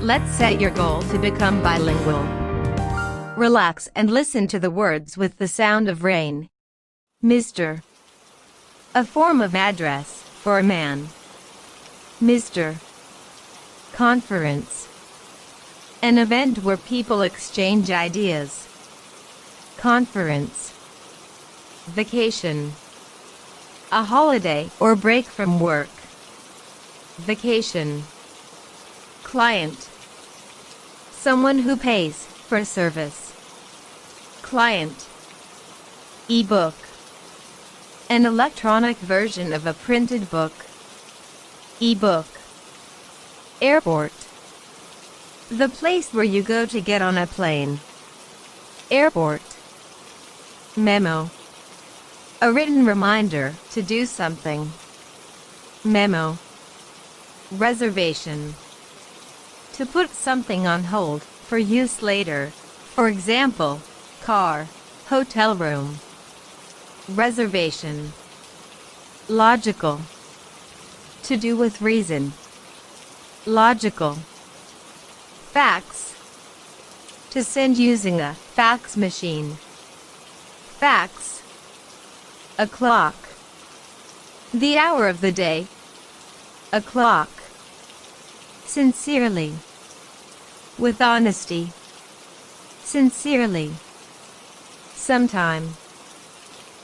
Let's set your goal to become bilingual. Relax and listen to the words with the sound of rain. Mr. A form of address for a man. Mr. Conference. An event where people exchange ideas. Conference. Vacation. A holiday or break from work. Vacation. Client. Someone who pays for a service. Client. E-book. An electronic version of a printed book. E-book. Airport. The place where you go to get on a plane. Airport. Memo. A written reminder to do something. Memo. Reservation. To put something on hold for use later. For example, car, hotel room. Reservation. Logical. To do with reason. Logical. Fax. To send using a fax machine. Fax. A clock. The hour of the day. A clock. Sincerely. With honesty. Sincerely. Sometime.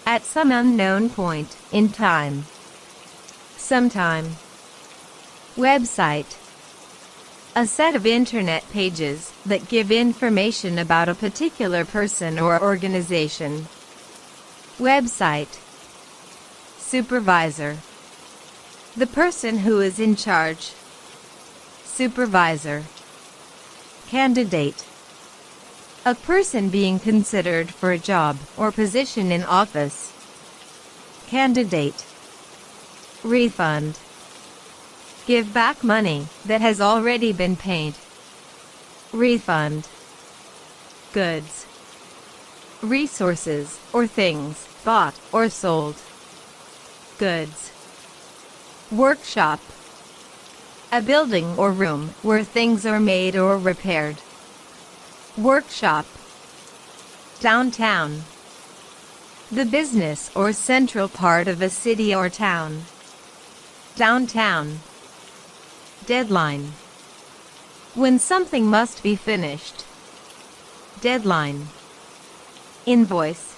At some unknown point in time. Sometime. Website. A set of internet pages that give information about a particular person or organization. Website. Supervisor. The person who is in charge. Supervisor. Candidate. A person being considered for a job or position in office. Candidate. Refund. Give back money that has already been paid. Refund. Goods. Resources or things bought or sold. Goods. Workshop. A building or room where things are made or repaired. Workshop. Downtown. The business or central part of a city or town. Downtown. Deadline. When something must be finished. Deadline. Invoice.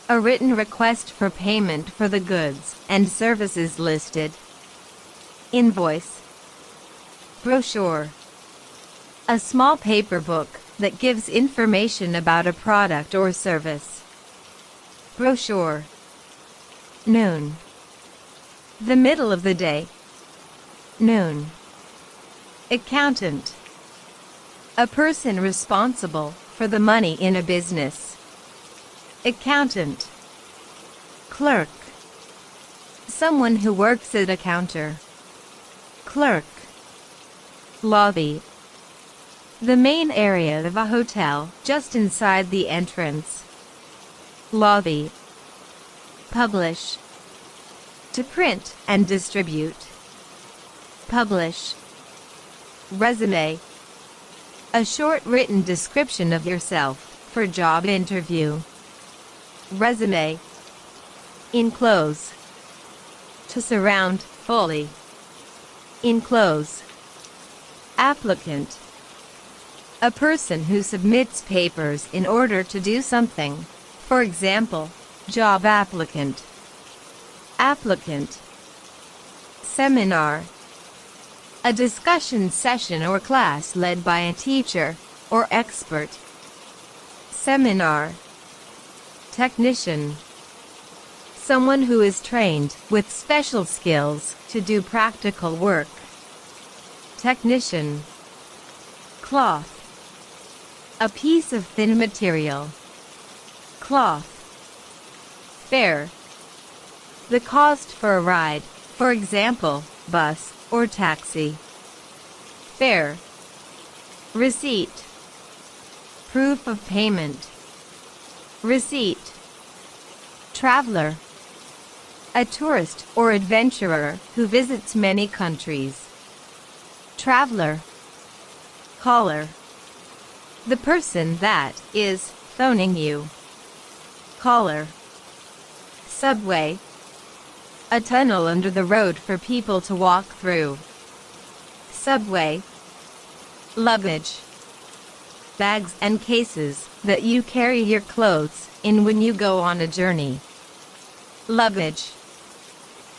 A written request for payment for the goods and services listed. Invoice. Brochure. A small paper book that gives information about a product or service. Brochure. Noon. The middle of the day. Noon. Accountant. A person responsible for the money in a business. Accountant. Clerk. Someone who works at a counter. Clerk. Lobby. The main area of a hotel, just inside the entrance. Lobby. Publish. To print and distribute. Publish. Resume. A short written description of yourself for job interview. Resume. Enclose. To surround fully. Enclose. Applicant. A person who submits papers in order to do something. For example, job applicant. Applicant. Seminar. A discussion session or class led by a teacher or expert. Seminar. Technician. Someone who is trained with special skills to do practical work. Technician. Cloth. A piece of thin material. Cloth. Fare. The cost for a ride, for example, bus or taxi. Fare. Receipt. Proof of payment. Receipt. Traveler. A tourist or adventurer who visits many countries. Traveler. Caller. The person that is phoning you. Caller. Subway. A tunnel under the road for people to walk through. Subway. Luggage. Bags and cases that you carry your clothes in when you go on a journey. Luggage.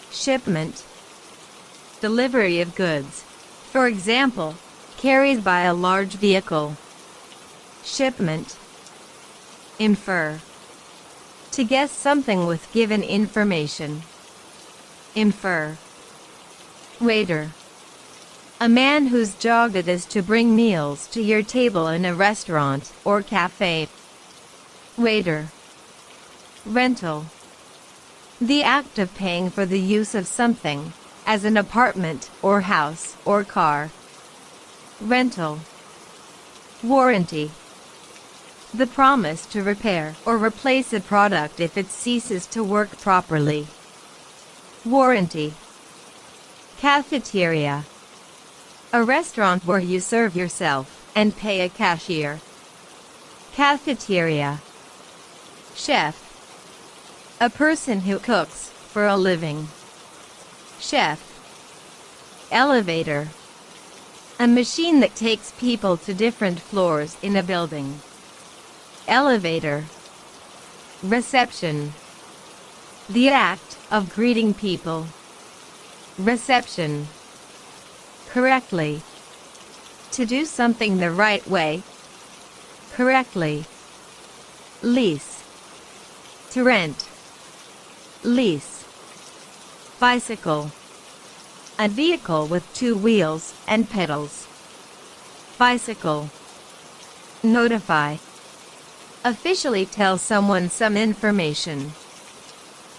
Shipment. Delivery of goods. For example, carried by a large vehicle. Shipment. Infer. To guess something with given information. Infer. Waiter. A man whose job it is to bring meals to your table in a restaurant or cafe. Waiter. Rental. The act of paying for the use of something, as an apartment or house or car. Rental. Warranty. The promise to repair or replace a product if it ceases to work properly. Warranty. Cafeteria. A restaurant where you serve yourself and pay a cashier. Cafeteria. Chef. A person who cooks for a living. Chef. Elevator. A machine that takes people to different floors in a building. Elevator. Reception. The act of greeting people. Reception. Correctly. To do something the right way. Correctly. Lease. To rent. Lease. Bicycle. A vehicle with two wheels and pedals. Bicycle. Notify. Officially tell someone some information.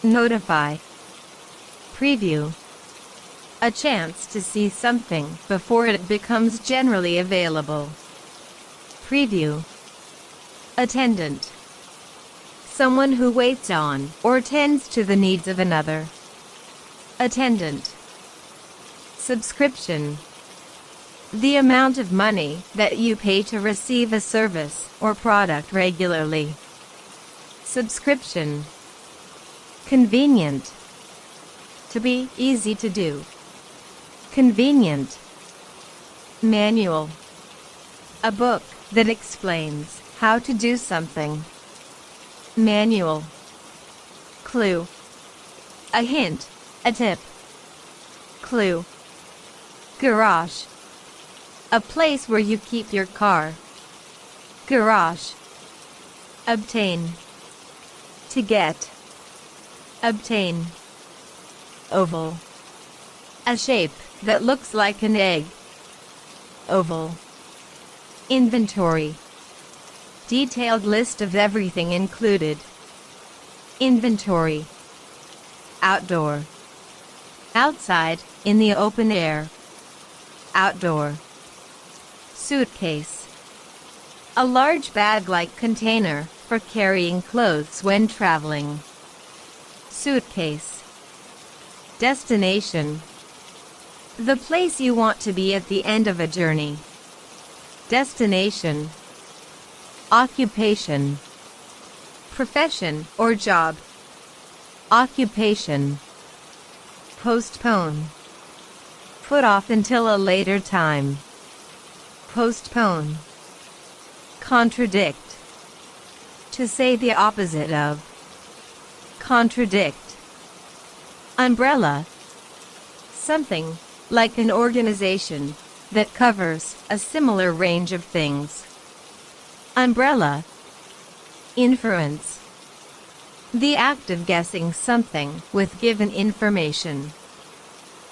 Notify. Preview. A chance to see something before it becomes generally available. Preview. Attendant. Someone who waits on or tends to the needs of another. Attendant. Subscription. The amount of money that you pay to receive a service or product regularly. Subscription. Convenient. To be easy to do. Convenient. Manual. A book that explains how to do something. Manual. Clue. A hint, a tip. Clue. Garage. A place where you keep your car. Garage. Obtain. To get. Obtain. Oval. A shape that looks like an egg. Oval. Inventory. Detailed list of everything included. Inventory. Outdoor. Outside, in the open air. Outdoor. Suitcase. A large bag-like container for carrying clothes when traveling. Suitcase. Destination. The place you want to be at the end of a journey. Destination. Occupation. Profession or job. Occupation. Postpone. Put off until a later time. Postpone. Contradict. To say the opposite of. Contradict. Umbrella. Something like an organization that covers a similar range of things. Umbrella. Inference. The act of guessing something with given information.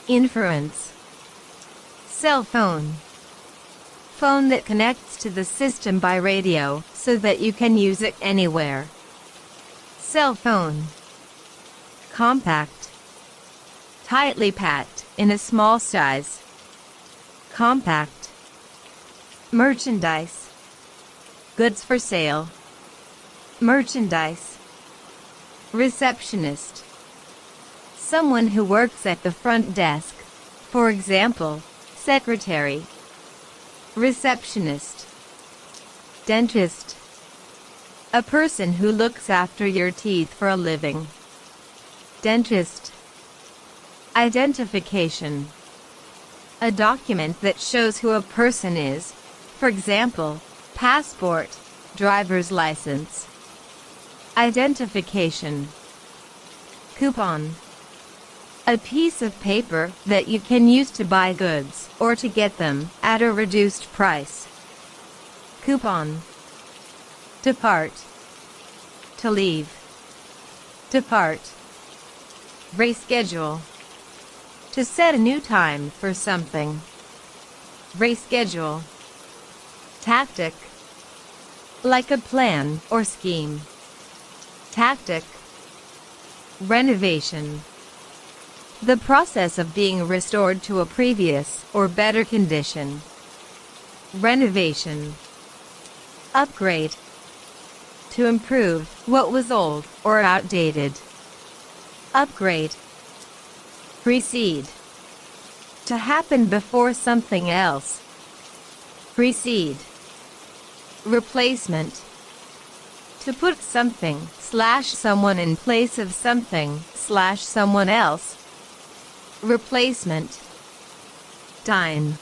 Inference. Cell phone. Phone that connects to the system by radio so that you can use it anywhere. Cell phone. Compact. Tightly packed in a small size. Compact. Merchandise. Goods for sale. Merchandise. Receptionist. Someone who works at the front desk. For example, secretary. receptionist, dentist. A person who looks after your teeth for a living. Dentist. Identification. A document that shows who a person is. For example, passport, driver's license. Identification. Coupon. A piece of paper that you can use to buy goods or to get them at a reduced price. Coupon. Depart. To leave. Depart. Reschedule. To set a new time for something. Reschedule. Tactic. Like a plan or scheme. Tactic. Renovation. The process of being restored to a previous or better condition. Renovation. Upgrade. To improve what was old or outdated. Upgrade. Precede. To happen before something else. Precede. Replacement. To put something/someone in place of something/someone else. Replacement. Dine.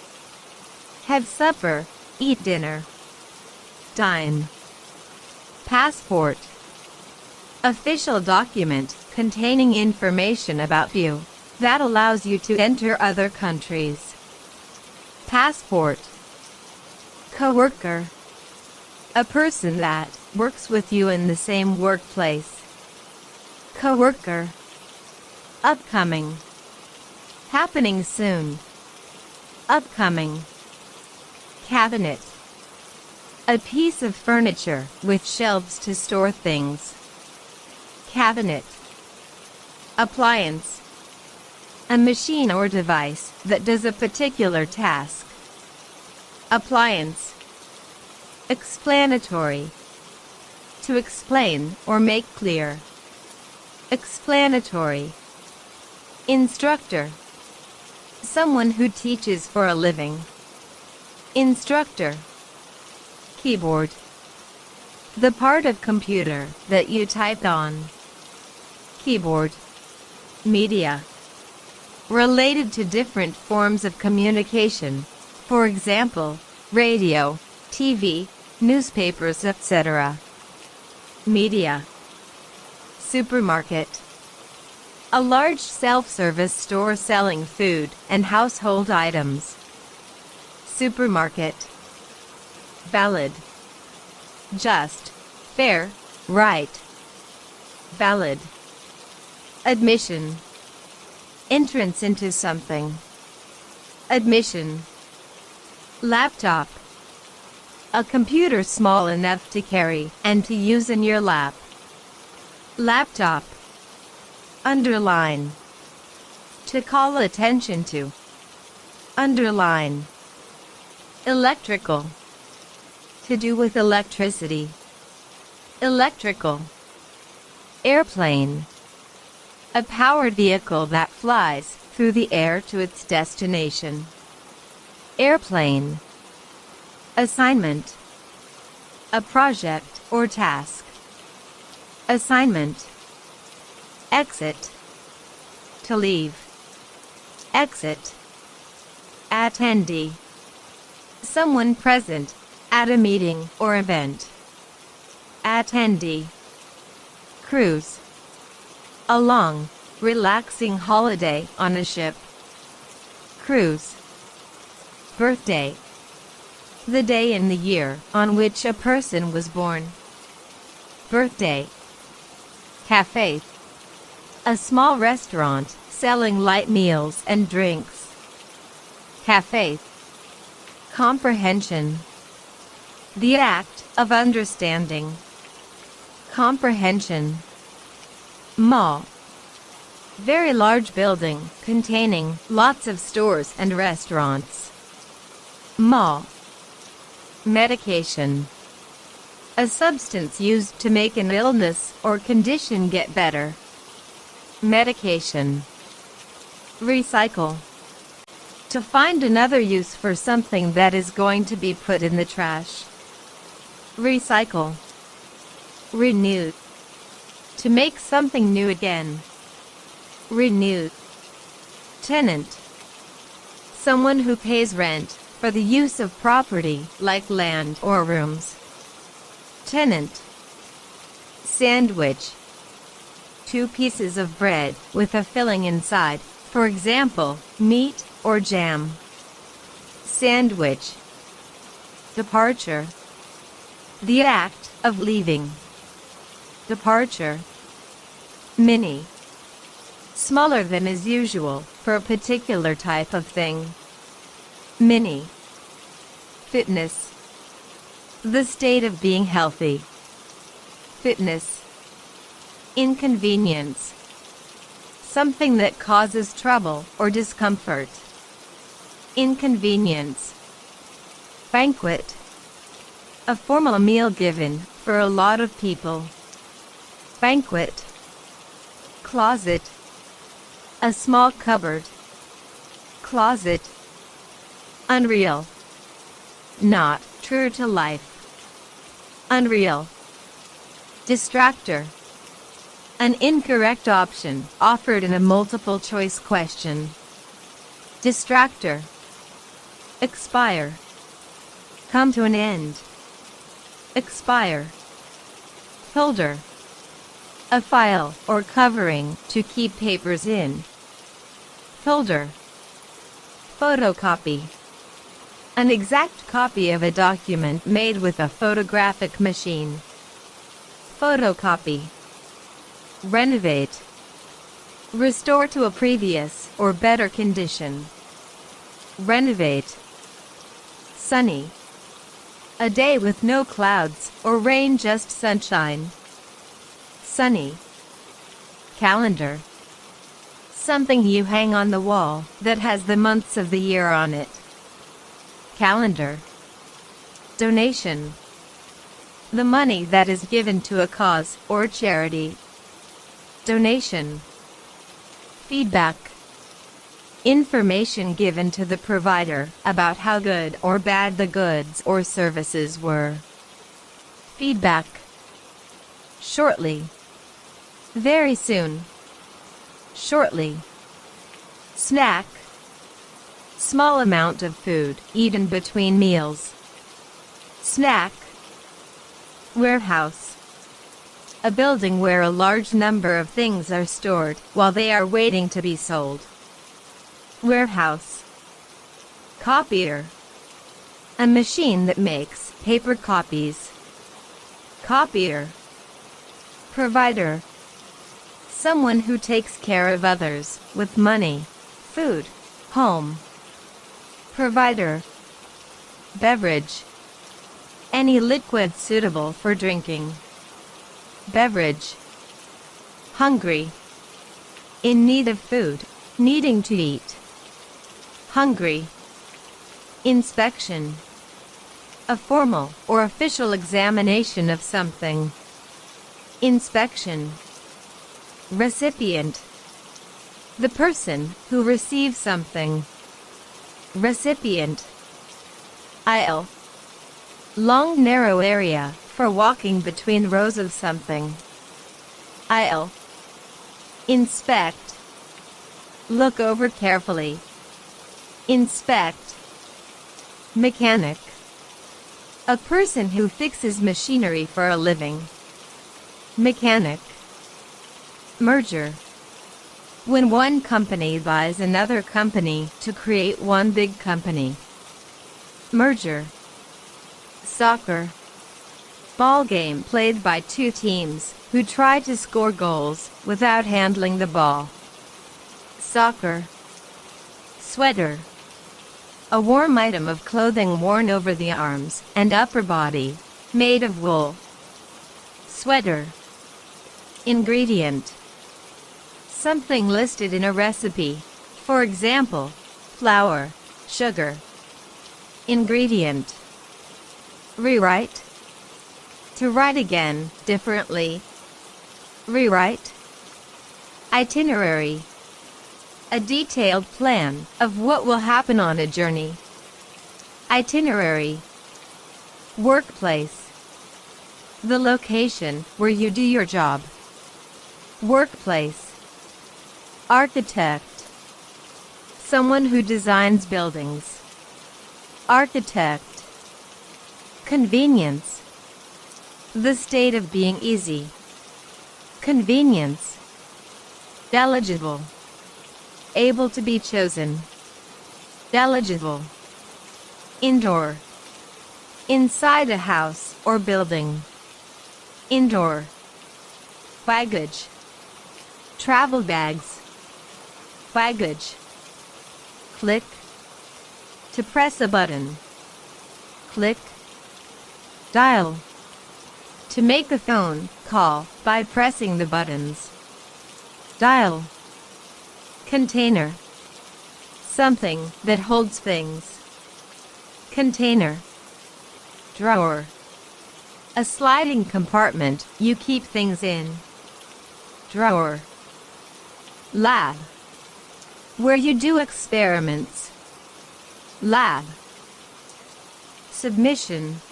Have supper, eat dinner. Dine. Passport. Official document containing information about you that allows you to enter other countries. Passport. Coworker. A person that works with you in the same workplace. Coworker. Upcoming. Happening soon. Upcoming. Cabinet. A piece of furniture with shelves to store things. Cabinet. Appliance. A machine or device that does a particular task. Appliance. Explanatory. To explain or make clear. Explanatory. Instructor. Someone who teaches for a living. Instructor. Keyboard. The part of computer that you typed on. Keyboard. Media. Related to different forms of communication. For example, radio, TV, newspapers, etc. Media. Supermarket. A large self-service store selling food and household items. Supermarket. Valid. Just, fair, right. Valid. Admission. Entrance into something. Admission. Laptop. A computer small enough to carry and to use in your lap. Laptop. Underline. To call attention to. Underline. Electrical. To do with electricity. Electrical. Airplane. A powered vehicle that flies through the air to its destination. Airplane. Assignment. A project or task. Assignment. Exit. To leave. Exit. Attendee. Someone present at a meeting or event. Attendee. Cruise. A long, relaxing holiday on a ship. Cruise. Birthday. The day in the year on which a person was born. Birthday. Cafe. A small restaurant selling light meals and drinks. Cafe. Comprehension. The act of understanding. Comprehension. Mall. Very large building containing lots of stores and restaurants. Mall. Medication. A substance used to make an illness or condition get better. Medication. Recycle. To find another use for something that is going to be put in the trash. Recycle. Renew. To make something new again. Renew. Tenant. Someone who pays rent for the use of property, like land or rooms. Tenant. Sandwich. 2 pieces of bread with a filling inside, for example, meat or jam. Sandwich. Departure. The act of leaving. Departure. Mini. Smaller than is usual for a particular type of thing. Mini. Fitness. The state of being healthy. Fitness. Inconvenience. Something that causes trouble or discomfort. Inconvenience. Banquet. A formal meal given for a lot of people. Banquet. Closet. A small cupboard. Closet. Unreal. Not true to life. Unreal. Distractor. An incorrect option offered in a multiple choice question. Distractor. Expire. Come to an end. Expire. Folder. A file or covering to keep papers in. Folder. Photocopy. An exact copy of a document made with a photographic machine. Photocopy. Renovate. Restore to a previous or better condition. Renovate. Sunny. A day with no clouds or rain, just sunshine. Sunny. Calendar. Something you hang on the wall that has the months of the year on it. Calendar. Donation. The money that is given to a cause or charity. Donation. Feedback. Information given to the provider about how good or bad the goods or services were. Feedback. Shortly. Very soon. Shortly. Snack. Small amount of food eaten between meals. Snack. Warehouse. A building where a large number of things are stored while they are waiting to be sold. Warehouse. Copier. A machine that makes paper copies. Copier. Provider. Someone who takes care of others with money, food, home. Provider. Beverage. Any liquid suitable for drinking. Beverage. Hungry. In need of food, needing to eat. Hungry. Inspection. A formal or official examination of something. Inspection. Recipient. The person who receives something. Recipient. Aisle. Long narrow area for walking between rows of something. Aisle. Inspect. Look over carefully. Inspect. Mechanic. A person who fixes machinery for a living. Mechanic. Merger. When one company buys another company to create one big company. Merger. Soccer. Ball game played by 2 teams who try to score goals without handling the ball. Soccer. Sweater. A warm item of clothing worn over the arms and upper body, made of wool. Sweater. Ingredient. Something listed in a recipe, for example, flour, sugar. Ingredient. Rewrite. To write again, differently. Rewrite. Itinerary. A detailed plan of what will happen on a journey. Itinerary. Workplace. The location where you do your job. Workplace. Architect. Someone who designs buildings. Architect. Convenience. The state of being easy. Convenience. Eligible. Able to be chosen. Eligible. Indoor. Inside a house or building. Indoor. Baggage. Travel bags. Baggage. Click. To press a button. Click. Dial. To make a phone call by pressing the buttons. Dial. Container. Something that holds things. Container. Drawer. A sliding compartment you keep things in. Drawer. Lab. Where you do experiments. Lab. Submission.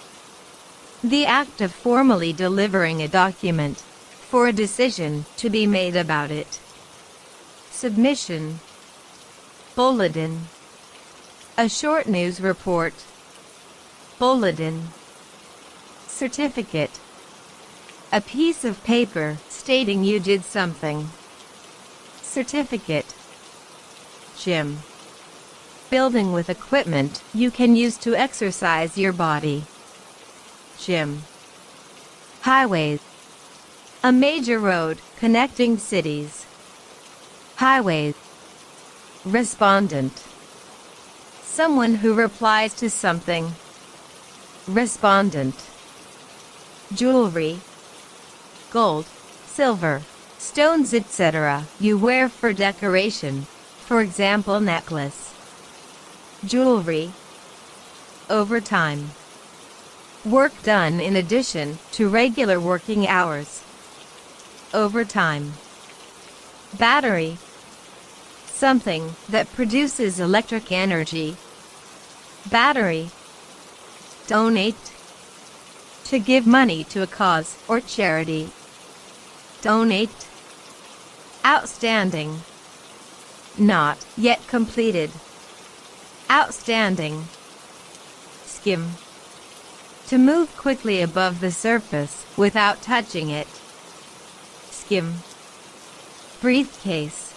The act of formally delivering a document for a decision to be made about it. Submission. Bulletin. A short news report. Bulletin. Certificate. A piece of paper stating you did something. Certificate. Gym. Building with equipment you can use to exercise your body. Gym. Highways. A major road connecting cities. Highways. Respondent. Someone who replies to something. Respondent. Jewelry. Gold, silver, stones, etc. you wear for decoration. For example, necklace. Jewelry. Overtime. Work done in addition to regular working hours. Overtime. Battery. Something that produces electric energy. Battery. Donate. To give money to a cause or charity. Donate. Outstanding. Not yet completed. Outstanding. Skim. To move quickly above the surface without touching it. Skim. Briefcase.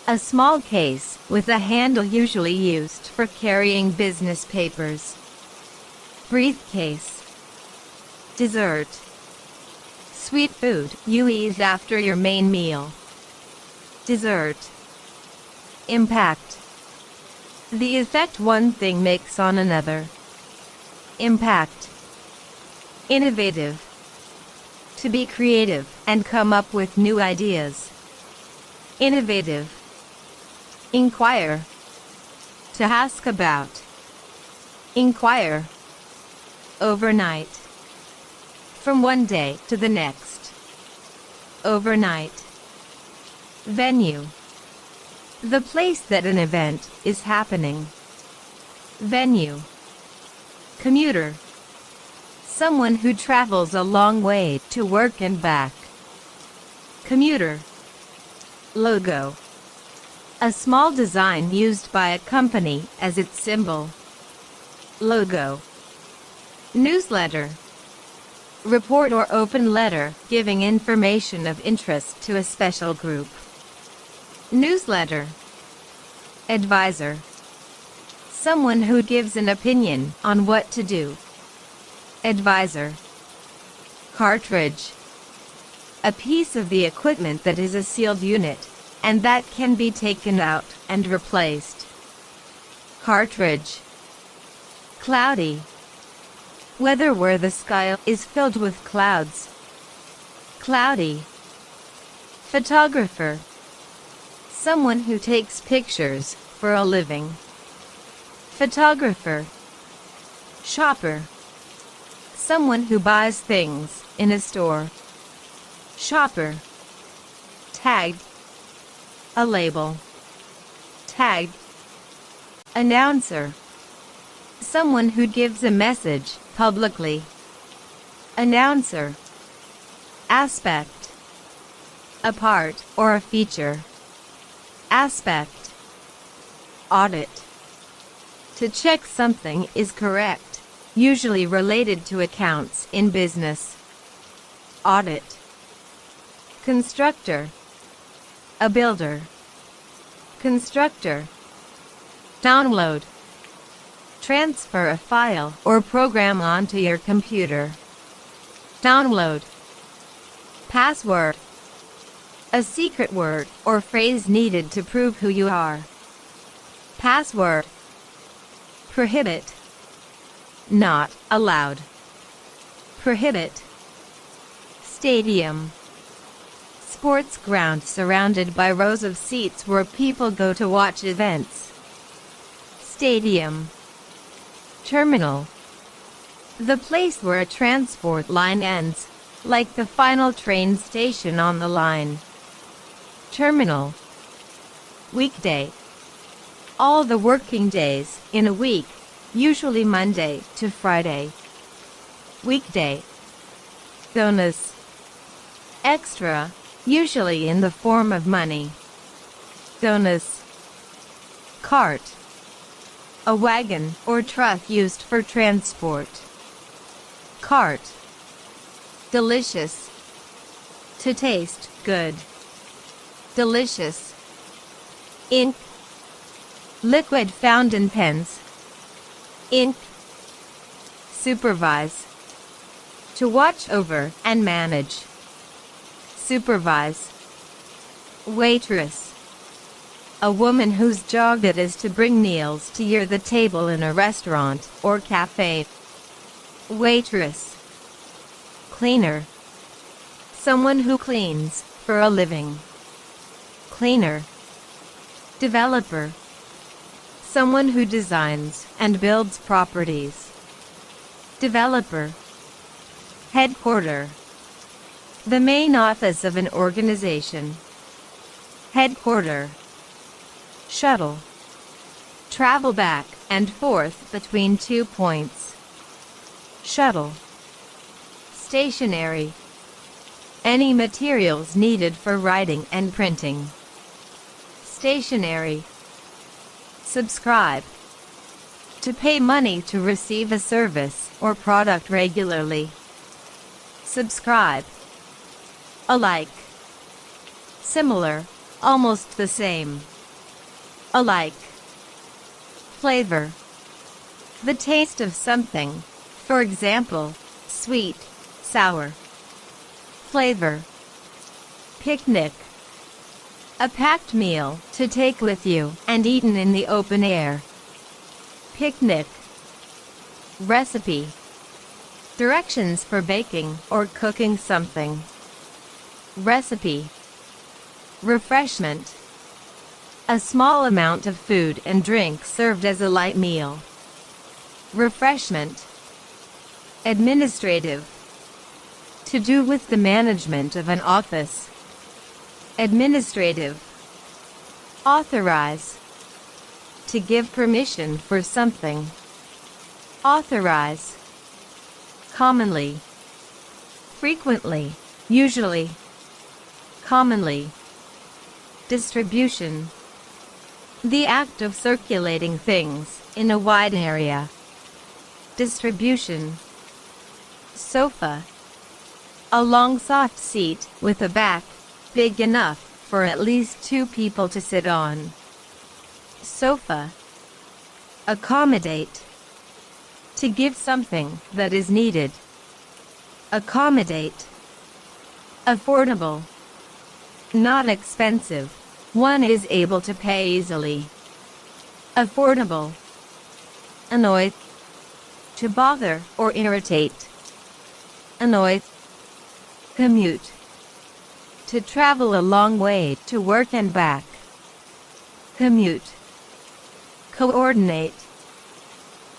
A small case with a handle usually used for carrying business papers. Briefcase. Dessert. Sweet food you eat after your main meal. Dessert. Impact. The effect one thing makes on another. Impact. Innovative. To be creative and come up with new ideas. Innovative. Inquire. To ask about. Inquire. Overnight. From one day to the next. Overnight. Venue. The place that an event is happening. Venue. Commuter. Someone who travels a long way to work and back. Commuter. Logo. A small design used by a company as its symbol. Logo. Newsletter. Report or open letter giving information of interest to a special group. Newsletter. Advisor. Someone who gives an opinion on what to do. Advisor. Cartridge. A piece of the equipment that is a sealed unit, and that can be taken out and replaced. Cartridge. Cloudy. Weather where the sky is filled with clouds. Cloudy. Photographer. Someone who takes pictures for a living. Photographer. Shopper. Someone who buys things in a store. Shopper. Tag. A label. tag. Announcer. Someone who gives a message publicly. Announcer. Aspect. A part or a feature. Aspect. Audit. To check something is correct, usually related to accounts in business. Audit. Constructor. A builder. Constructor. Download. Transfer a file or program onto your computer. Download. Password. A secret word or phrase needed to prove who you are. Password. Prohibit. Not allowed. Prohibit. Stadium. Sports ground surrounded by rows of seats where people go to watch events. Stadium. Terminal. The place where a transport line ends, like the final train station on the line. Terminal. Weekday. All the working days in a week, usually Monday to Friday. Weekday. Bonus. Extra, usually in the form of money. Bonus. Cart. A wagon or truck used for transport. Cart. Delicious. To taste good. Delicious. Ink. Liquid found in pens. Ink. Supervise. To watch over and manage. Supervise. Waitress. A woman whose job it is to bring meals to the table in a restaurant or cafe. Waitress. Cleaner. Someone who cleans for a living. Cleaner. Developer. Someone who designs and builds properties. Developer. Headquarter. The main office of an organization. Headquarter. Shuttle. Travel back and forth between 2 points. Shuttle. Stationery. Any materials needed for writing and printing. Stationery. Subscribe. To pay money to receive a service or product regularly. Subscribe. Alike. Similar, almost the same. Alike. Flavor. The taste of something, for example, sweet, sour. Flavor. Picnic. A packed meal to take with you and eaten in the open air. Picnic. Recipe. Directions for baking or cooking something. Recipe. Refreshment. A small amount of food and drink served as a light meal. Refreshment. Administrative. To do with the management of an office. Administrative. Authorize. To give permission for something. Authorize. Commonly. Frequently, usually. Commonly. Distribution. The act of circulating things in a wide area. Distribution. Sofa. A long soft seat with a back big enough for at least 2 people to sit on. Sofa. Accommodate. To give something that is needed. Accommodate. Affordable. Not expensive. One is able to pay easily. Affordable. Annoy. To bother or irritate. Annoy. Commute. To travel a long way to work and back. Commute. Coordinate.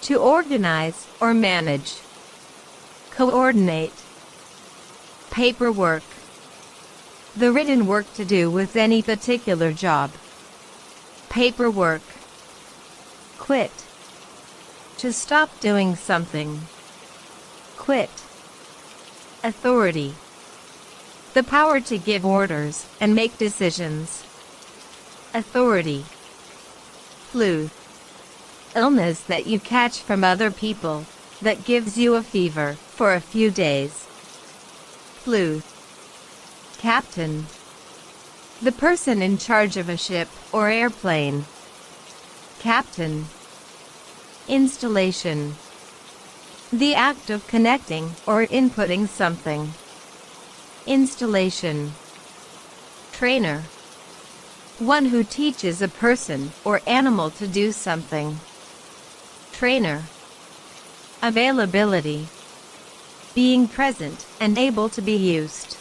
To organize or manage. Coordinate. Paperwork. The written work to do with any particular job. paperwork. Quit. To stop doing something. Quit. Authority. The power to give orders and make decisions. Authority. Flu. Illness that you catch from other people that gives you a fever for a few days. Flu. Captain. The person in charge of a ship or airplane. Captain. Installation. The act of connecting or inputting something. Installation. Trainer. One who teaches a person or animal to do something. Trainer. Availability. Being present and able to be used.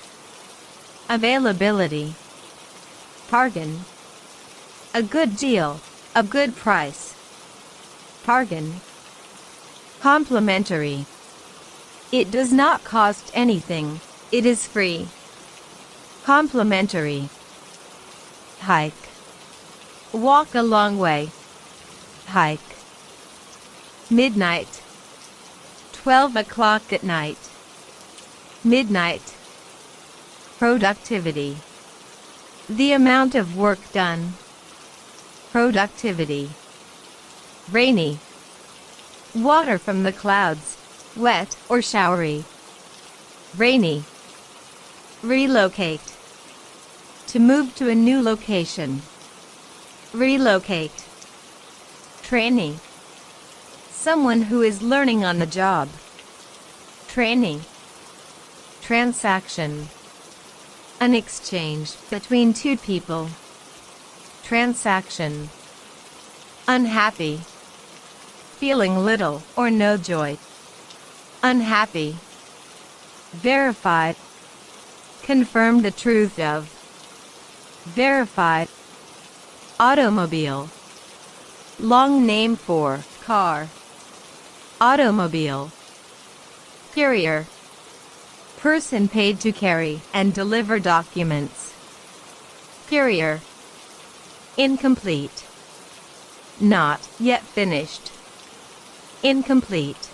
Availability. Bargain. A good deal, a good price. Bargain. Complimentary. It does not cost anything, it is free. Complimentary. Hike. Walk a long way. Hike. Midnight. 12 o'clock at night. Midnight. Productivity. The amount of work done. Productivity. Rainy. Water from the clouds, wet or showery. Rainy. Relocate. To move to a new location. Relocate. Trainee. Someone who is learning on the job. Trainee. Transaction. An exchange between two people. Transaction. Unhappy. Feeling little or no joy. Unhappy. Verified. Confirm the truth of. Verified. Automobile. Long name for car. Automobile. Courier. Person paid to carry and deliver documents. Courier. Incomplete. Not yet finished. Incomplete.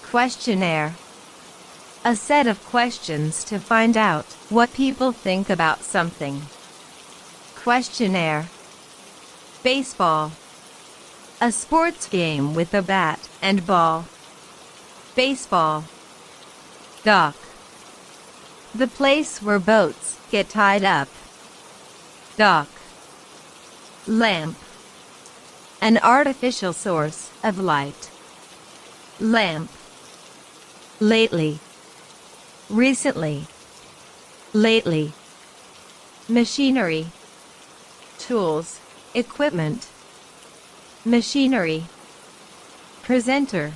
Questionnaire. A set of questions to find out what people think about something. Questionnaire. Baseball. A sports game with a bat and ball. Baseball. Dock. The place where boats get tied up. Dock. Lamp. An artificial source of light. Lamp. Lately. Recently. Lately. Machinery. Tools, equipment. Machinery. Presenter.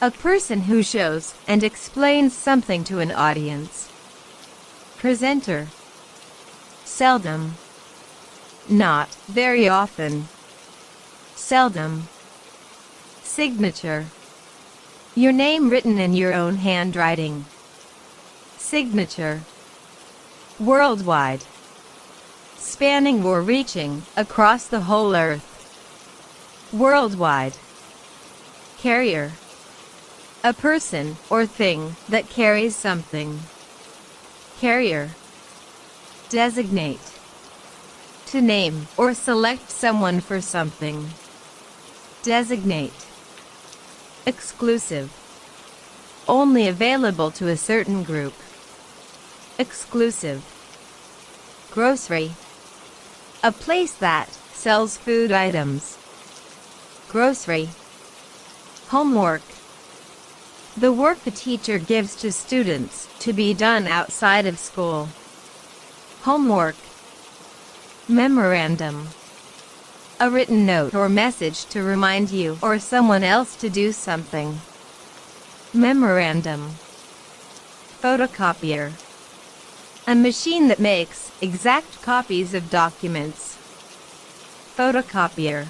A person who shows and explains something to an audience. Presenter. Seldom. Not very often. Seldom. Signature. Your name written in your own handwriting. Signature. Worldwide. Spanning or reaching across the whole earth. Worldwide. Carrier. A person or thing that carries something. Carrier. Designate. To name or select someone for something. Designate. Exclusive. Only available to a certain group. Exclusive. Grocery. A place that sells food items. Grocery. Homework. The work a teacher gives to students to be done outside of school. Homework. Memorandum. A written note or message to remind you or someone else to do something. Memorandum. Photocopier. A machine that makes exact copies of documents. Photocopier.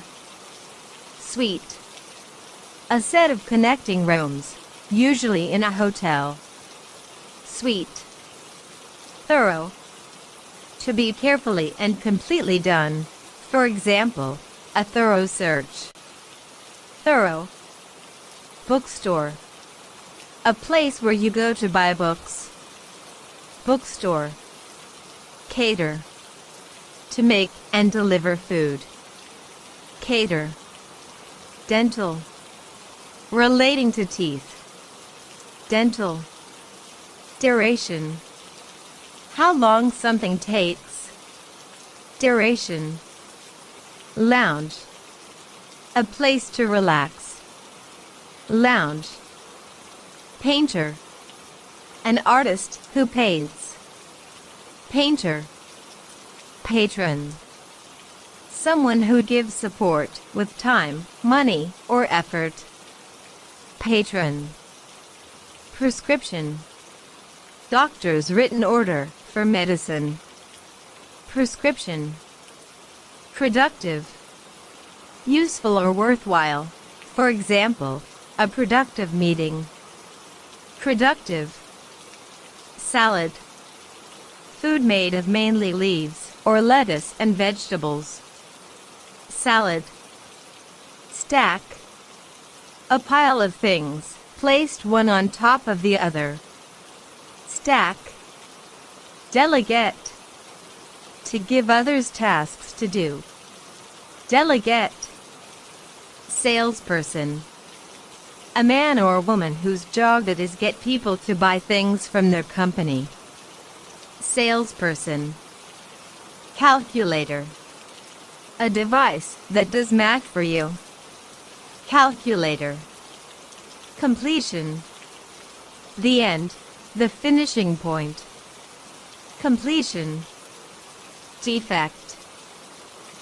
Suite. A set of connecting rooms, usually in a hotel. Suite. Thorough. To be carefully and completely done, For example, a thorough search. Thorough. Bookstore. A place where you go to buy books. Bookstore. Cater. To make and deliver food. Cater. Dental. Relating to teeth. Dental. Duration. How long something takes. Duration. Lounge. A place to relax. Lounge. Painter. An artist who paints. Painter. Patron. Someone who gives support with time, money, or effort. Patron. Prescription. Doctor's written order for medicine. Prescription. Productive. Useful or worthwhile. For example, a productive meeting. Productive. Salad. Food made of mainly leaves, or lettuce and vegetables. Salad. Stack. A pile of things, placed one on top of the other. Stack. Delegate. To give others tasks to do. Delegate. Salesperson. A man or woman whose job it is get people to buy things from their company. Salesperson. Calculator. A device that does math for you. Calculator. Completion. The end, the finishing point. Completion. Defect.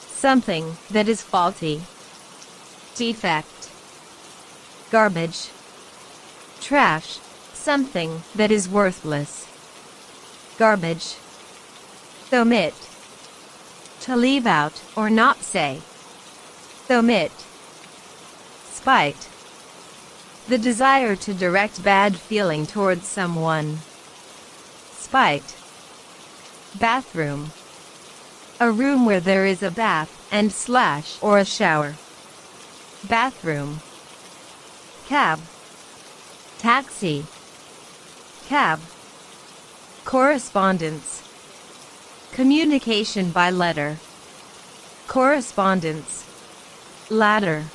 Something that is faulty. Defect. Garbage. Trash. Something that is worthless. Garbage. Omit. To leave out or not say. Omit. Spite. The desire to direct bad feeling towards someone. Spite. Bathroom. A room where there is a bath and / or a shower. Bathroom. Cab. Taxi. Cab. Correspondence. Communication by letter. Correspondence. Ladder.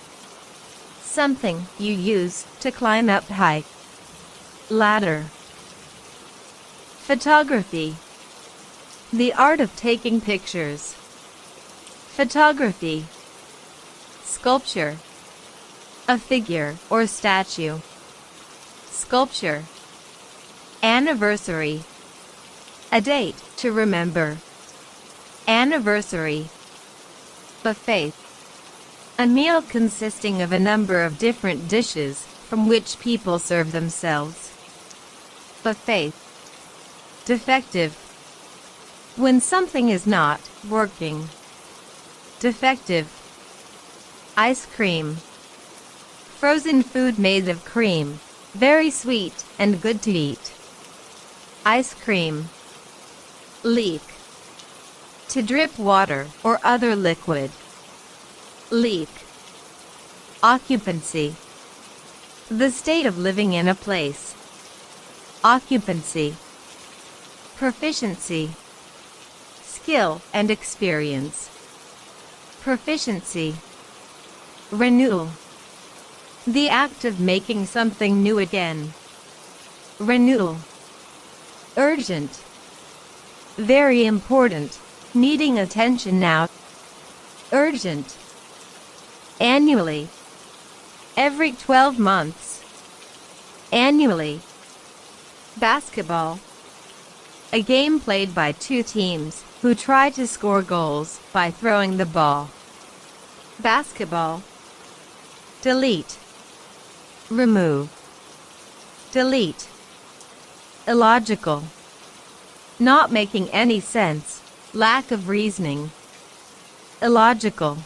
Something you use to climb up high. Ladder. Photography. The art of taking pictures. Photography. Sculpture. A figure or statue. Sculpture. Anniversary. A date to remember. Anniversary. Buffet. A meal consisting of a number of different dishes from which people serve themselves. Buffet. Defective. When something is not working. Defective. Ice cream. Frozen food made of cream, very sweet and good to eat. Ice cream. Leak. To drip water or other liquid. Leak. Occupancy. The state of living in a place. Occupancy. Proficiency. Skill and experience. Proficiency. Renewal. The act of making something new again. Renewal. Urgent. Very important, needing attention now. Urgent. Annually. Every 12 months. Annually. Basketball. A game played by two teams who try to score goals by throwing the ball. Basketball. Delete. Remove. Delete. Illogical. Not making any sense, lack of reasoning. Illogical.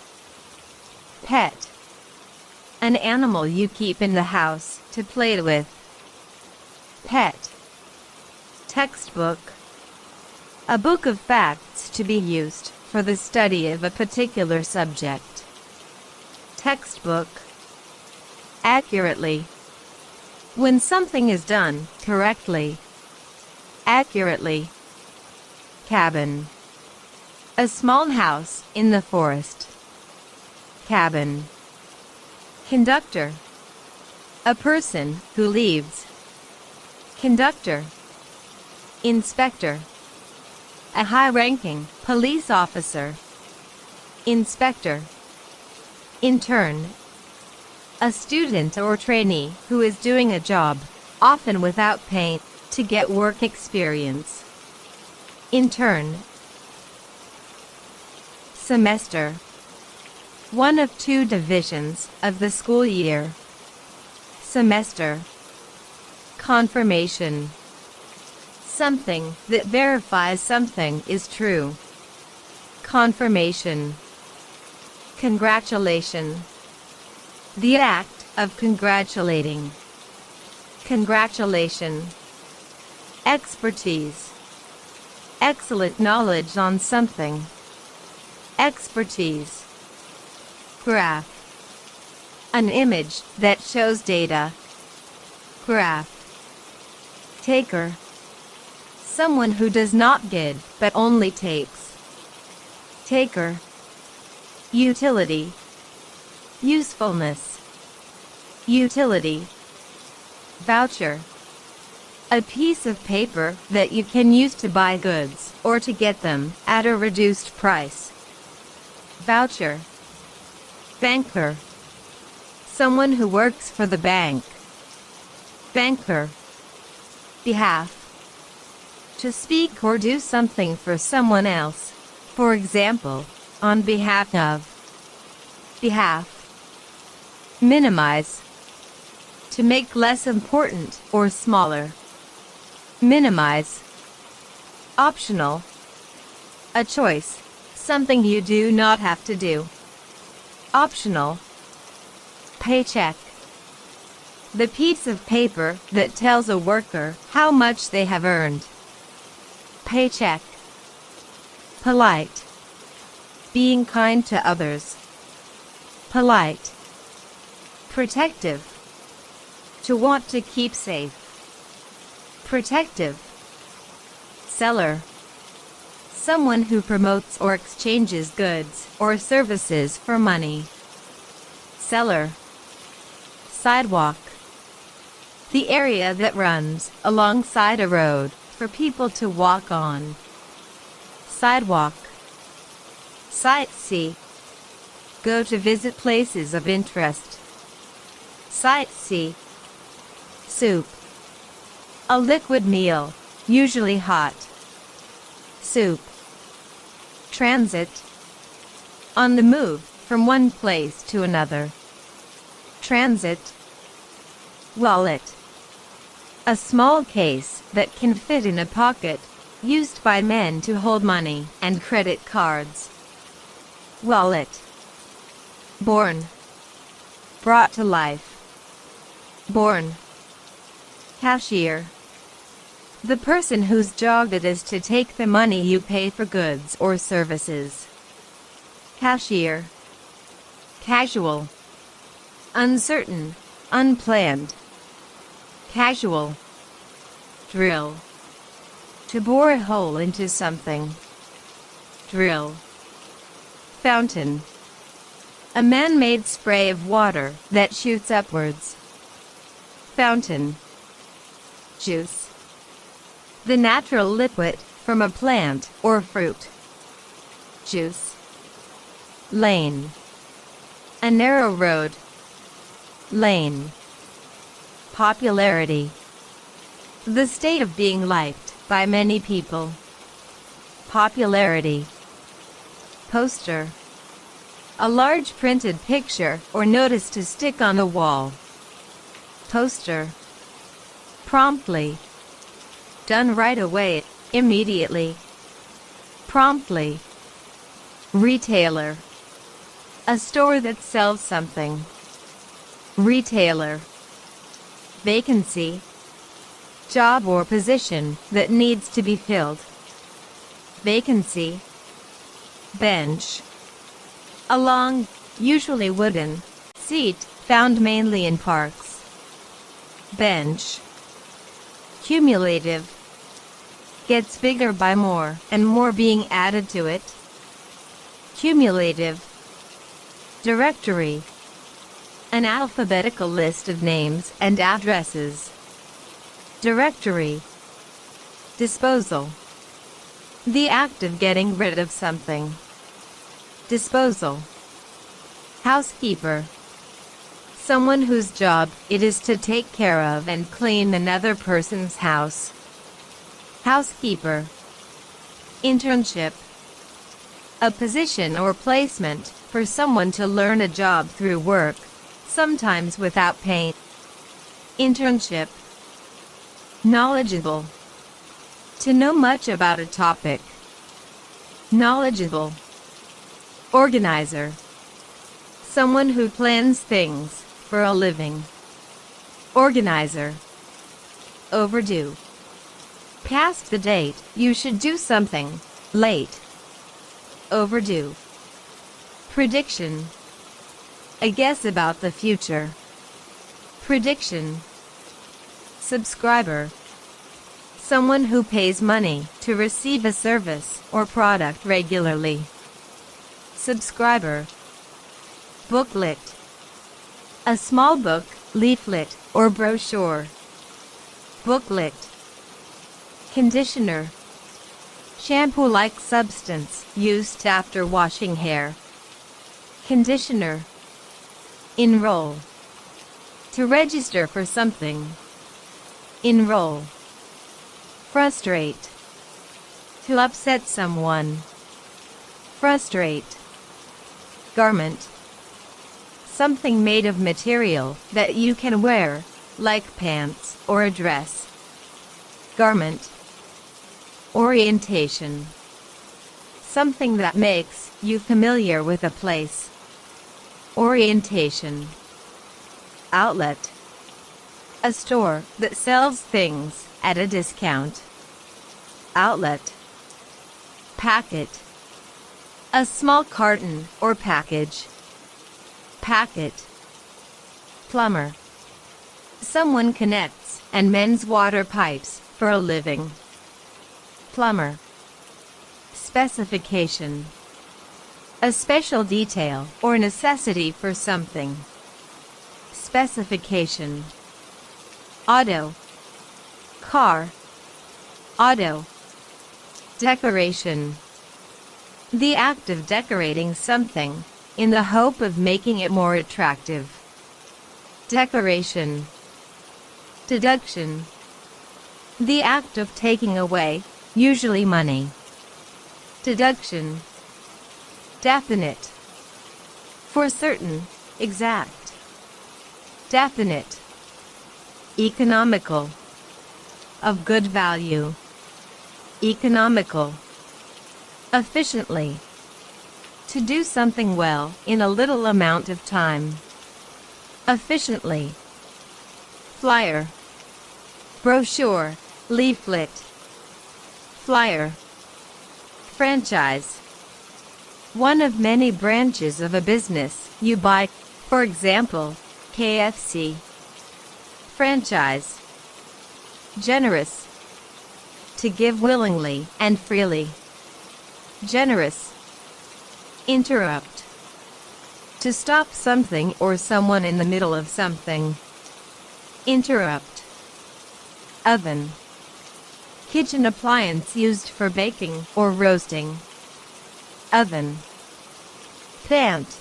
Pet. An animal you keep in the house to play with. Pet. Textbook. A book of facts to be used for the study of a particular subject. Textbook. Accurately. When something is done correctly. Accurately. Cabin. A small house in the forest. Cabin. Conductor. A person who leaves. Conductor. Inspector. A high-ranking police officer. Inspector. Intern. A student or trainee who is doing a job, often without pay, to get work experience. Intern. Semester. One of two divisions of the school year. Semester. Confirmation. Something that verifies something is true. Confirmation. Congratulation. The act of congratulating. Congratulation. Expertise. Excellent knowledge on something. Expertise. Graph. An image that shows data. Graph. Taker. Someone who does not give, but only takes. Taker. Utility. Usefulness. Utility. Voucher. A piece of paper that you can use to buy goods, or to get them at a reduced price. Voucher. Banker. Someone who works for the bank. Banker. Behalf. To speak or do something for someone else. For example, on behalf of. Behalf. Minimize. To make less important or smaller. Minimize. Optional. A choice. Something you do not have to do. Optional. Paycheck. The piece of paper that tells a worker how much they have earned. Paycheck. Polite. Being kind to others. Polite. Protective. To want to keep safe. Protective. Seller. Someone who promotes or exchanges goods or services for money. Seller. Sidewalk. The area that runs alongside a road for people to walk on. Sidewalk. Sightsee. Go to visit places of interest. Sightsee. Soup. A liquid meal, usually hot. Soup. Transit. On the move from one place to another. Transit. Wallet. A small case that can fit in a pocket, used by men to hold money and credit cards. Wallet. Born. Brought to life. Born. Cashier. The person whose job it is to take the money you pay for goods or services. Cashier. Casual. Uncertain, unplanned. Casual. Drill. To bore a hole into something. Drill. Fountain. A man-made spray of water that shoots upwards. Fountain. Juice. The natural liquid from a plant or fruit. Juice. Lane. A narrow road. Lane. Popularity. The state of being liked by many people. Popularity. Poster. A large printed picture or notice to stick on the wall. Poster. Promptly. Done right away, immediately. Promptly. Retailer. A store that sells something. Retailer. Vacancy. Job or position that needs to be filled. Vacancy. Bench. A long, usually wooden, seat found mainly in parks. Bench. Cumulative. Gets bigger by more and more being added to it. Cumulative. Directory. An alphabetical list of names and addresses. Directory. Disposal. The act of getting rid of something. Disposal. Housekeeper. Someone whose job it is to take care of and clean another person's house. Housekeeper. Internship. A position or placement for someone to learn a job through work, sometimes without pay. Internship. Knowledgeable. To know much about a topic. Knowledgeable. Organizer. Someone who plans things for a living. Organizer. Overdue. Past the date, you should do something. Late. Overdue. Prediction. A guess about the future. Prediction. Subscriber. Someone who pays money to receive a service or product regularly. Subscriber. Booklet. A small book, leaflet, or brochure. Booklet. Conditioner. Shampoo-like substance used after washing hair. Conditioner. Enroll. To register for something. Enroll. Frustrate. To upset someone. Frustrate. Garment. Something made of material that you can wear, like pants or a dress. Garment. Orientation. Something that makes you familiar with a place. Orientation. Outlet. A store that sells things at a discount. Outlet. Packet. A small carton or package. Packet. Plumber. Someone connects and mends water pipes for a living. Plumber. Specification. A special detail or necessity for something. Specification. Auto. Car. Auto. Decoration. The act of decorating something in the hope of making it more attractive. Decoration. Deduction. The act of taking away, usually money. Deduction. Definite. For certain, exact. Definite. Economical. Of good value. Economical. Efficiently. To do something well in a little amount of time. Efficiently. Flyer. Brochure, leaflet. Flyer. Franchise. One of many branches of a business you buy, for example, KFC. Franchise. Generous. To give willingly and freely. Generous. Interrupt. To stop something or someone in the middle of something. Interrupt. Oven. Kitchen appliance used for baking or roasting. Oven. Pant.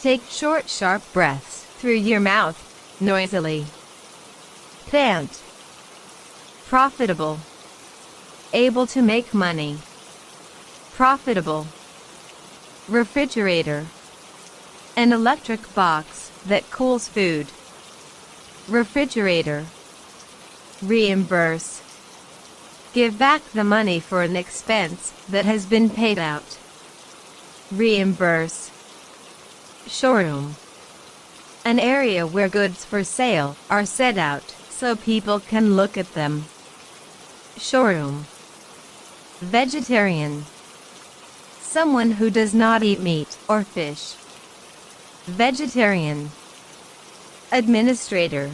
Take short, sharp breaths through your mouth, noisily. Pant. Profitable. Able to make money. Profitable. Refrigerator. An electric box that cools food. Refrigerator. Reimburse. Give back the money for an expense that has been paid out. Reimburse. Showroom. An area where goods for sale are set out so people can look at them. Showroom. Vegetarian. Someone who does not eat meat or fish. Vegetarian. Administrator.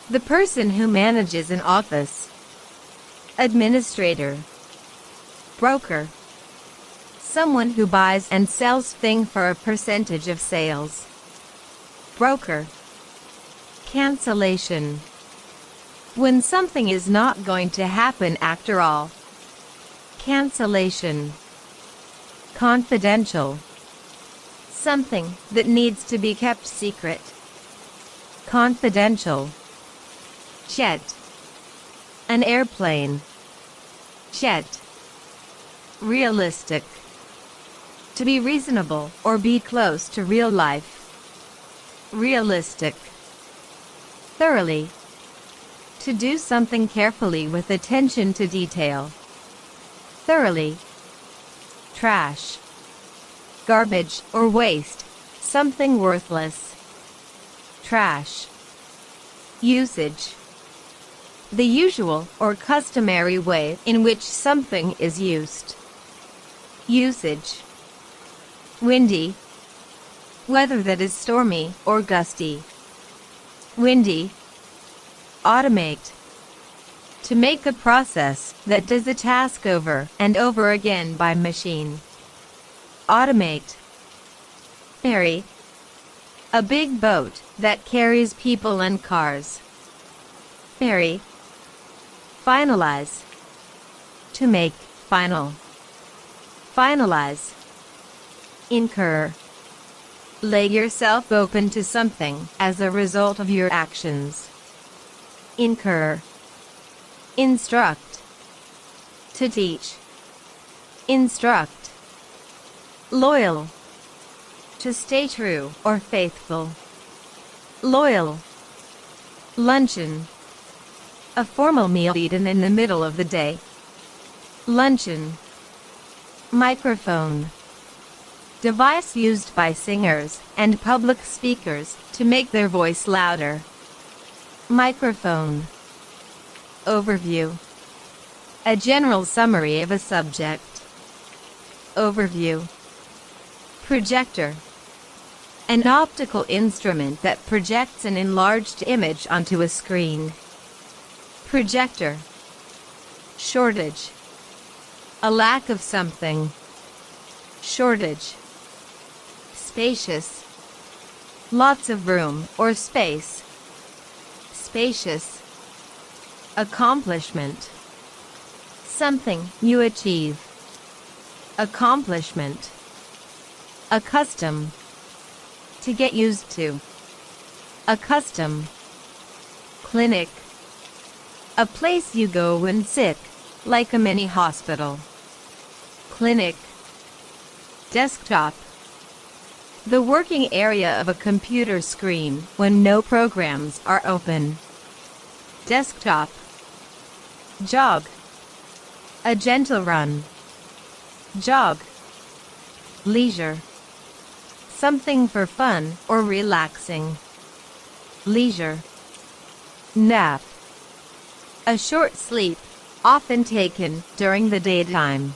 The person who manages an office. Administrator. Broker. Someone who buys and sells things for a percentage of sales. Broker. Cancellation. When something is not going to happen after all. Cancellation. Confidential. Something that needs to be kept secret. Confidential. Jet. An airplane. Jet. Realistic. To be reasonable or be close to real life. Realistic. Thoroughly. To do something carefully with attention to detail. Thoroughly. Trash. Garbage or waste. Something worthless. Trash. Usage. The usual or customary way in which something is used. Usage. Windy. Weather that is stormy or gusty. Windy. Automate. To make a process that does a task over and over again by machine. Automate. Ferry. A big boat that carries people and cars. Ferry. Finalize. To make, final. Finalize. Incur. Lay yourself open to something as a result of your actions. Incur. Instruct. To teach. Instruct. Loyal. To stay true or faithful. Loyal. Luncheon. A formal meal eaten in the middle of the day. Luncheon. Microphone. Device used by singers and public speakers to make their voice louder. Microphone. Overview. A general summary of a subject. Overview. Projector. An optical instrument that projects an enlarged image onto a screen. Projector. Shortage. A lack of something. Shortage. Spacious. Lots of room or space. Spacious. Accomplishment. Something you achieve. Accomplishment. Accustom. To get used to. Accustom. Clinic. A place you go when sick, like a mini hospital. Clinic. Desktop. The working area of a computer screen when no programs are open. Desktop. Jog. A gentle run. Jog. Leisure. Something for fun or relaxing. Leisure. Nap. A short sleep, often taken during the daytime.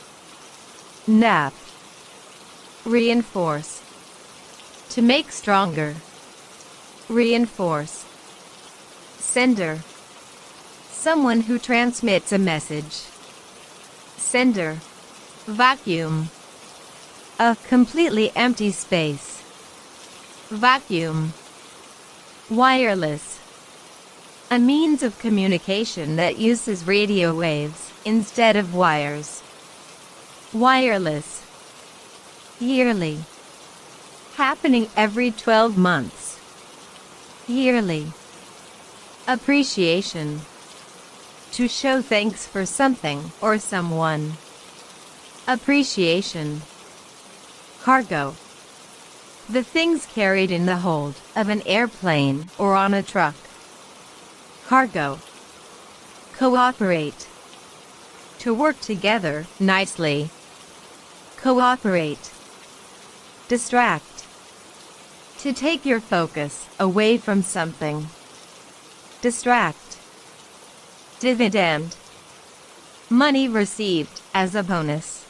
Nap. Reinforce. To make stronger. Reinforce. Sender. Someone who transmits a message. Sender. Vacuum. A completely empty space. Vacuum. Wireless. A means of communication that uses radio waves instead of wires. Wireless. Yearly. Happening every 12 months. Yearly. Appreciation. To show thanks for something or someone. Appreciation. Cargo. The things carried in the hold of an airplane or on a truck. Cargo. Cooperate. To work together nicely. Cooperate. Distract. To take your focus away from something. Distract. Dividend. Money received as a bonus.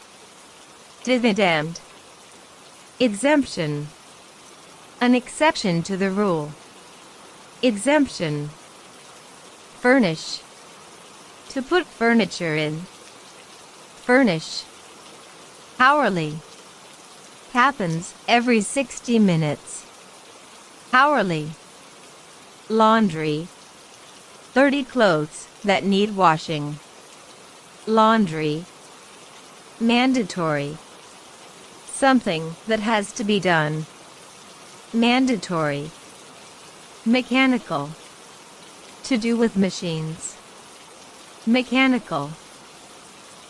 dividend, exemption, an exception to the rule, exemption, furnish, to put furniture in, furnish, hourly, happens every 60 minutes, hourly, laundry, 30 clothes that need washing, laundry, mandatory, something that has to be done, mandatory, mechanical, to do with machines, mechanical,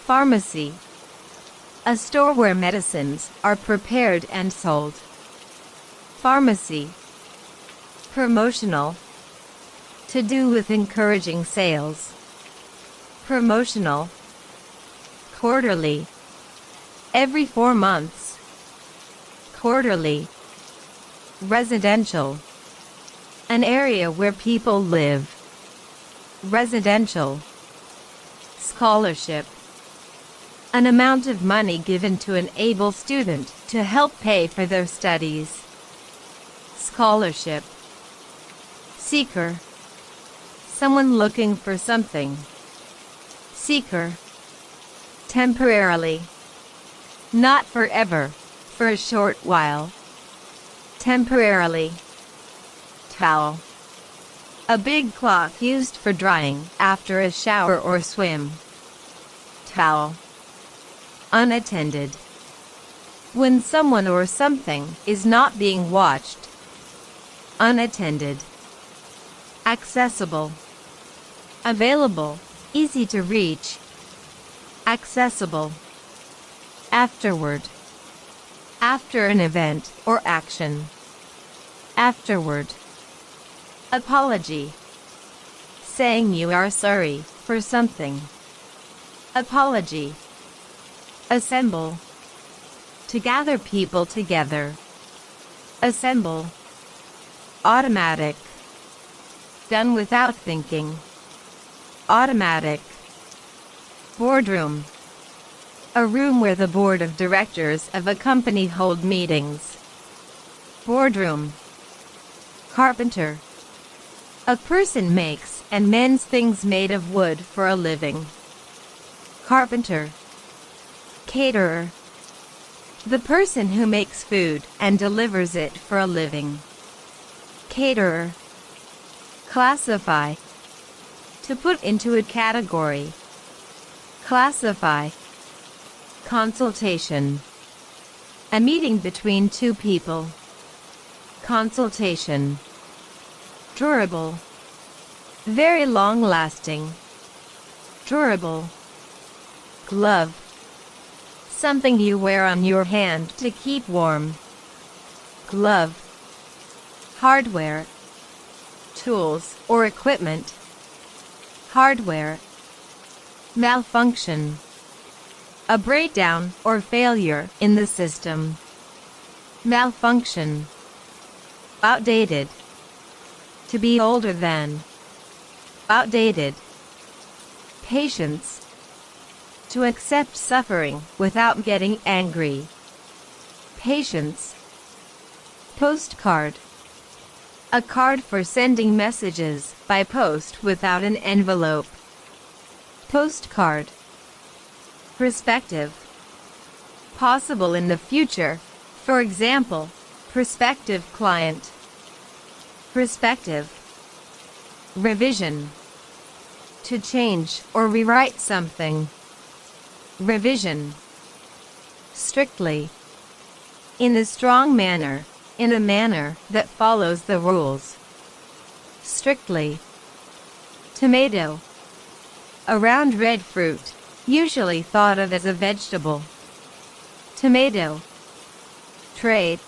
pharmacy, a store where medicines are prepared and sold, pharmacy, promotional, to do with encouraging sales, promotional, quarterly, every 4 months, quarterly, residential, an area where people live, residential, scholarship, an amount of money given to an able student to help pay for their studies, scholarship, seeker, someone looking for something, seeker, temporarily, not forever, for a short while, temporarily, towel, a big cloth used for drying after a shower or swim, towel, unattended, when someone or something is not being watched, unattended, accessible, available, easy to reach, accessible, afterward, after an event or action, afterward, apology, saying you are sorry for something, apology, assemble, to gather people together, assemble, automatic, done without thinking, automatic, boardroom, a room where the board of directors of a company hold meetings, boardroom, carpenter, a person makes and mends things made of wood for a living, carpenter, caterer, the person who makes food and delivers it for a living, caterer, classify, to put into a category, classify, consultation, a meeting between two people, consultation, durable, very long-lasting, durable, glove, something you wear on your hand to keep warm, glove, hardware, tools or equipment, hardware, malfunction, a breakdown or failure in the system, malfunction, outdated, to be older than, outdated, patience, to accept suffering without getting angry, patience, postcard, a card for sending messages by post without an envelope, postcard, perspective, possible in the future, for example, prospective client, perspective, revision, to change or rewrite something, revision, strictly, in a strong manner, in a manner that follows the rules, strictly, tomato, a round red fruit, usually thought of as a vegetable, tomato, trade,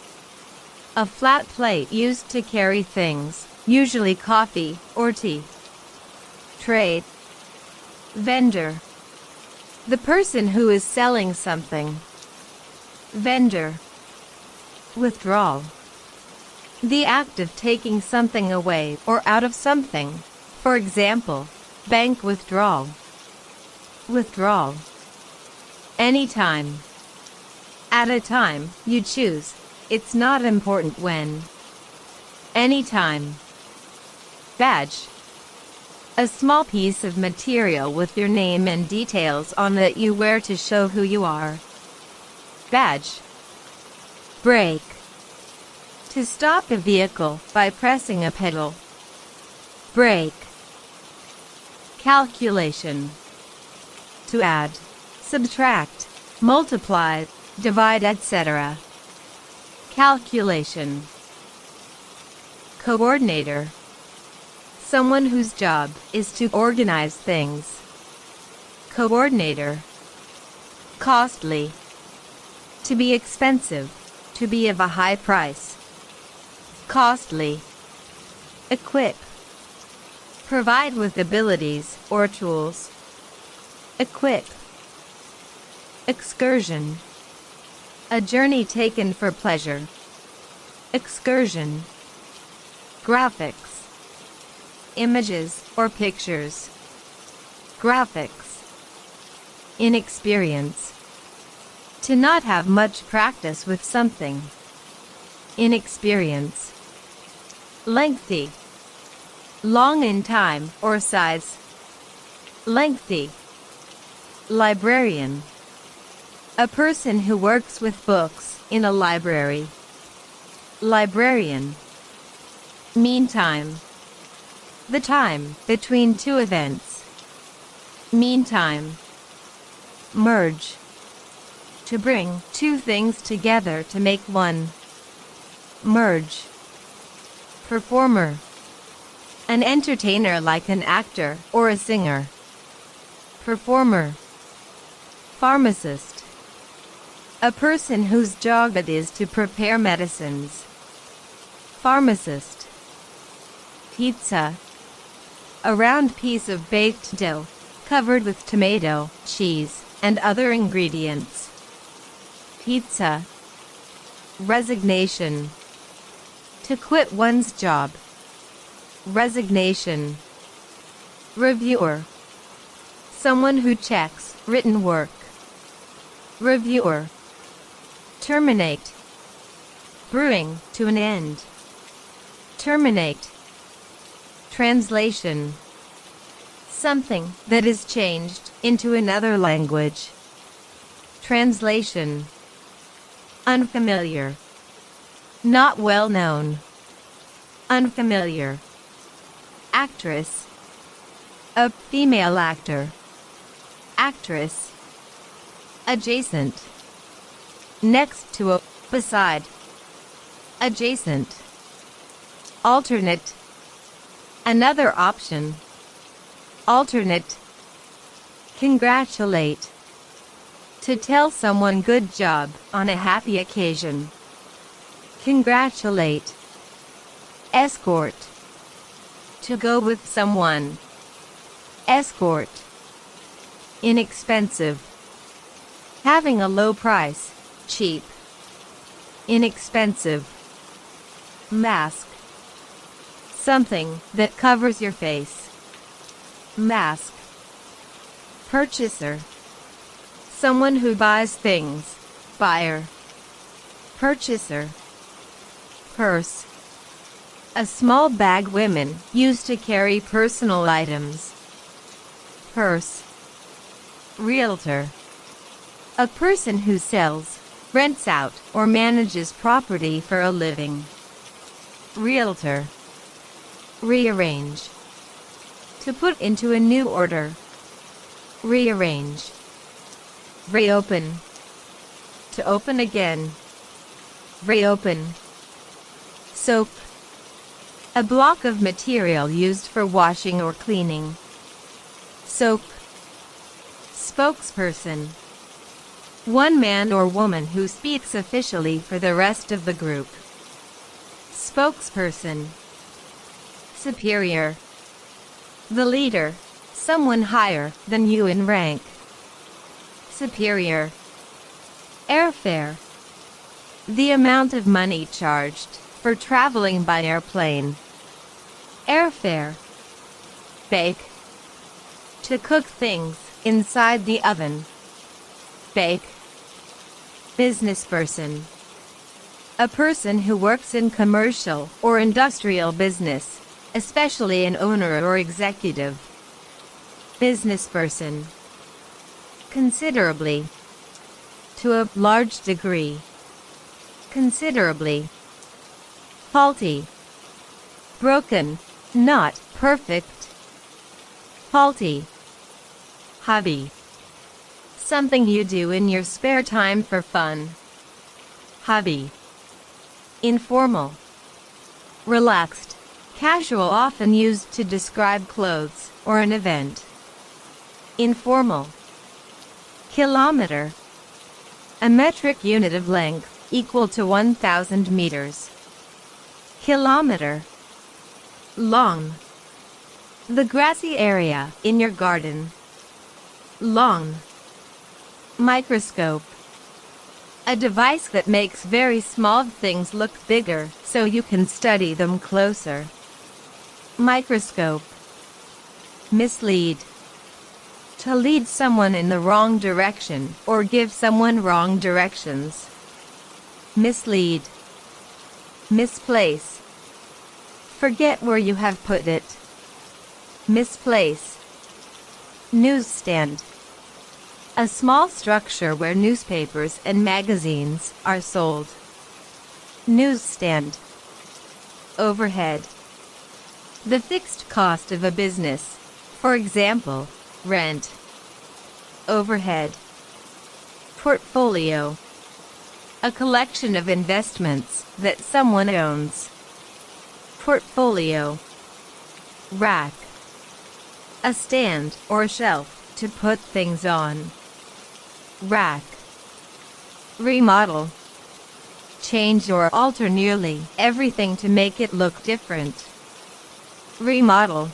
a flat plate used to carry things, usually coffee or tea, trade, vendor, the person who is selling something, vendor, withdrawal, the act of taking something away or out of something, for example, bank withdrawal, withdrawal, anytime, At a time you choose. It's not important when. Anytime. Badge. A small piece of material with your name and details on that you wear to show who you are. Badge. Brake. To stop a vehicle by pressing a pedal. Brake. Calculation. To add, subtract, multiply, divide, etc. Calculation. Coordinator. Someone whose job is to organize things. Coordinator. Costly. To be expensive. To be of a high price. Costly. Equip. Provide with abilities or tools. Equip. Excursion. A journey taken for pleasure. Excursion. Graphics. Images or pictures. Graphics. Inexperience. To not have much practice with something. Inexperience. Lengthy. Long in time or size. Lengthy. Librarian. A person who works with books in a library. Librarian. Meantime. The time between two events. Meantime. Merge. To bring two things together to make one. Merge. Performer. An entertainer like an actor or a singer. Performer. Pharmacist. A person whose job it is to prepare medicines. Pharmacist. Pizza. A round piece of baked dough, covered with tomato, cheese, and other ingredients. Pizza. Resignation. To quit one's job. Resignation. Reviewer. Someone who checks written work. Reviewer. Terminate. Brewing to an end. Terminate. Translation. Something that is changed into another language. Translation. Unfamiliar. Not well known. Unfamiliar. Actress. A female actor. Actress. Adjacent. Next to a, beside. Adjacent. Alternate. Another option. Alternate. Congratulate. To tell someone good job on a happy occasion. Congratulate. Escort. To go with someone. Escort. Inexpensive. Having a low price, cheap. Inexpensive. Mask. Something that covers your face. Mask. Purchaser. Someone who buys things. Buyer. Purchaser. Purse. A small bag women use to carry personal items. Purse. Realtor. A person who sells, rents out, or manages property for a living. Realtor. Rearrange. To put into a new order. Rearrange. Reopen. To open again. Reopen. Soap. A block of material used for washing or cleaning. Soap. Spokesperson. One man or woman who speaks officially for the rest of the group. Spokesperson. Superior. The leader. Someone higher than you in rank. Superior. Airfare. The amount of money charged for traveling by airplane. Airfare. Bake. To cook things inside the oven. Bake. Businessperson. A person who works in commercial or industrial business, especially an owner or executive. Businessperson. Considerably. To a large degree. Considerably. Faulty. Broken, not perfect. Faulty. Hobby. Something you do in your spare time for fun. Hobby. Informal. Relaxed. Casual, often used to describe clothes or an event. Informal. Kilometer. A metric unit of length, equal to 1,000 meters. Kilometer. Lawn. The grassy area in your garden. Lawn. Microscope. A device that makes very small things look bigger so you can study them closer. Microscope. Mislead. To lead someone in the wrong direction or give someone wrong directions. Mislead. Misplace. Forget where you have put it. Misplace. Newsstand. A small structure where newspapers and magazines are sold. Newsstand. Overhead. The fixed cost of a business. For example, rent. Overhead. Portfolio. A collection of investments that someone owns. Portfolio. Rack. A stand or shelf to put things on. Rack. Remodel. Change or alter nearly everything to make it look different. Remodel.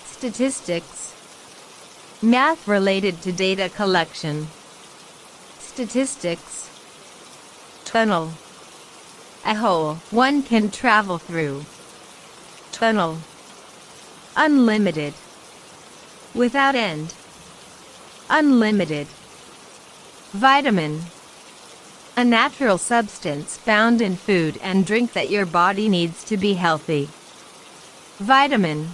Statistics. Math related to data collection. Statistics. Tunnel. A hole one can travel through. Tunnel. Unlimited. Without end. Unlimited. Vitamin. A natural substance found in food and drink that your body needs to be healthy. Vitamin.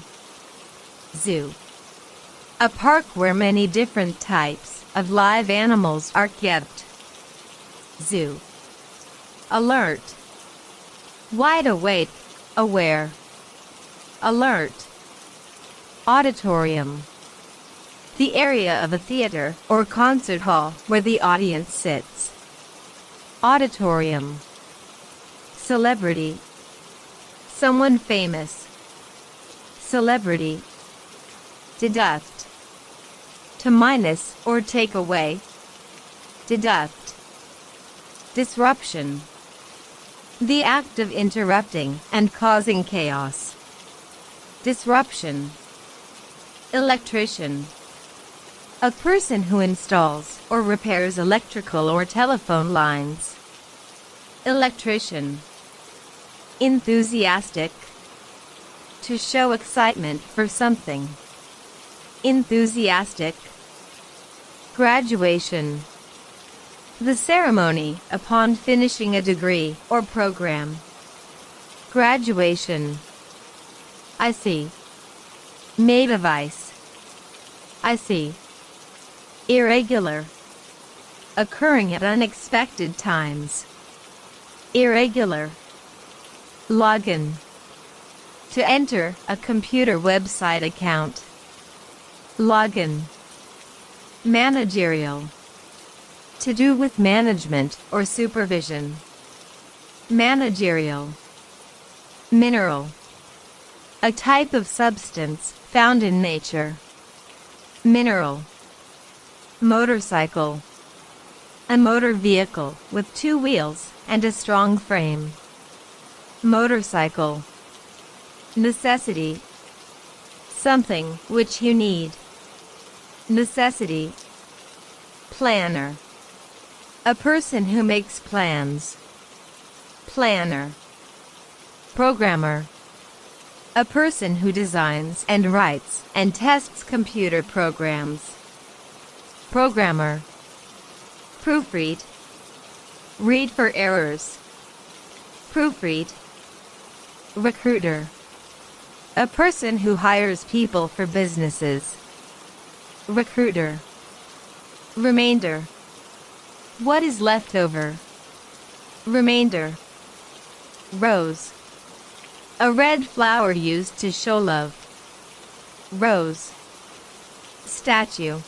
Zoo. A park where many different types of live animals are kept. Zoo. Alert. Wide awake, aware. Alert. Auditorium. The area of a theater or concert hall where the audience sits. Auditorium. Celebrity. Someone famous. Celebrity. Deduct. To minus or take away. Deduct. Disruption. The act of interrupting and causing chaos. Disruption. Electrician. A person who installs or repairs electrical or telephone lines. Electrician. Enthusiastic. To show excitement for something. Enthusiastic. Graduation. The ceremony upon finishing a degree or program. Graduation. I see. Made of ice. I see. Irregular. Occurring at unexpected times. Irregular. Login. To enter a computer website account. Login. Managerial. To do with management or supervision. Managerial. Mineral. A type of substance found in nature. Mineral. Motorcycle. A motor vehicle with two wheels and a strong frame. Motorcycle. Necessity. Something which you need. Necessity. Planner. A person who makes plans. Planner. Programmer. A person who designs and writes and tests computer programs. Programmer. Proofread. Read for errors. Proofread. Recruiter. A person who hires people for businesses. Recruiter. Remainder. What is left over? Remainder. Rose. A red flower used to show love. Rose. Statue.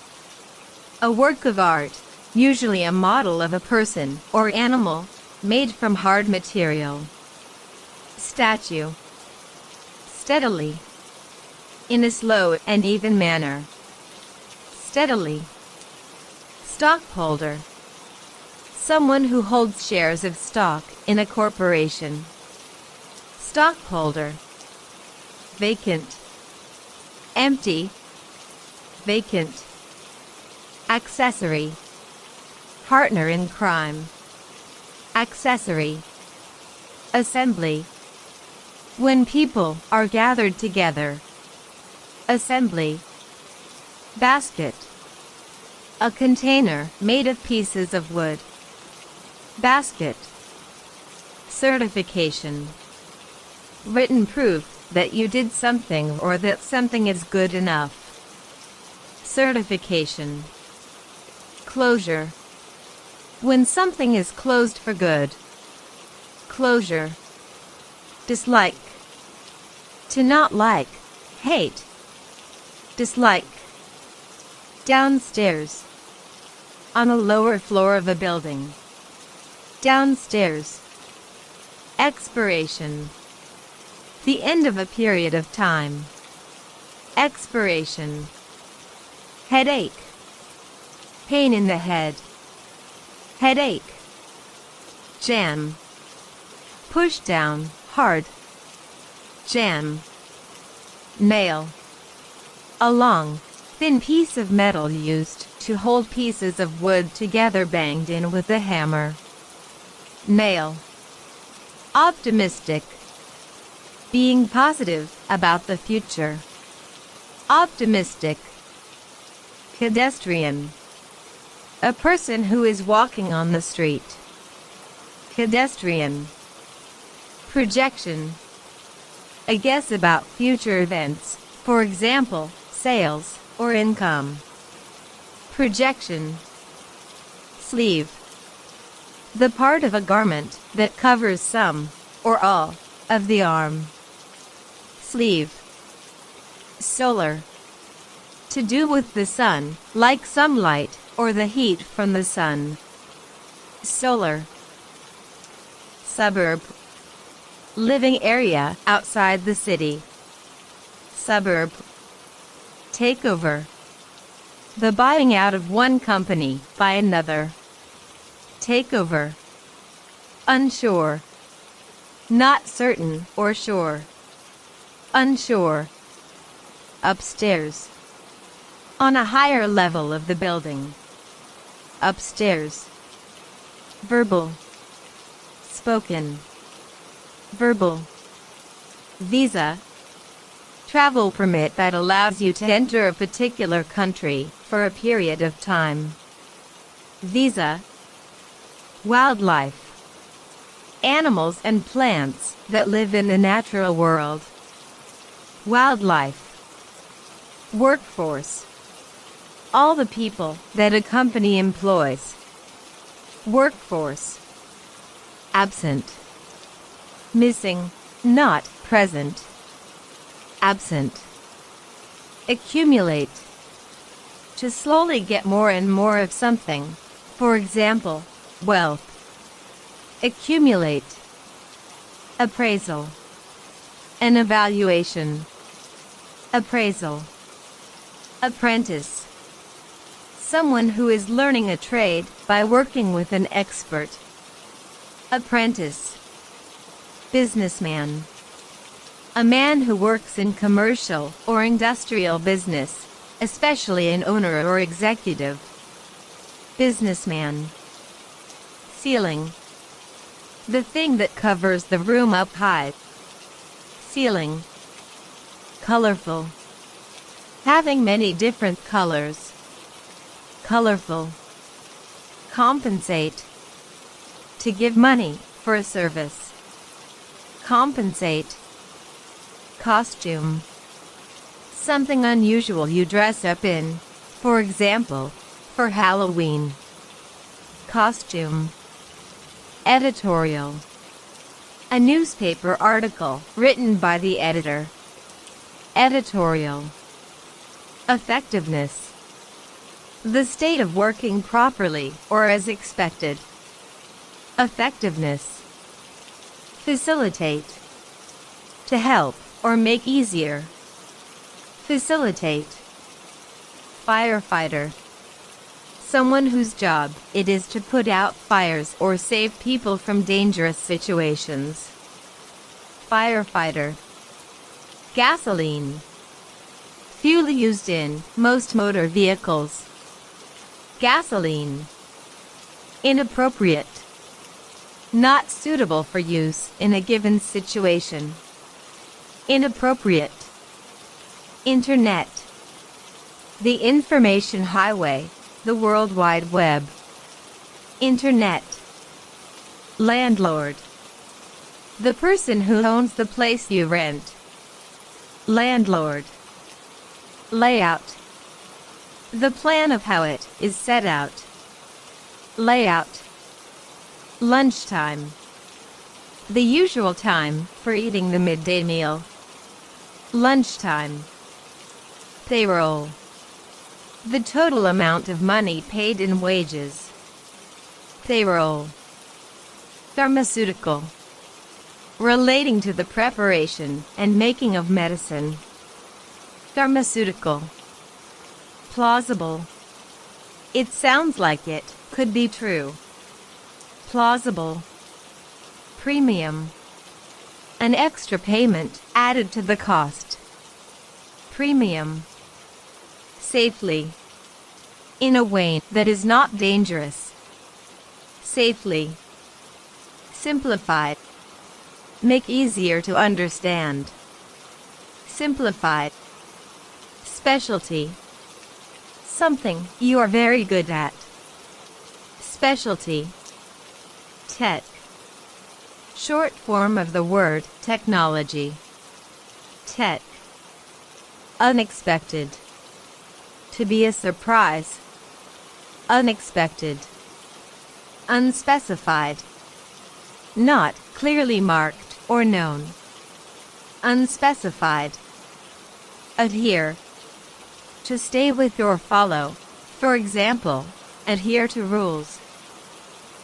A work of art, usually a model of a person or animal, made from hard material. Statue. Steadily. In a slow and even manner. Steadily. Stockholder. Someone who holds shares of stock in a corporation. Stockholder. Vacant. Empty. Vacant. Accessory. Partner in crime. Accessory. Assembly. When people are gathered together. Assembly. Basket. A container made of pieces of wood. Basket. Certification. Written proof that you did something or that something is good enough. Certification. Closure. When something is closed for good. Closure. Dislike. To not like, hate. Dislike. Downstairs. On a lower floor of a building. Downstairs. Expiration. The end of a period of time. Expiration. Headache. Pain in the head. Headache. Jam. Push down, hard. Jam. Nail. A long, thin piece of metal used to hold pieces of wood together banged in with a hammer. Nail. Optimistic. Being positive about the future. Optimistic. Pedestrian. A person who is walking on the street. Pedestrian. Projection. A guess about future events, for example, sales or income. Projection. Sleeve. The part of a garment that covers some, or all, of the arm. Sleeve. Solar. To do with the sun, like sunlight, or the heat from the sun. Solar. Suburb. Living area outside the city. Suburb. Takeover. The buying out of one company by another. Takeover. Unsure. Not certain or sure. Unsure. Upstairs. On a higher level of the building. Upstairs. Verbal. Spoken. Verbal. Visa. Travel permit that allows you to enter a particular country for a period of time. Visa. Wildlife. Animals and plants that live in the natural world. Wildlife. Workforce. All the people that a company employs. Workforce. Absent. Missing, not present. Absent. Accumulate. To slowly get more and more of something, for example, wealth. Accumulate. Appraisal. An evaluation. Appraisal. Apprentice. Someone who is learning a trade by working with an expert. Apprentice. Businessman. A man who works in commercial or industrial business, especially an owner or executive. Businessman. Ceiling. The thing that covers the room up high. Ceiling. Colorful. Having many different colors. Colorful. Compensate. To give money for a service. Compensate. Costume. Something unusual you dress up in, for example, for Halloween. Costume. Editorial. A newspaper article written by the editor. Editorial. Effectiveness. The state of working properly or as expected. Effectiveness. Facilitate. To help or make easier. Facilitate. Firefighter. Someone whose job it is to put out fires or save people from dangerous situations. Firefighter. Gasoline. Fuel used in most motor vehicles. Gasoline. Inappropriate. Not suitable for use in a given situation. Inappropriate. Internet. The information highway, the World Wide Web. Internet. Landlord. The person who owns the place you rent. Landlord. Layout. The plan of how it is set out. Layout. Lunchtime. The usual time for eating the midday meal. Lunchtime. Payroll. The total amount of money paid in wages. Payroll. Pharmaceutical. Relating to the preparation and making of medicine. Pharmaceutical. Plausible. It sounds like it could be true. Plausible. Premium. An extra payment added to the cost. Premium. Safely. In a way that is not dangerous. Safely. Simplified. Make easier to understand. Simplified. Specialty. Something you are very good at. Specialty. Tech. Short form of the word technology. Tech. Unexpected. To be a surprise. Unexpected. Unspecified. Not clearly marked or known. Unspecified. Adhere. To stay with or follow. For example, adhere to rules.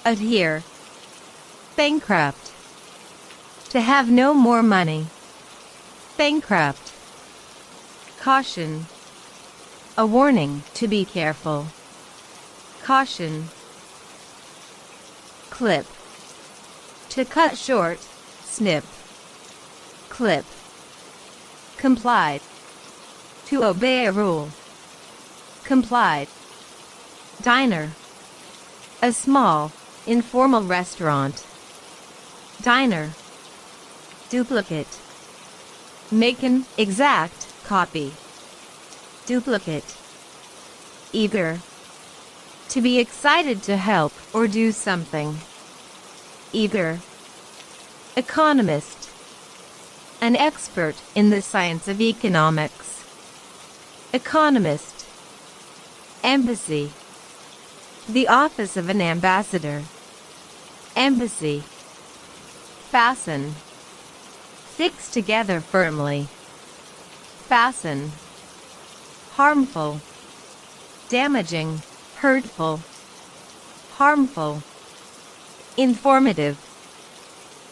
Adhere. Bankrupt. To have no more money. Bankrupt. Caution. A warning to be careful. Caution. Clip. To cut short, snip. Clip. Complied. To obey a rule. Complied. Diner. A small, informal restaurant. Diner. Duplicate. Make an exact copy. Duplicate. Eager. To be excited to help or do something. Eager. Economist. An expert in the science of economics. Economist. Embassy. The office of an ambassador. Embassy. Fasten. Fix together firmly. Fasten. Harmful. Damaging, hurtful. Harmful. Informative.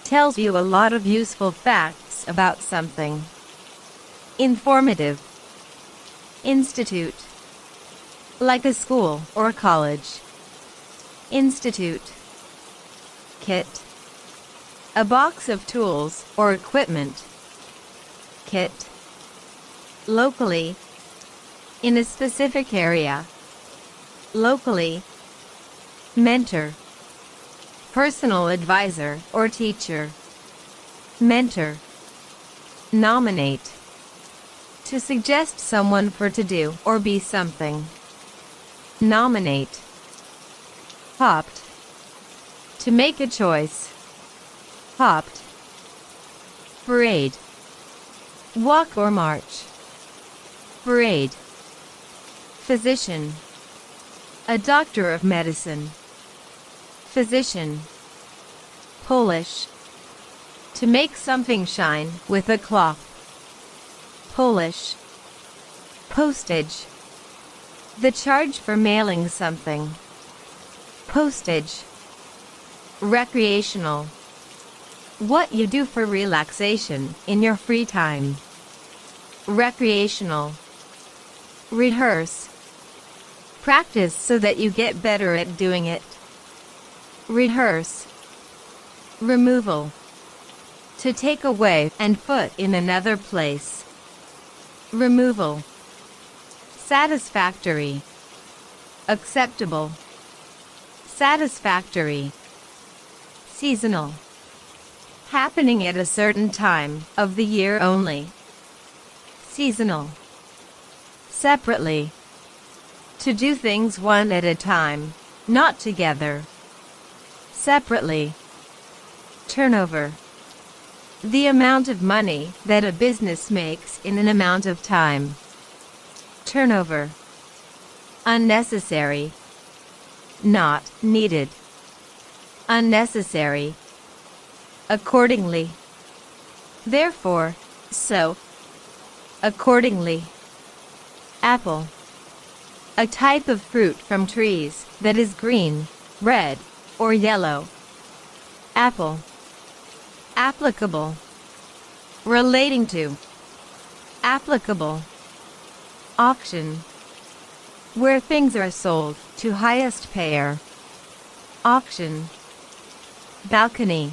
Tells you a lot of useful facts about something. Informative. Institute. Like a school or college. Institute. Kit. A box of tools or equipment. Kit. Locally. In a specific area. Locally. Mentor. Personal advisor or teacher. Mentor. Nominate. To suggest someone for to do or be something. Nominate. Opt. To make a choice. Hopped. Parade. Walk or march. Parade. Physician. A doctor of medicine. Physician. Polish. To make something shine with a cloth. Polish. Postage. The charge for mailing something. Postage. Recreational. What you do for relaxation in your free time. Recreational. Rehearse. Practice so that you get better at doing it. Rehearse. Removal. To take away and put in another place. Removal. Satisfactory. Acceptable. Satisfactory. Seasonal. Happening at a certain time of the year only. Seasonal. Separately. To do things one at a time, not together. Separately. Turnover. The amount of money that a business makes in an amount of time. Turnover. Unnecessary. Not needed. Unnecessary. Accordingly. Therefore, so. Accordingly. Apple. A type of fruit from trees that is green, red, or yellow. Apple. Applicable. Relating to. Applicable. Auction. Where things are sold to highest payer. Auction. Balcony.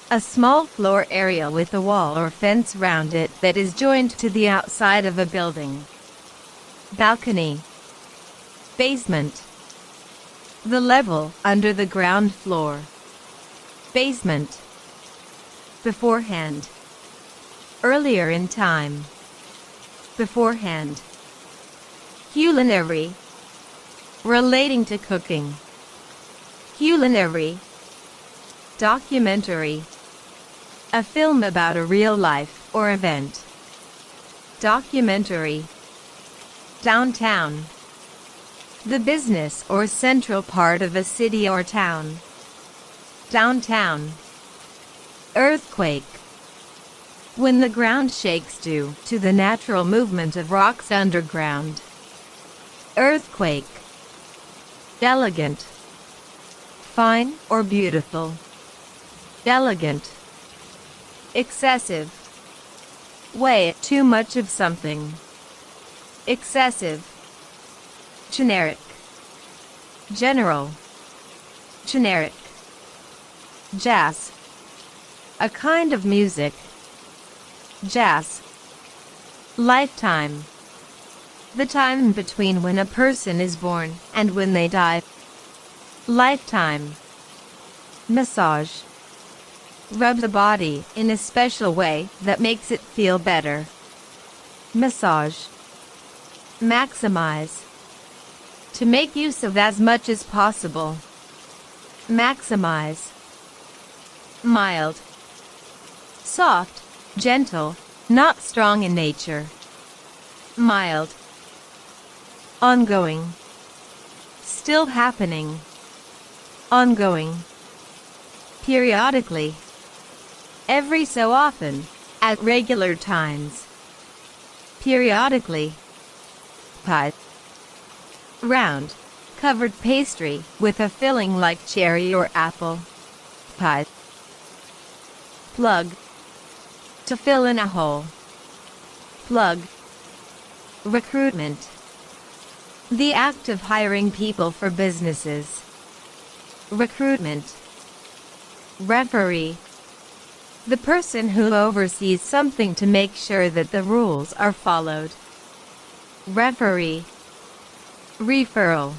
A small floor area with a wall or fence round it that is joined to the outside of a building. Balcony. Basement. The level under the ground floor. Basement. Beforehand. Earlier in time. Beforehand. Culinary. Relating to cooking. Culinary. Documentary. A film about a real life or event. Documentary. Downtown. The business or central part of a city or town. Downtown. Earthquake. When the ground shakes due to the natural movement of rocks underground. Earthquake. Elegant. Fine or beautiful. Elegant. Excessive. Way too much of something. Excessive. Generic. General. Generic. Jazz. A kind of music. Jazz. Lifetime. The time between when a person is born and when they die. Lifetime. Massage. Rub the body in a special way that makes it feel better. Massage. Maximize. To make use of as much as possible. Maximize. Mild. Soft, gentle, not strong in nature. Mild. Ongoing. Still happening. Ongoing. Periodically. Every so often. At regular times. Periodically. Pie. Round. Covered pastry with a filling like cherry or apple. Pie. Plug. To fill in a hole. Plug. Recruitment. The act of hiring people for businesses. Recruitment. Referee. The person who oversees something to make sure that the rules are followed. Referee. Referral.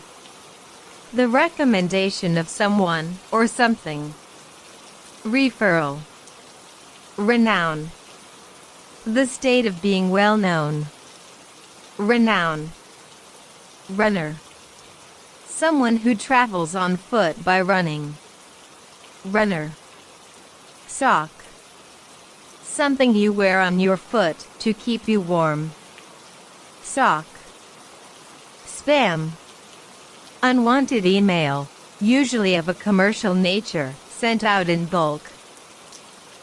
The recommendation of someone or something. Referral. Renown. The state of being well known. Renown. Runner. Someone who travels on foot by running. runner. Sock. Something you wear on your foot to keep you warm. Sock. Spam. Unwanted email, usually of a commercial nature, sent out in bulk.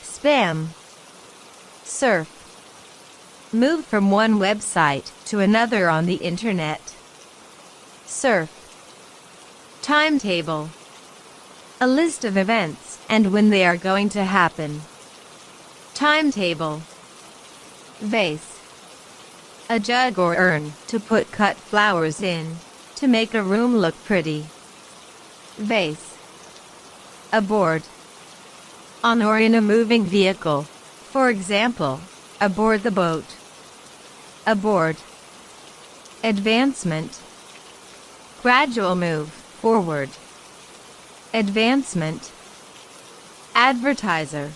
Spam. Surf. Move from one website to another on the internet. Surf. Timetable. A list of events and when they are going to happen. Timetable. Vase. A jug or urn to put cut flowers in, to make a room look pretty. Vase. Aboard. On or in a moving vehicle, for example, aboard the boat. Aboard. Advancement. Gradual move forward. Advancement. Advertiser.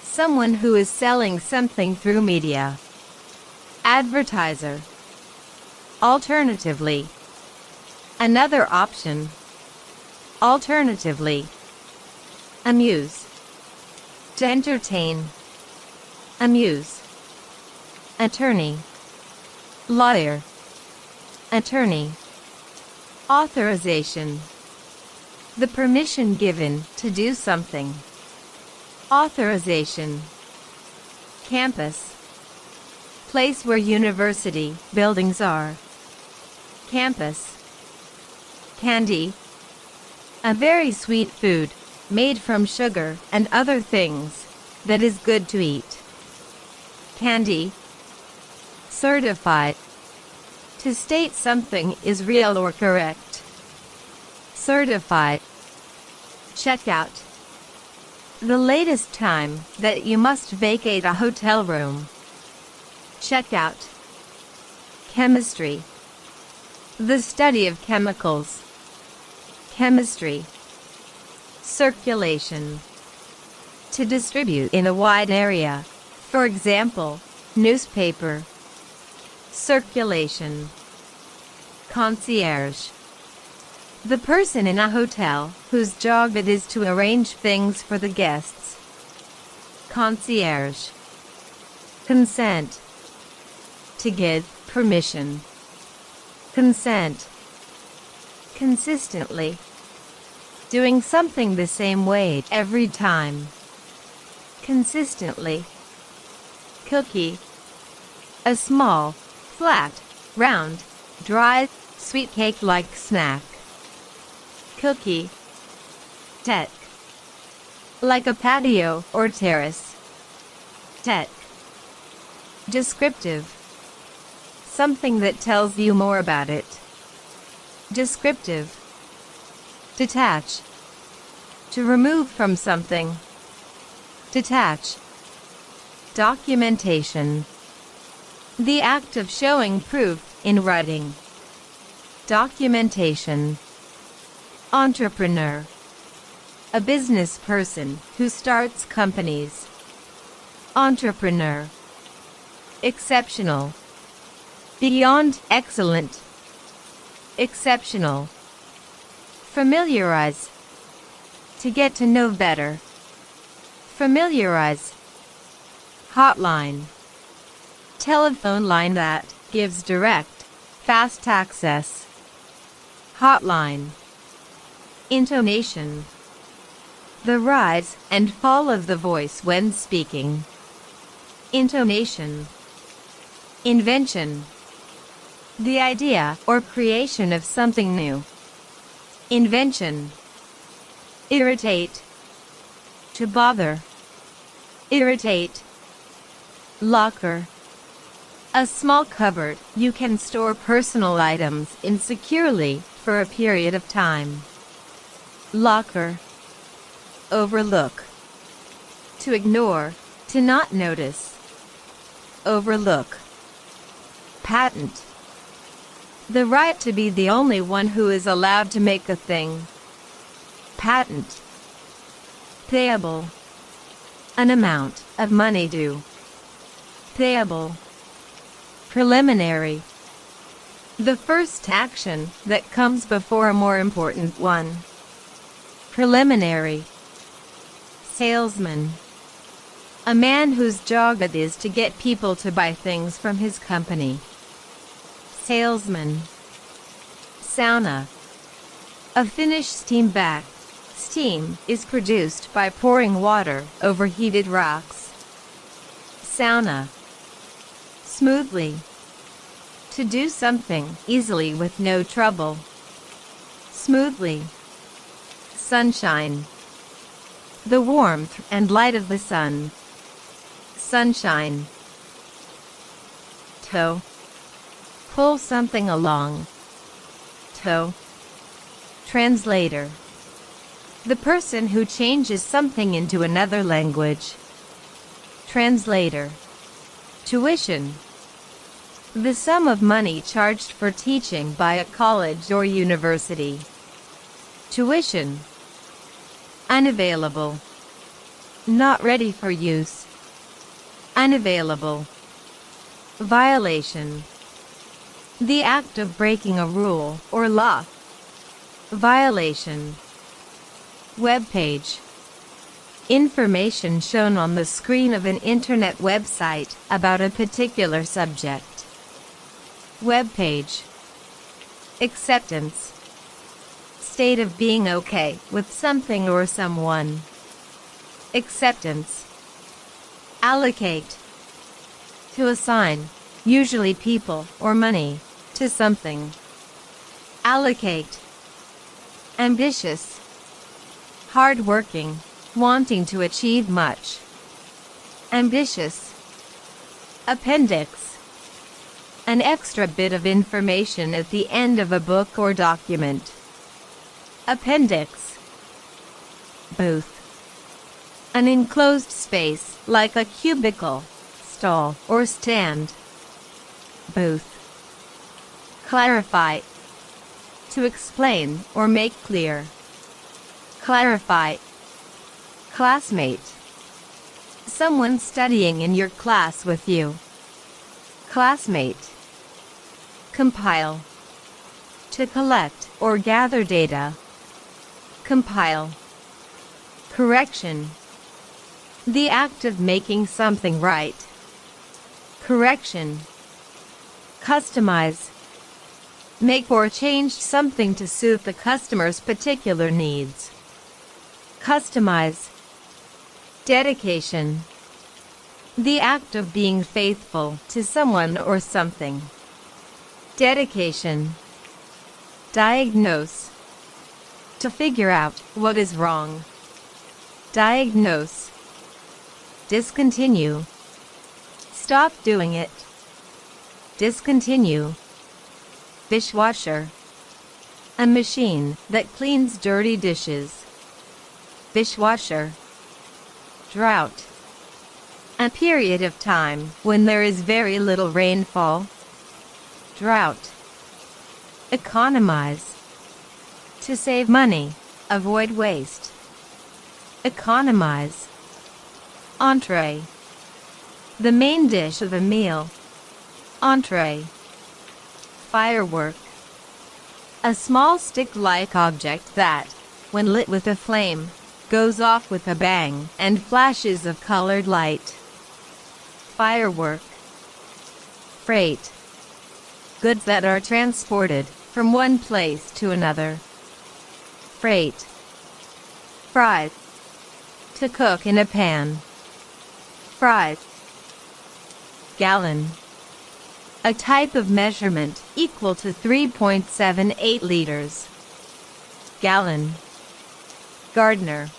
Someone who is selling something through media. Advertiser. Alternatively. Another option. Alternatively. Amuse. To entertain. Amuse. Attorney. Lawyer. Attorney. Authorization. The permission given to do something. Authorization. Campus. Place where university buildings are. Campus. Candy. A very sweet food, made from sugar and other things, that is good to eat. Candy. Certified. To state something is real or correct. Certified. Checkout. The latest time that you must vacate a hotel room. Checkout. Chemistry. The study of chemicals. Chemistry. Circulation. To distribute in a wide area, for example, newspaper. Circulation. Concierge. The person in a hotel whose job it is to arrange things for the guests. Concierge. Consent. To give permission. Consent. Consistently. Doing something the same way every time. Consistently. Cookie. A small, flat, round, dry, sweet cake-like snack. Cookie. Deck. Like a patio or terrace. Deck. Descriptive. Something that tells you more about it. Descriptive. Detach. To remove from something. Detach. Documentation. The act of showing proof in writing. Documentation. Entrepreneur. A business person who starts companies. Entrepreneur. Exceptional. Beyond excellent. Exceptional. Familiarize. To get to know better. Familiarize. Hotline. Telephone line that gives direct, fast access. Hotline. Intonation. The rise and fall of the voice when speaking. Intonation. Invention. The idea or creation of something new. Invention. Irritate. To bother. Irritate. Locker. A small cupboard you can store personal items in securely for a period of time. Locker. Overlook. To ignore, to not notice. Overlook. Patent. The right to be the only one who is allowed to make a thing. Patent. Payable. An amount of money due. Payable. Preliminary. The first action that comes before a more important one. Preliminary. Salesman. A man whose job it is to get people to buy things from his company. Salesman. Sauna. A Finnish steam bath. Steam is produced by pouring water over heated rocks. Sauna. Smoothly. To do something easily with no trouble. Smoothly. Sunshine. The warmth and light of the sun. Sunshine. Tow. Pull something along. Tow. Translator. The person who changes something into another language. Translator. Tuition. The sum of money charged for teaching by a college or university. Tuition. Unavailable. Not ready for use. Unavailable. Violation. The act of breaking a rule or law. Violation. Web page. Information shown on the screen of an internet website about a particular subject. Web page. Acceptance. State of being okay with something or someone. Acceptance. Allocate. To assign, usually people or money, to something. Allocate. Ambitious. Hard-working, wanting to achieve much. Ambitious. Appendix. An extra bit of information at the end of a book or document. Appendix. Booth. An enclosed space, like a cubicle, stall, or stand. Booth. Clarify. To explain or make clear. Clarify. Classmate. Someone studying in your class with you. Classmate. Compile. To collect or gather data. Compile. Correction. The act of making something right. Correction. Customize. Make or change something to suit the customer's particular needs. Customize. Dedication. The act of being faithful to someone or something. Dedication. Diagnose. To figure out what is wrong. Diagnose. Discontinue. Stop doing it. Discontinue. Dishwasher. A machine that cleans dirty dishes. Dishwasher. Drought. A period of time when there is very little rainfall. Drought. Economize. To save money. Avoid waste. Economize. Entree. The main dish of a meal. Entree. Firework. A small stick-like object that, when lit with a flame, goes off with a bang and flashes of colored light. Firework. Freight. Goods that are transported from one place to another. Freight. Fries. To cook in a pan. Fries. Gallon. A type of measurement equal to 3.78 liters. Gallon. Gardener.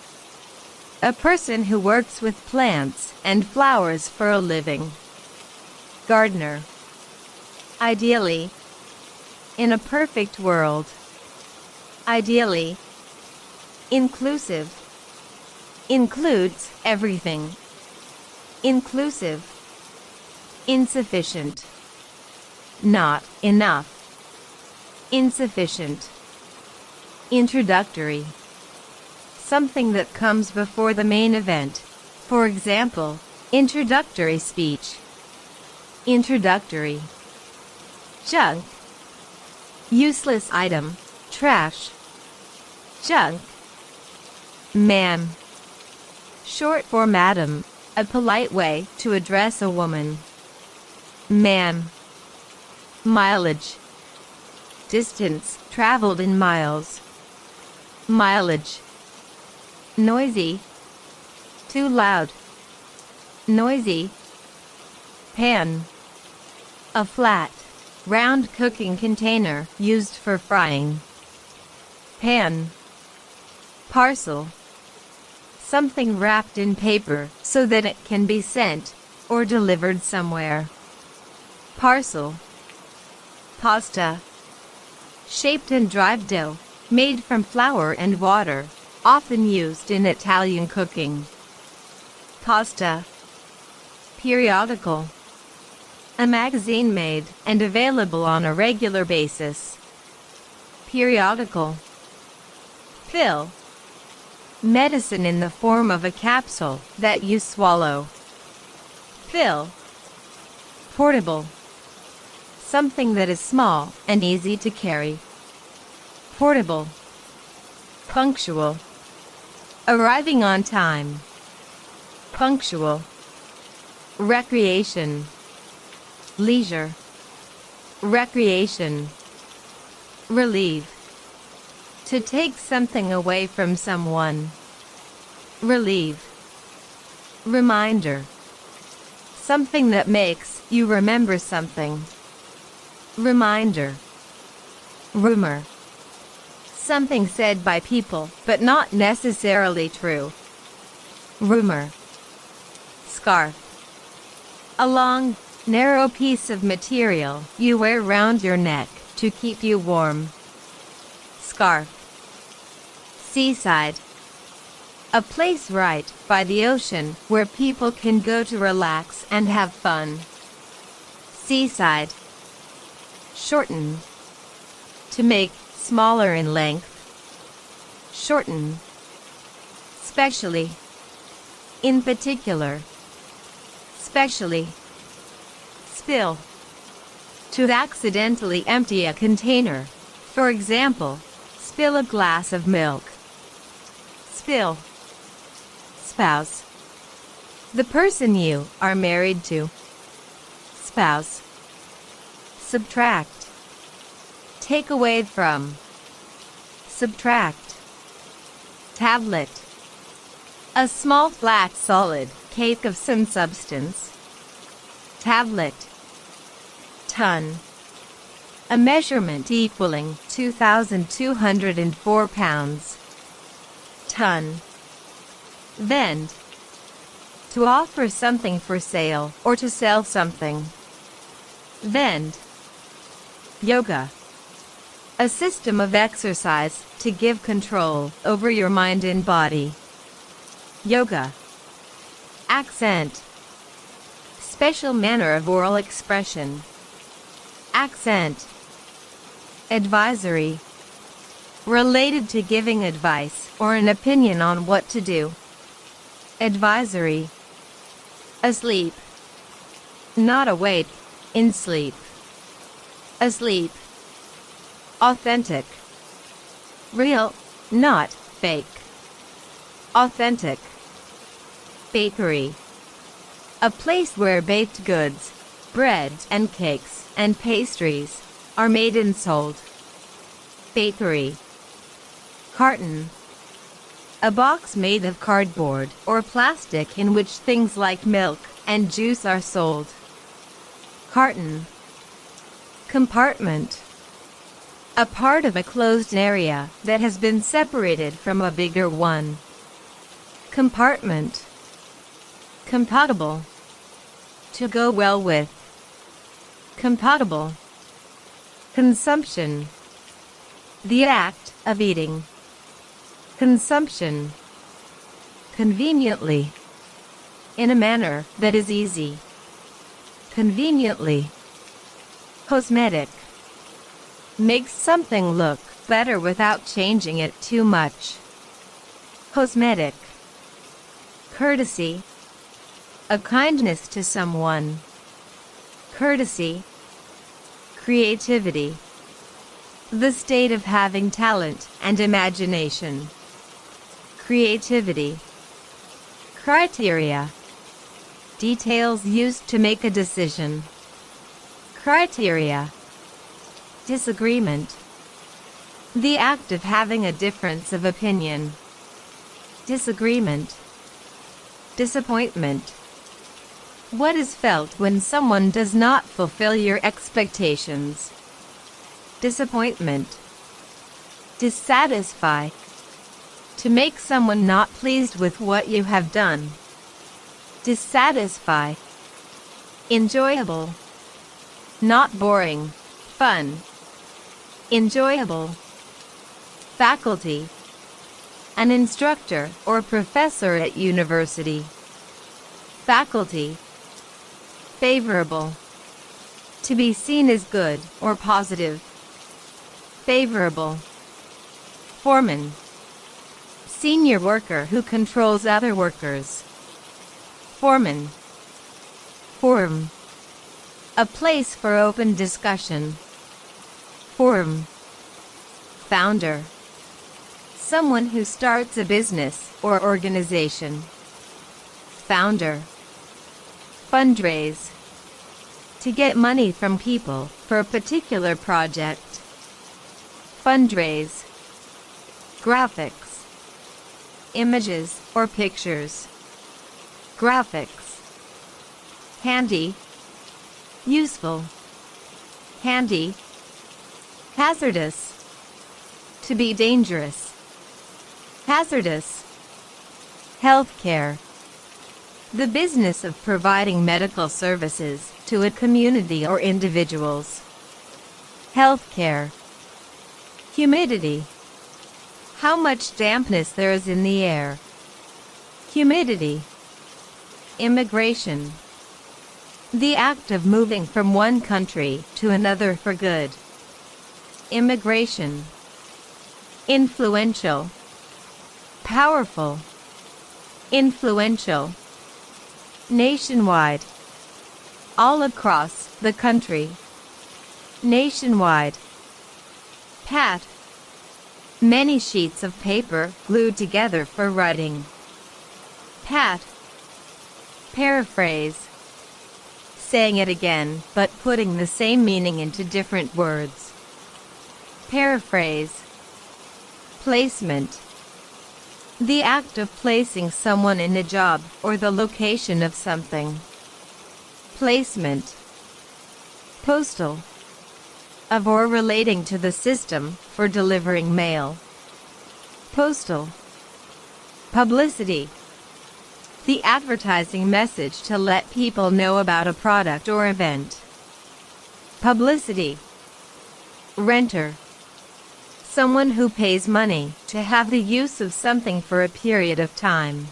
A person who works with plants and flowers for a living. Gardener. Ideally. In a perfect world. Ideally. Inclusive. Includes everything. Inclusive. Insufficient. Not enough. Insufficient. Introductory. Something that comes before the main event. For example, introductory speech. Introductory. Junk. Useless item. Trash. Junk. Man. short for madam, a polite way to address a woman. Ma'am. Mileage. Distance traveled in miles. Mileage. Noisy. Too loud. Noisy. Pan. A flat, round cooking container used for frying. Pan. Parcel. Something wrapped in paper so that it can be sent or delivered somewhere. Parcel. Pasta. Shaped and dried dough, made from flour and water, often used in Italian cooking. Pasta. Periodical. A magazine made and available on a regular basis. Periodical. Pill. Medicine in the form of a capsule that you swallow. Pill. Portable. Something that is small and easy to carry. Portable. Punctual. Arriving on time. Punctual. Recreation. Leisure. Recreation. Relieve. To take something away from someone. Relieve. Reminder. Something that makes you remember something. Reminder. Rumor. Something said by people, but not necessarily true. Rumor. Scarf. A long, narrow piece of material you wear round your neck to keep you warm. Scarf. Seaside. A place right by the ocean where people can go to relax and have fun. Seaside. Shorten. To make smaller in length. Shorten. Specially. In particular. Specially. Spill. To accidentally empty a container. For example, spill a glass of milk. Spill. Spouse. The person you are married to. Spouse. Subtract. Take away from. Subtract. Tablet. A small flat solid cake of some substance. Tablet. Ton. A measurement equaling 2,204 pounds. Ton. Vend. To offer something for sale or to sell something. Vend. Yoga. A system of exercise to give control over your mind and body. Yoga. Accent. Special manner of oral expression. Accent. Advisory. Related to giving advice or an opinion on what to do. Advisory. Asleep. Not awake, in sleep. Asleep. Authentic. Real, not fake. Authentic. Bakery. A place where baked goods, bread and cakes and pastries are made and sold. Bakery. Carton. A box made of cardboard or plastic in which things like milk and juice are sold. Carton. Compartment. A part of a closed area that has been separated from a bigger one. Compartment. Compatible. To go well with. Compatible. Consumption. The act of eating. Consumption. Conveniently. In a manner that is easy. Conveniently. Cosmetic. Makes something look better without changing it too much. Cosmetic. Courtesy. A kindness to someone. Courtesy. Creativity. The state of having talent and imagination. Creativity. Criteria. Details used to make a decision. Criteria. Disagreement. The act of having a difference of opinion. Disagreement. Disappointment. What is felt when someone does not fulfill your expectations. Disappointment. Dissatisfy. To make someone not pleased with what you have done. Dissatisfy. Enjoyable. Not boring. Fun. Enjoyable. Faculty. An instructor or professor at university. Faculty. Favorable. To be seen as good or positive. Favorable. Foreman. Senior worker who controls other workers. Foreman. Forum. A place for open discussion. Forum. Founder. Someone who starts a business or organization. Founder. Fundraise. To get money from people for a particular project. Fundraise. Graphics. Images or pictures. Graphics. Handy. Useful. Handy. Hazardous. To be dangerous. Hazardous. Healthcare. The business of providing medical services to a community or individuals. Healthcare. Humidity. How much dampness there is in the air. Humidity. Immigration. The act of moving from one country to another for good. Immigration. Influential. Powerful. Influential. Nationwide. All across the country. Nationwide. Pat. Many sheets of paper glued together for writing. Pat. Paraphrase. Saying it again, but putting the same meaning into different words. Paraphrase. Placement. The act of placing someone in a job or the location of something. Placement. Postal. Of or relating to the system for delivering mail. Postal. Publicity. The advertising message to let people know about a product or event. Publicity. Renter. Someone who pays money to have the use of something for a period of time.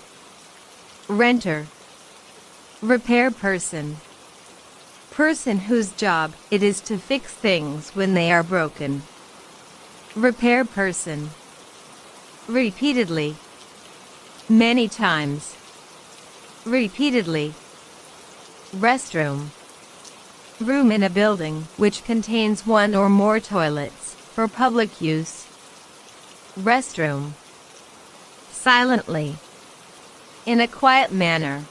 Renter. Repair person. Person whose job it is to fix things when they are broken. Repair person. Repeatedly. Many times. Repeatedly. Restroom. Room in a building which contains one or more toilets for public use. Restroom. Silently. In a quiet manner.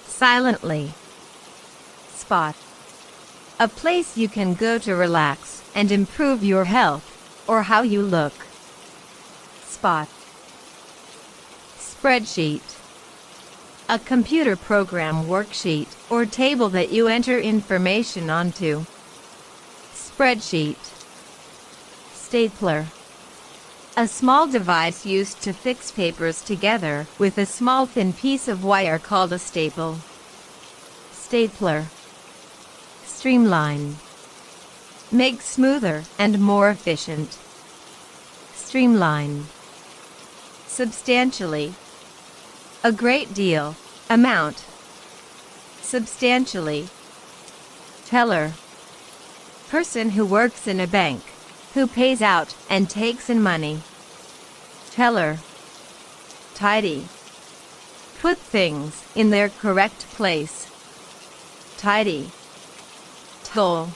Silently. Spot. A place you can go to relax and improve your health or how you look. Spot. Spreadsheet. A computer program worksheet or table that you enter information onto. Spreadsheet. Stapler. A small device used to fix papers together with a small thin piece of wire called a staple. Stapler. Streamline. Make smoother and more efficient. Streamline. Substantially. A great deal. Amount. Substantially. Teller. Person who works in a bank, who pays out and takes in money. Teller. Tidy. Put things in their correct place. Tidy. Toll.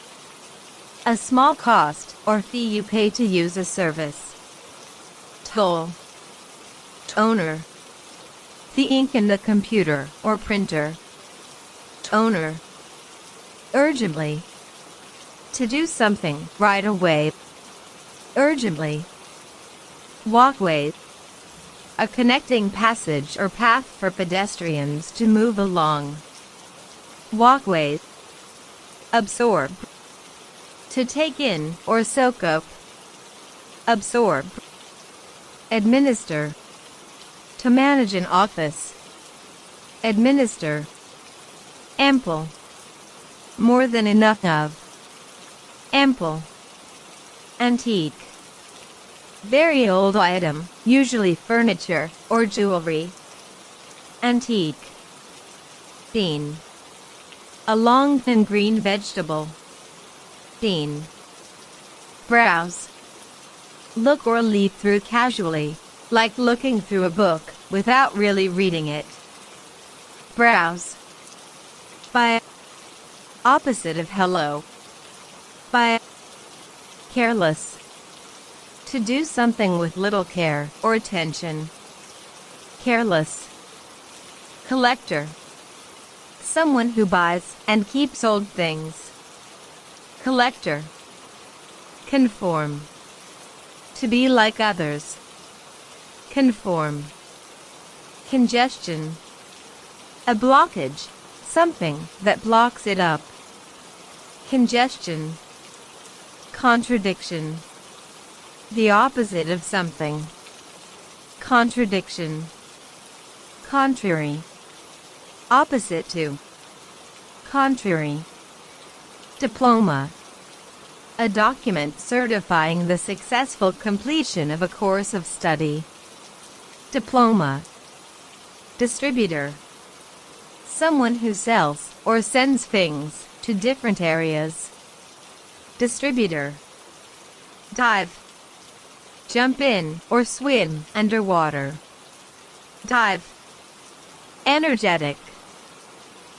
A small cost or fee you pay to use a service. Toll. Toner. the ink in the computer or printer. Toner. Urgently. To do something right away. Urgently. Walkway. A connecting passage or path for pedestrians to move along. Walkway. Absorb. To take in or soak up. Absorb. Administer. To manage an office. Administer. Ample. More than enough of. Ample. Antique. Very old item, usually furniture or jewelry. Antique. Bean. A long thin green vegetable. Bean. Browse. Look or leaf through casually, like looking through a book without really reading it. Browse. By. Opposite of hello. By. Careless. To do something with little care or attention. Careless. Collector. Someone who buys and keeps old things. Collector. Conform. To be like others. Conform. Congestion. A blockage, something that blocks it up. Congestion. Contradiction. The opposite of something. Contradiction. Contrary. Opposite to. Contrary. Diploma. A document certifying the successful completion of a course of study. Diploma. Distributor. Someone who sells or sends things to different areas. Distributor. Dive. Jump in or swim underwater. Dive. Energetic.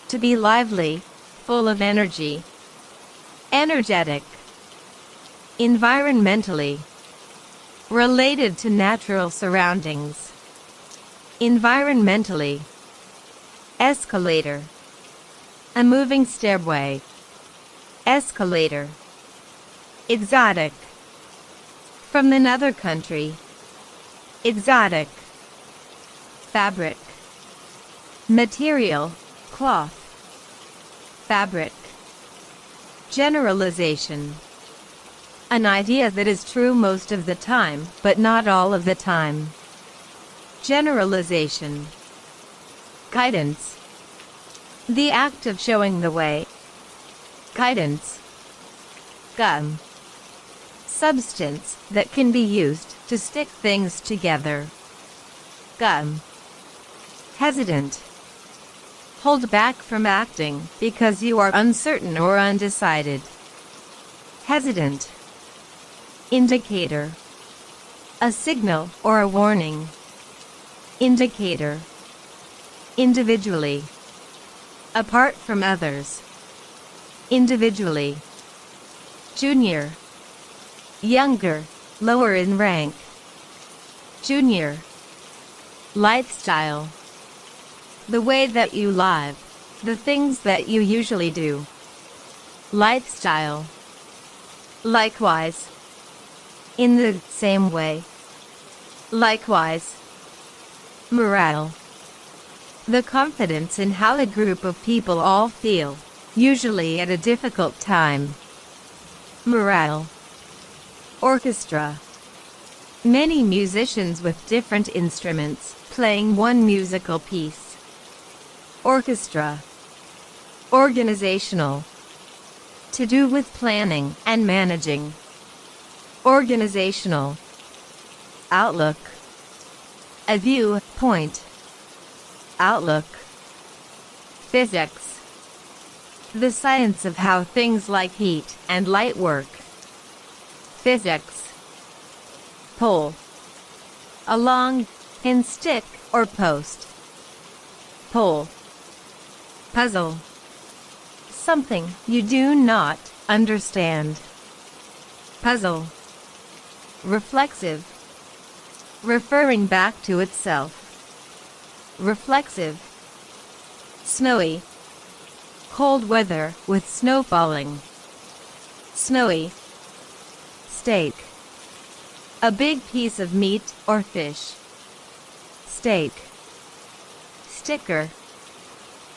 To be lively, full of energy. Energetic. Environmentally. Related to natural surroundings. Environmentally. Escalator. A moving stairway. Escalator. Exotic. From another country. Exotic. Fabric. Material, cloth. Fabric. Generalization. An idea that is true most of the time, but not all of the time. Generalization. Guidance. The act of showing the way. Guidance. Gum. Substance that can be used to stick things together. Gum. Hesitant. Hold back from acting because you are uncertain or undecided. Hesitant. Indicator. A signal or a warning. Indicator. Individually. Apart from others. Individually. Junior. Younger, lower in rank. Junior. Lifestyle. The way that you live, the things that you usually do. Lifestyle. Likewise. In the same way. Likewise. Morale. The confidence in how a group of people all feel, usually at a difficult time. Morale. Orchestra. Many musicians with different instruments playing one musical piece. Orchestra. Organizational. To do with planning and managing. Organizational. Outlook. A view point. Outlook. Physics. The science of how things like heat and light work. Physics. Pole. A long, thin stick or post. Pole. Puzzle. Something you do not understand. Puzzle. Reflexive. Referring back to itself. reflexive. Snowy. Cold weather with snow falling. Snowy. Steak. A big piece of meat or fish. Steak. Sticker.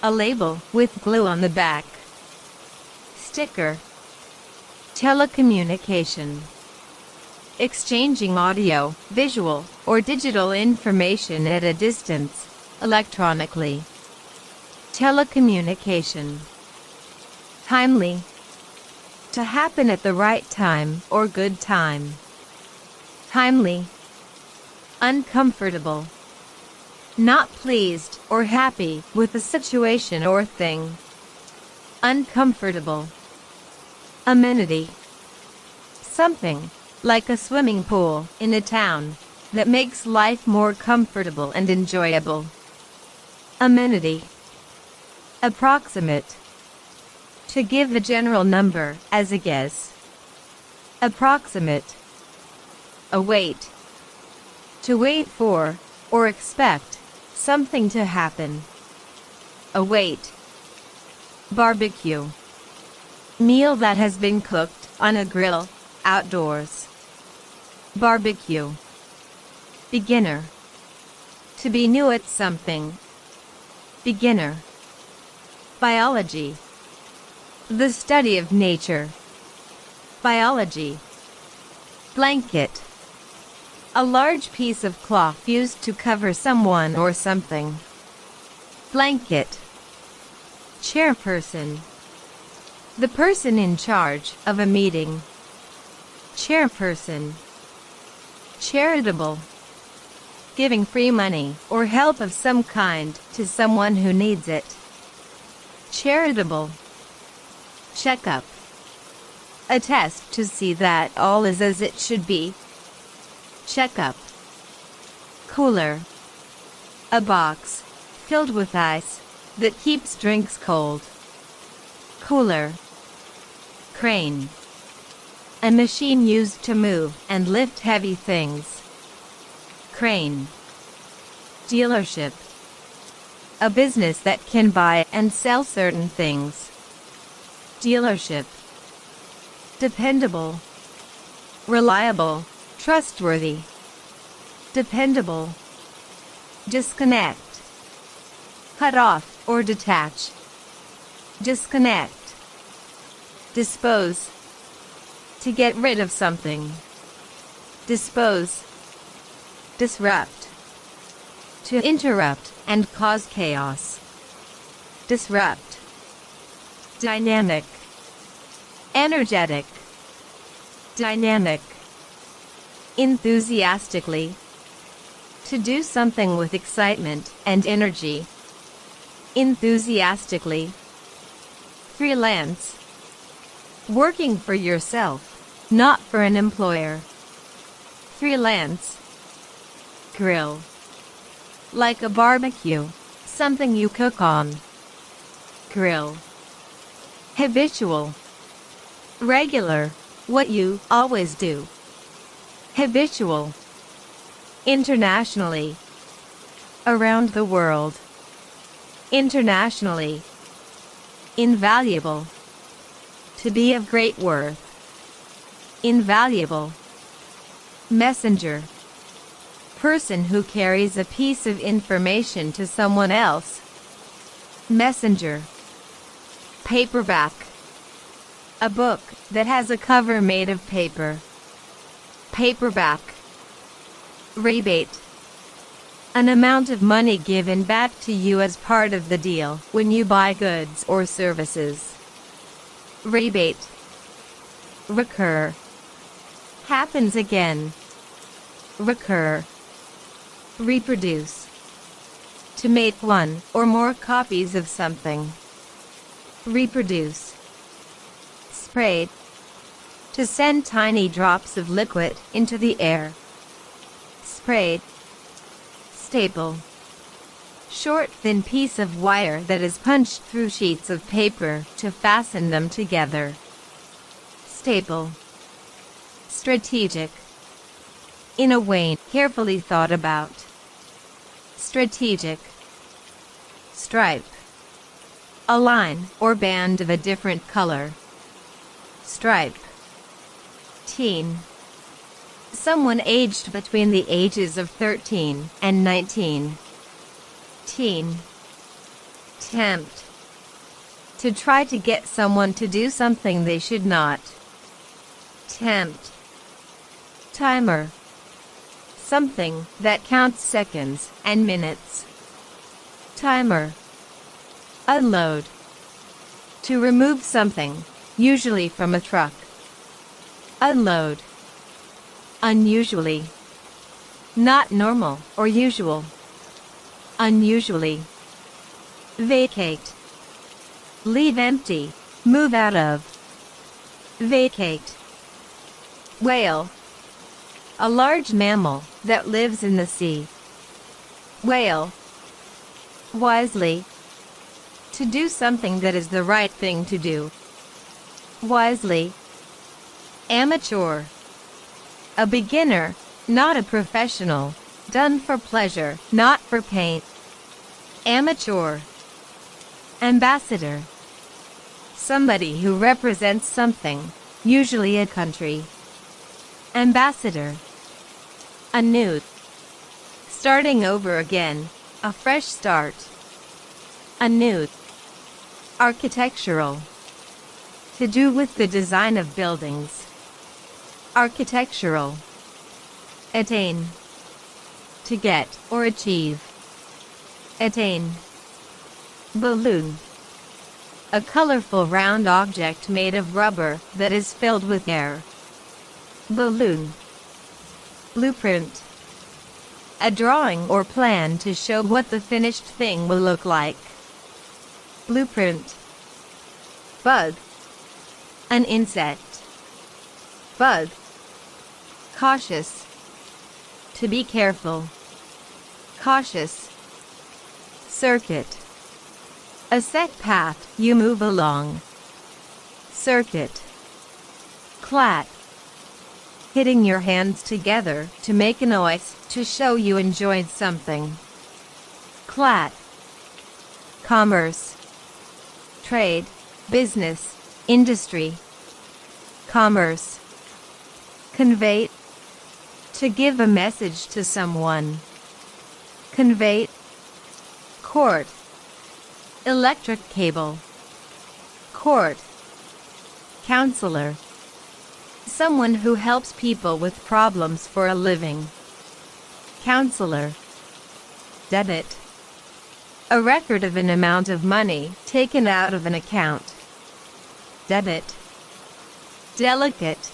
A label with glue on the back. Sticker. Telecommunication. Exchanging audio, visual, or digital information at a distance, electronically. Telecommunication. Timely. To happen at the right time or good time. Timely. Uncomfortable. Not pleased or happy with a situation or thing. Uncomfortable. Amenity. Something, like a swimming pool in a town, that makes life more comfortable and enjoyable. Amenity. Approximate. To give a general number as a guess. Approximate. Await. To wait for, or expect, something to happen. Await. Barbecue. Meal that has been cooked on a grill, outdoors. Barbecue. Beginner. To be new at something. Beginner. Biology. The study of nature. Biology. Blanket. A large piece of cloth used to cover someone or something. Blanket. Chairperson. The person in charge of a meeting. Chairperson. Charitable. Giving free money or help of some kind to someone who needs it. Charitable. Checkup. A test to see that all is as it should be. Checkup. Cooler. A box filled with ice that keeps drinks cold. Cooler. Crane. A machine used to move and lift heavy things. Crane. Dealership. A business that can buy and sell certain things. Dealership. Dependable. Reliable, trustworthy. Dependable. Disconnect. Cut off or detach. Disconnect. Dispose. To get rid of something. Dispose. Disrupt. To interrupt and cause chaos. Disrupt. Dynamic. Energetic. Dynamic. Enthusiastically. To do something with excitement and energy. Enthusiastically. Freelance. Working for yourself, not for an employer. Freelance. Grill. Like a barbecue, something you cook on. Grill. Habitual. Regular, what you always do. Habitual. Internationally. Around the world. Internationally. Invaluable. To be of great worth. Invaluable. Messenger. Person who carries a piece of information to someone else. Messenger. Paperback. A book that has a cover made of paper. Paperback. Rebate. An amount of money given back to you as part of the deal when you buy goods or services. Rebate. Recur. Happens again. Recur. Reproduce. To make one or more copies of something. Reproduce. Sprayed. To send tiny drops of liquid into the air. Sprayed. Staple. Short, thin piece of wire that is punched through sheets of paper to fasten them together. Staple. Strategic. In a way carefully thought about. Strategic. stripe. A line or band of a different color. Stripe. Teen. Someone aged between the ages of 13 and 19. Teen. Tempt. To try to get someone to do something they should not. Tempt. Timer. Something that counts seconds and minutes. Timer. Unload. To remove something, usually from a truck. Unload. Unusually. Not normal or usual. Unusually. Vacate. Leave empty, move out of. Vacate. Whale. A large mammal that lives in the sea. Whale. Wisely. To do something that is the right thing to do. Wisely. Amateur. A beginner, not a professional, done for pleasure, not for pain. Amateur. Ambassador. Somebody who represents something, usually a country. Ambassador. Anew. Starting over again, a fresh start. Anew. Architectural. To do with the design of buildings. Architectural. Attain. To get or achieve. Attain. Balloon. A colorful round object made of rubber that is filled with air. Balloon. Blueprint. A drawing or plan to show what the finished thing will look like. Blueprint. Bug. An insect. Bug. Cautious. To be careful. Cautious. Circuit. A set path you move along. Circuit. Clat. Hitting your hands together to make a noise to show you enjoyed something. Clat. Commerce. Trade, business, industry. Commerce. Convey. To give a message to someone. Convey. Cord. Electric cable. Court. Counselor. Someone who helps people with problems for a living. Counselor. Debit. A record of an amount of money taken out of an account. Debit. Delicate.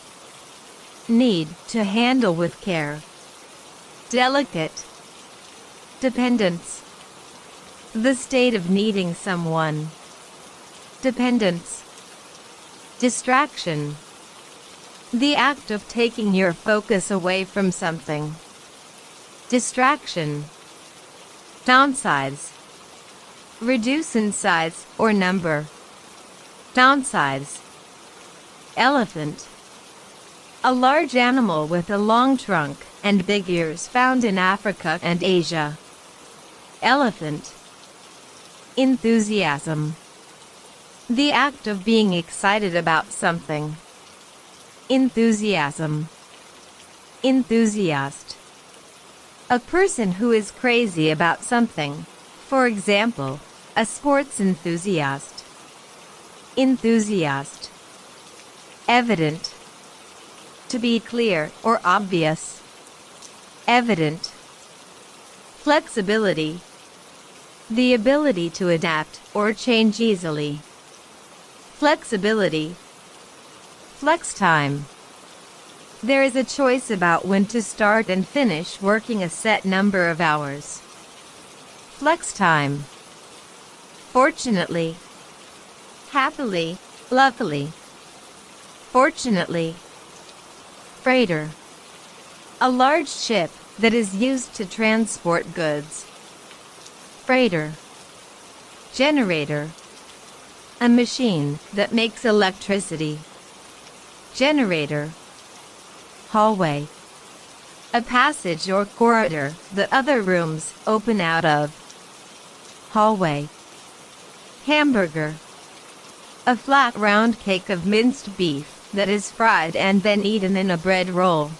Need to handle with care. Delicate. Dependence. The state of needing someone. Dependence. Distraction. The act of taking your focus away from something. Distraction. Downsize. Reduce in size or number. Downsize. Elephant. A large animal with a long trunk and big ears found in Africa and Asia. Elephant. Enthusiasm. The act of being excited about something. Enthusiasm. Enthusiast. A person who is crazy about something. For example, a sports enthusiast. Enthusiast. Evident. To be clear or obvious. Evident. Flexibility. The ability to adapt or change easily. Flexibility. Flex time. There is a choice about when to start and finish working a set number of hours. Flex time. Fortunately. Happily, luckily. Fortunately. Freighter. A large ship that is used to transport goods. Freighter. Generator. A machine that makes electricity. Generator. Hallway. A passage or corridor that other rooms open out of. hallway. Hamburger. A flat round cake of minced beef that is fried and then eaten in a bread roll.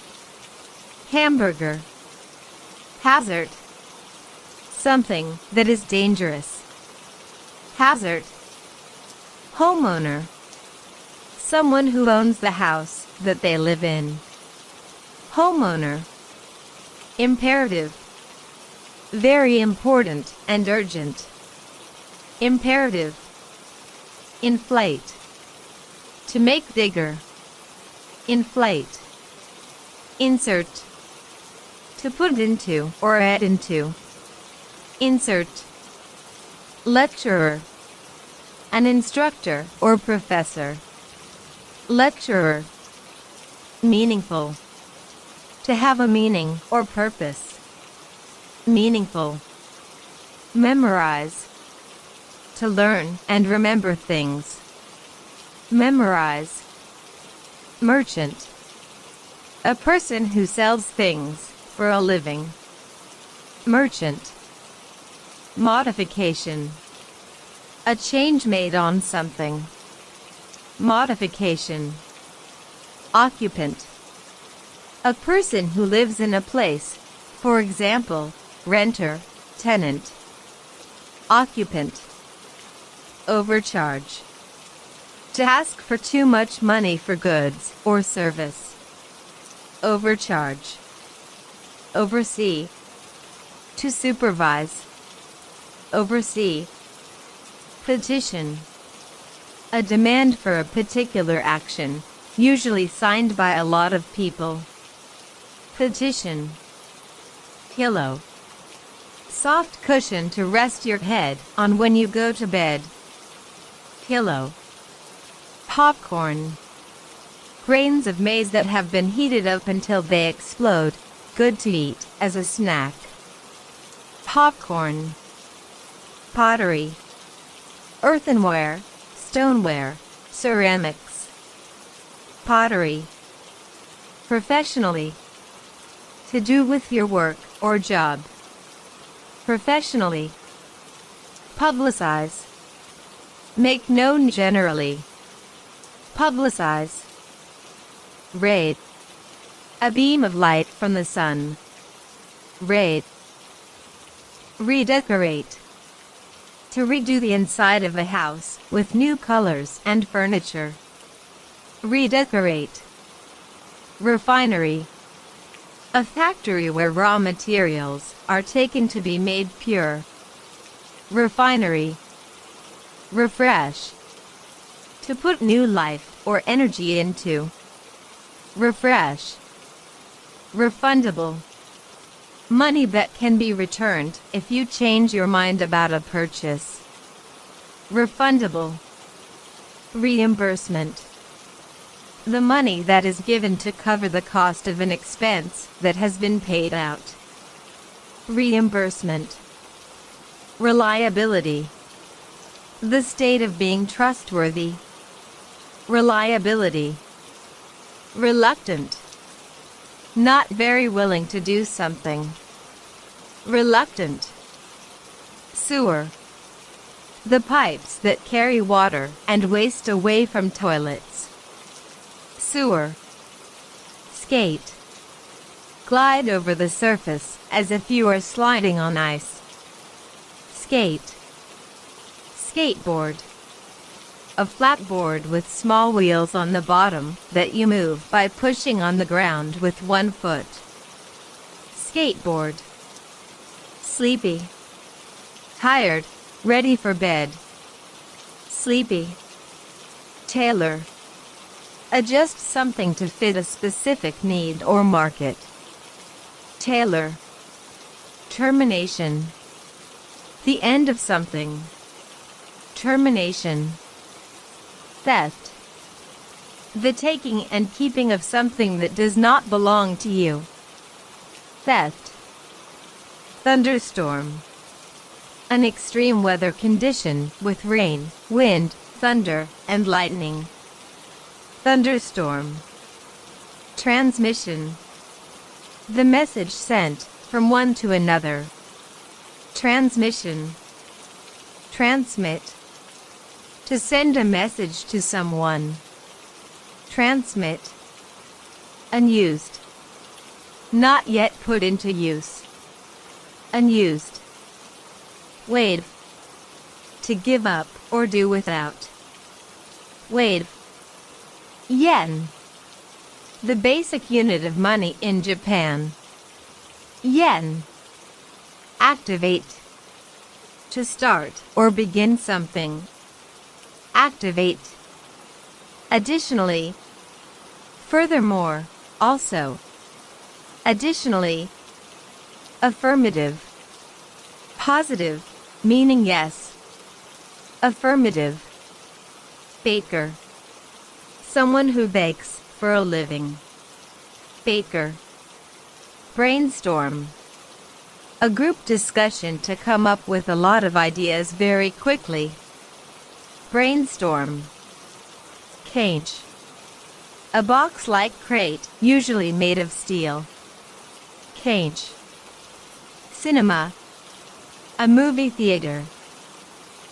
Hamburger. Hazard. Something that is dangerous. Hazard. Homeowner. Someone who owns the house that they live in. Homeowner. Imperative. Very important and urgent. Imperative. Inflate. To make bigger. Inflate. Insert. To put into or add into. Insert. Lecturer. An instructor or professor. Lecturer. Meaningful. To have a meaning or purpose. Meaningful. Memorize. To learn and remember things. Memorize. Merchant. A person who sells things for a living. Merchant. Modification. A change made on something. Modification. Occupant. A person who lives in a place, for example, renter, tenant. Occupant. Overcharge. To ask for too much money for goods or service. Overcharge. Oversee. To supervise. Oversee. Petition. A demand for a particular action, usually signed by a lot of people. Petition. Pillow. Soft cushion to rest your head on when you go to bed. Pillow. Popcorn. Grains of maize that have been heated up until they explode, good to eat as a snack. Popcorn. Pottery. Earthenware, stoneware, ceramics. Pottery. Professionally. To do with your work or job. Professionally. Publicize. Make known generally. Publicize. Raid. A beam of light from the sun. Raid. Redecorate. To redo the inside of a house with new colors and furniture. Redecorate. Refinery. A factory where raw materials are taken to be made pure. Refinery. Refresh. To put new life or energy into. Refresh. Refundable. Money that can be returned if you change your mind about a purchase. Refundable. Reimbursement. The money that is given to cover the cost of an expense that has been paid out. Reimbursement. Reliability. The state of being trustworthy. Reliability. Reluctant. Not very willing to do something. Reluctant. Sewer. The pipes that carry water and waste away from toilets. Sewer. Skate. Glide over the surface as if you are sliding on ice. Skate. Skateboard. A flat board with small wheels on the bottom that you move by pushing on the ground with one foot. Skateboard. Sleepy. Tired, ready for bed. Sleepy. Tailor. Adjust something to fit a specific need or market. Tailor. Termination. The end of something. Termination. Theft. The taking and keeping of something that does not belong to you. Theft. Thunderstorm. An extreme weather condition with rain, wind, thunder, and lightning. Thunderstorm. Transmission. The message sent from one to another. Transmission. Transmit. To send a message to someone. Transmit. Unused. Not yet put into use. Unused. Wave. To give up or do without. Wave. Yen. The basic unit of money in Japan. Yen. Activate. To start or begin something. Activate. Additionally. Furthermore, also. Additionally. Affirmative. Positive, meaning yes. Affirmative. Baker. Someone who bakes for a living. Baker. Brainstorm. A group discussion to come up with a lot of ideas very quickly. Brainstorm. Cage. A box-like crate, usually made of steel. Cage. Cinema. A movie theater.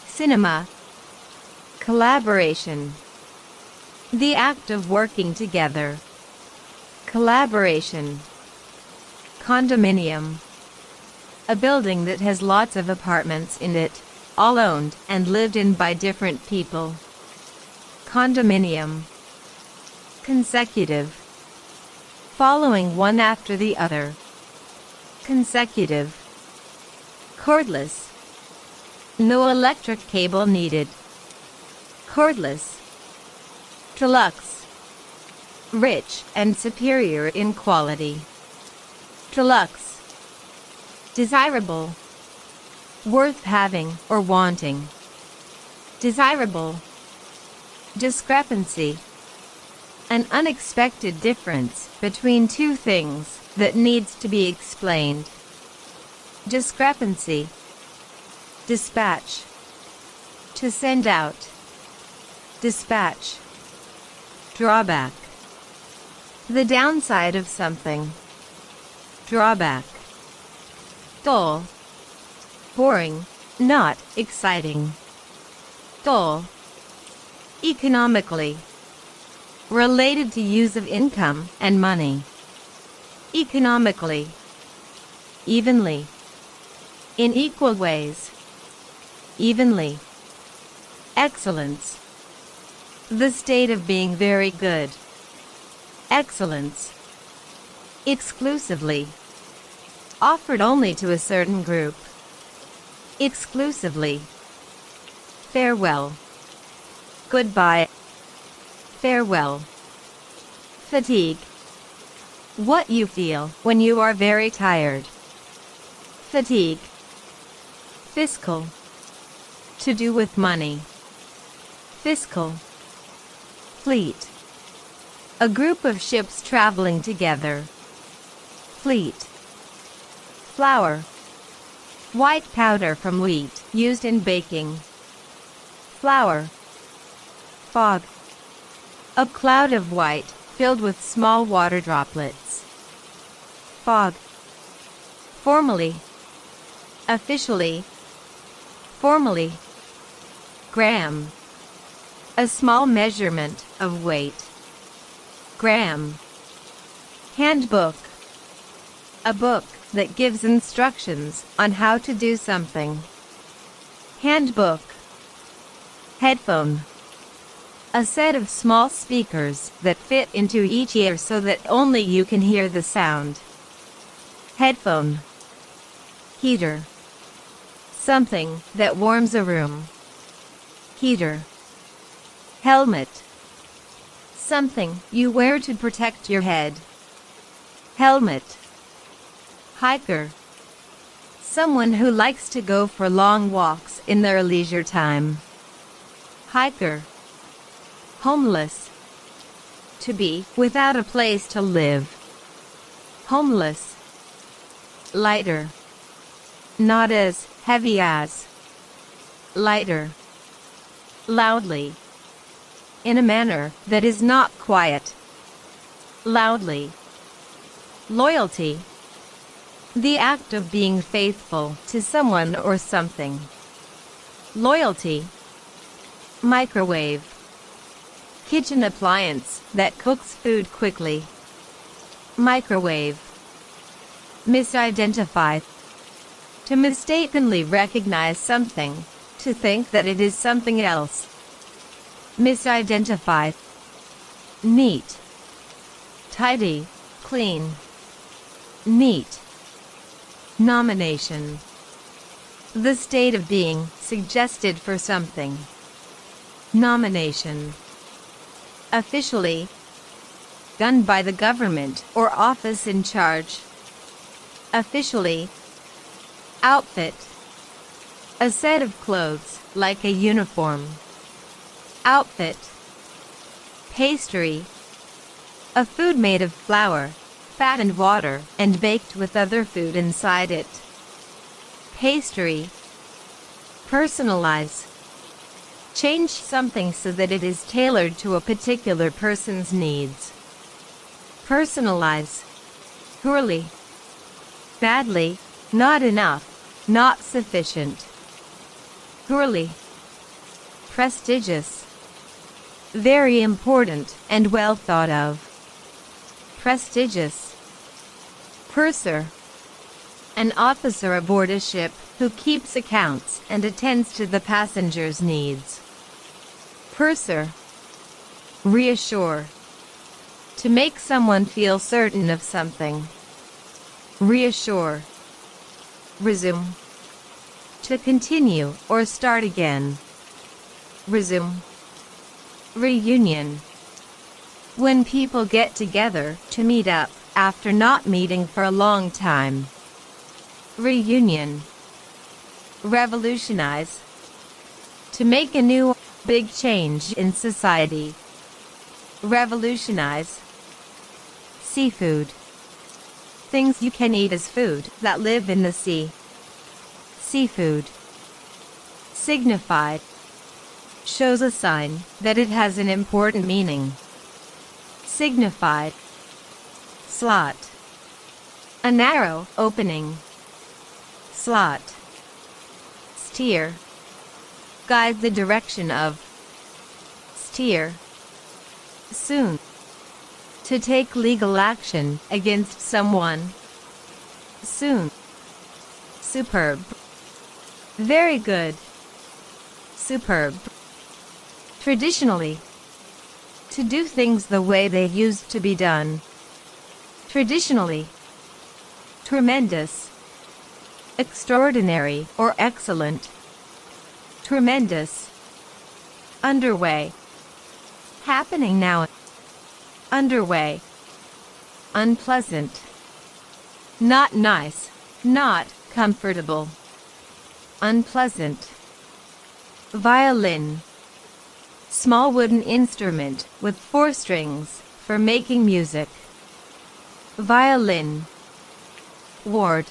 Cinema. Collaboration. The act of working together. Collaboration. Condominium. A building that has lots of apartments in it, all owned and lived in by different people. Condominium. Consecutive. Following one after the other. Consecutive. Cordless. No electric cable needed. Cordless. Deluxe. Rich and superior in quality. Deluxe. Desirable. Worth having or wanting. Desirable. Discrepancy. An unexpected difference between two things that needs to be explained. Discrepancy. Dispatch. To send out. Dispatch. Drawback. The downside of something. Drawback. Dull. Boring, not exciting. Dull. Economically. Related to use of income and money. Economically. Evenly. In equal ways. Evenly. Excellence. The state of being very good. Excellence. Exclusively. Offered only to a certain group. Exclusively. Farewell. Goodbye. Farewell. Fatigue. What you feel when you are very tired. Fatigue. Fiscal. To do with money. Fiscal. Fleet. A group of ships traveling together. Fleet. Flour. White powder from wheat, used in baking. Flour. Fog. A cloud of white, filled with small water droplets. Fog. Formally. Officially. Formally. Gram. A small measurement of weight. Gram. Handbook. A book that gives instructions on how to do something. Handbook. Headphone. A set of small speakers that fit into each ear so that only you can hear the sound. Headphone. Heater. Something that warms a room. Heater. Helmet. Something you wear to protect your head. Helmet. Hiker. Someone who likes to go for long walks in their leisure time. Hiker. Homeless. To be without a place to live. Homeless. Lighter. Not as heavy as. Lighter. Loudly. In a manner that is not quiet. Loudly. Loyalty. The act of being faithful to someone or something. loyalty. Microwave. Kitchen appliance that cooks food quickly. Microwave. Misidentify. To mistakenly recognize something, to think that it is something else. Misidentify. Neat. Tidy, clean. Neat. Nomination. The state of being suggested for something. Nomination. Officially. Done by the government or office in charge. Officially. Outfit. A set of clothes, like a uniform. Outfit. Pastry. A food made of flour, fat and water, and baked with other food inside it. Pastry. Personalize. Change something so that it is tailored to a particular person's needs. Personalize. Poorly. Badly, not enough, not sufficient. Poorly. Prestigious. Very important and well thought of. Prestigious. Purser. An officer aboard a ship who keeps accounts and attends to the passengers' needs. Purser. Reassure. To make someone feel certain of something. Reassure. Resume. To continue or start again. Resume. Reunion. When people get together to meet up after not meeting for a long time. Reunion. Revolutionize. To make a new, big change in society. Revolutionize. Seafood. Things you can eat as food that live in the sea. Seafood. Signified. Shows a sign that it has an important meaning. Signified. Slot. A narrow opening. Slot. Steer. Guide the direction of. Steer. Soon. To take legal action against someone. Soon. Superb. Very good. Superb. Traditionally. To do things the way they used to be done. Traditionally. Tremendous. Extraordinary or excellent. Tremendous. Underway. Happening now. Underway. Unpleasant. Not nice. Not comfortable. Unpleasant. Violin. Small wooden instrument with 4 strings for making music. Violin. Ward.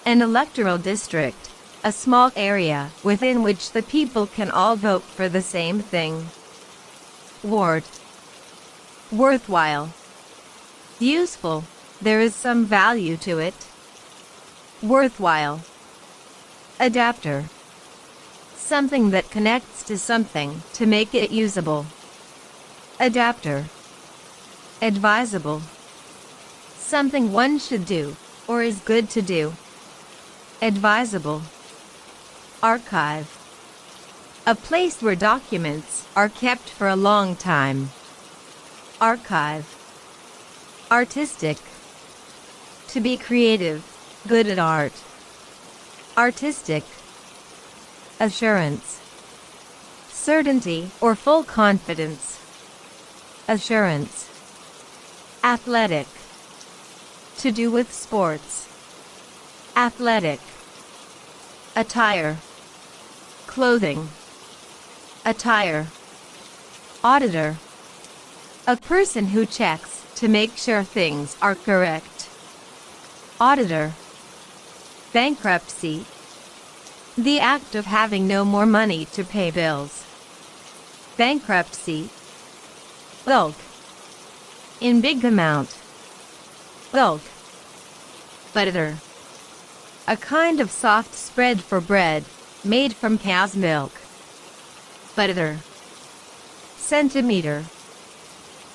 An electoral district, a small area within which the people can all vote for the same thing. Ward. Worthwhile. Useful, there is some value to it. Worthwhile. Adapter. Something that connects to something to make it usable. Adapter. Advisable. Something one should do, or is good to do. Advisable. Archive. A place where documents are kept for a long time. Archive. Artistic. To be creative, good at art. Artistic. Assurance. Certainty or full confidence. Assurance. Athletic. To do with sports. Athletic. Attire. Clothing. Attire. Auditor. A person who checks to make sure things are correct. Auditor. Bankruptcy. The act of having no more money to pay bills. Bankruptcy. Bulk. In big amount. Bulk. Butter. A kind of soft spread for bread, made from cow's milk. Butter. Centimeter.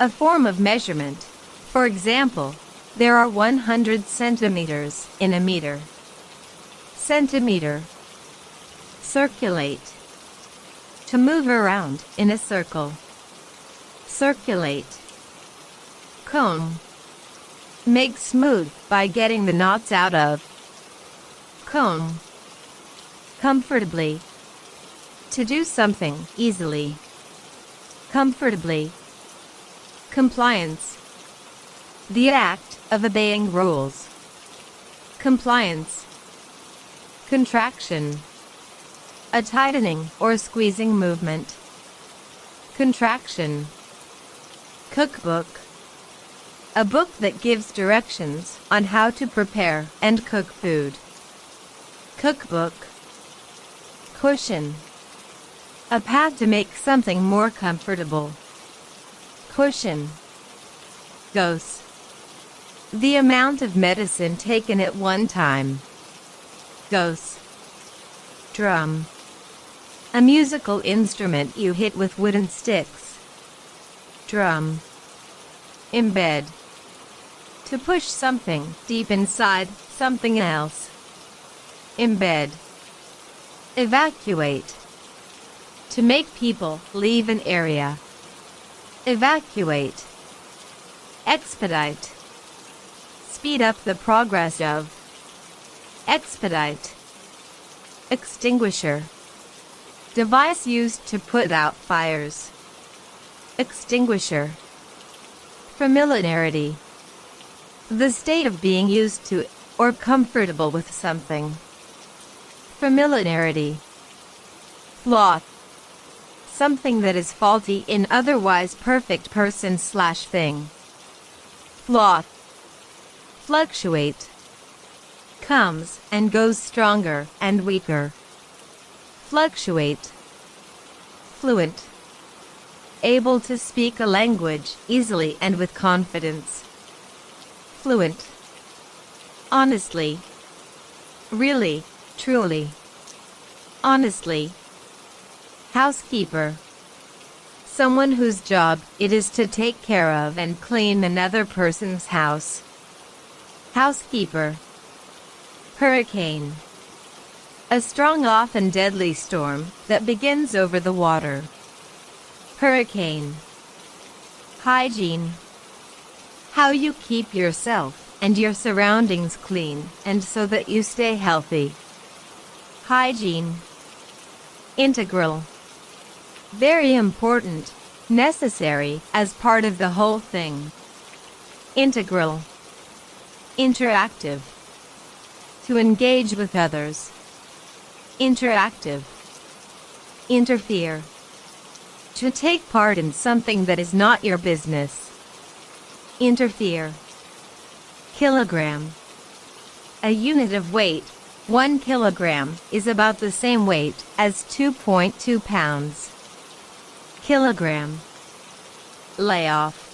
A form of measurement. For example, there are 100 centimeters in a meter. Centimeter. Circulate. To move around in a circle. Circulate. Comb. Make smooth by getting the knots out of. Comb. Comfortably. To do something easily. Comfortably. Compliance. The act of obeying rules. Compliance. Contraction. A tightening or squeezing movement. Contraction. Cookbook. A book that gives directions on how to prepare and cook food. Cookbook. Cushion. A pad to make something more comfortable. Cushion. Dose. The amount of medicine taken at one time. Dose. Drum. A musical instrument you hit with wooden sticks. Drum. Embed. To push something deep inside something else. Embed. Evacuate. To make people leave an area. Evacuate. Expedite. Speed up the progress of. Expedite. Extinguisher. Device used to put out fires. Extinguisher. Familiarity. The state of being used to or comfortable with something. Familiarity. Flaw. Something that is faulty in otherwise perfect person/thing. Flaw. Fluctuate. Comes and goes stronger and weaker. Fluctuate. Fluent. Able to speak a language easily and with confidence. Fluent. Honestly. Really, truly. Honestly. Housekeeper. Someone whose job it is to take care of and clean another person's house. Housekeeper. Hurricane. A strong, often deadly storm that begins over the water. Hurricane. Hygiene. How you keep yourself and your surroundings clean and so that you stay healthy. Hygiene. Integral. Very important, necessary as part of the whole thing. Integral. Interactive. To engage with others. Interactive. Interfere. To take part in something that is not your business. Interfere. Kilogram. A unit of weight. 1 kilogram is about the same weight as 2.2 pounds. Kilogram. Layoff.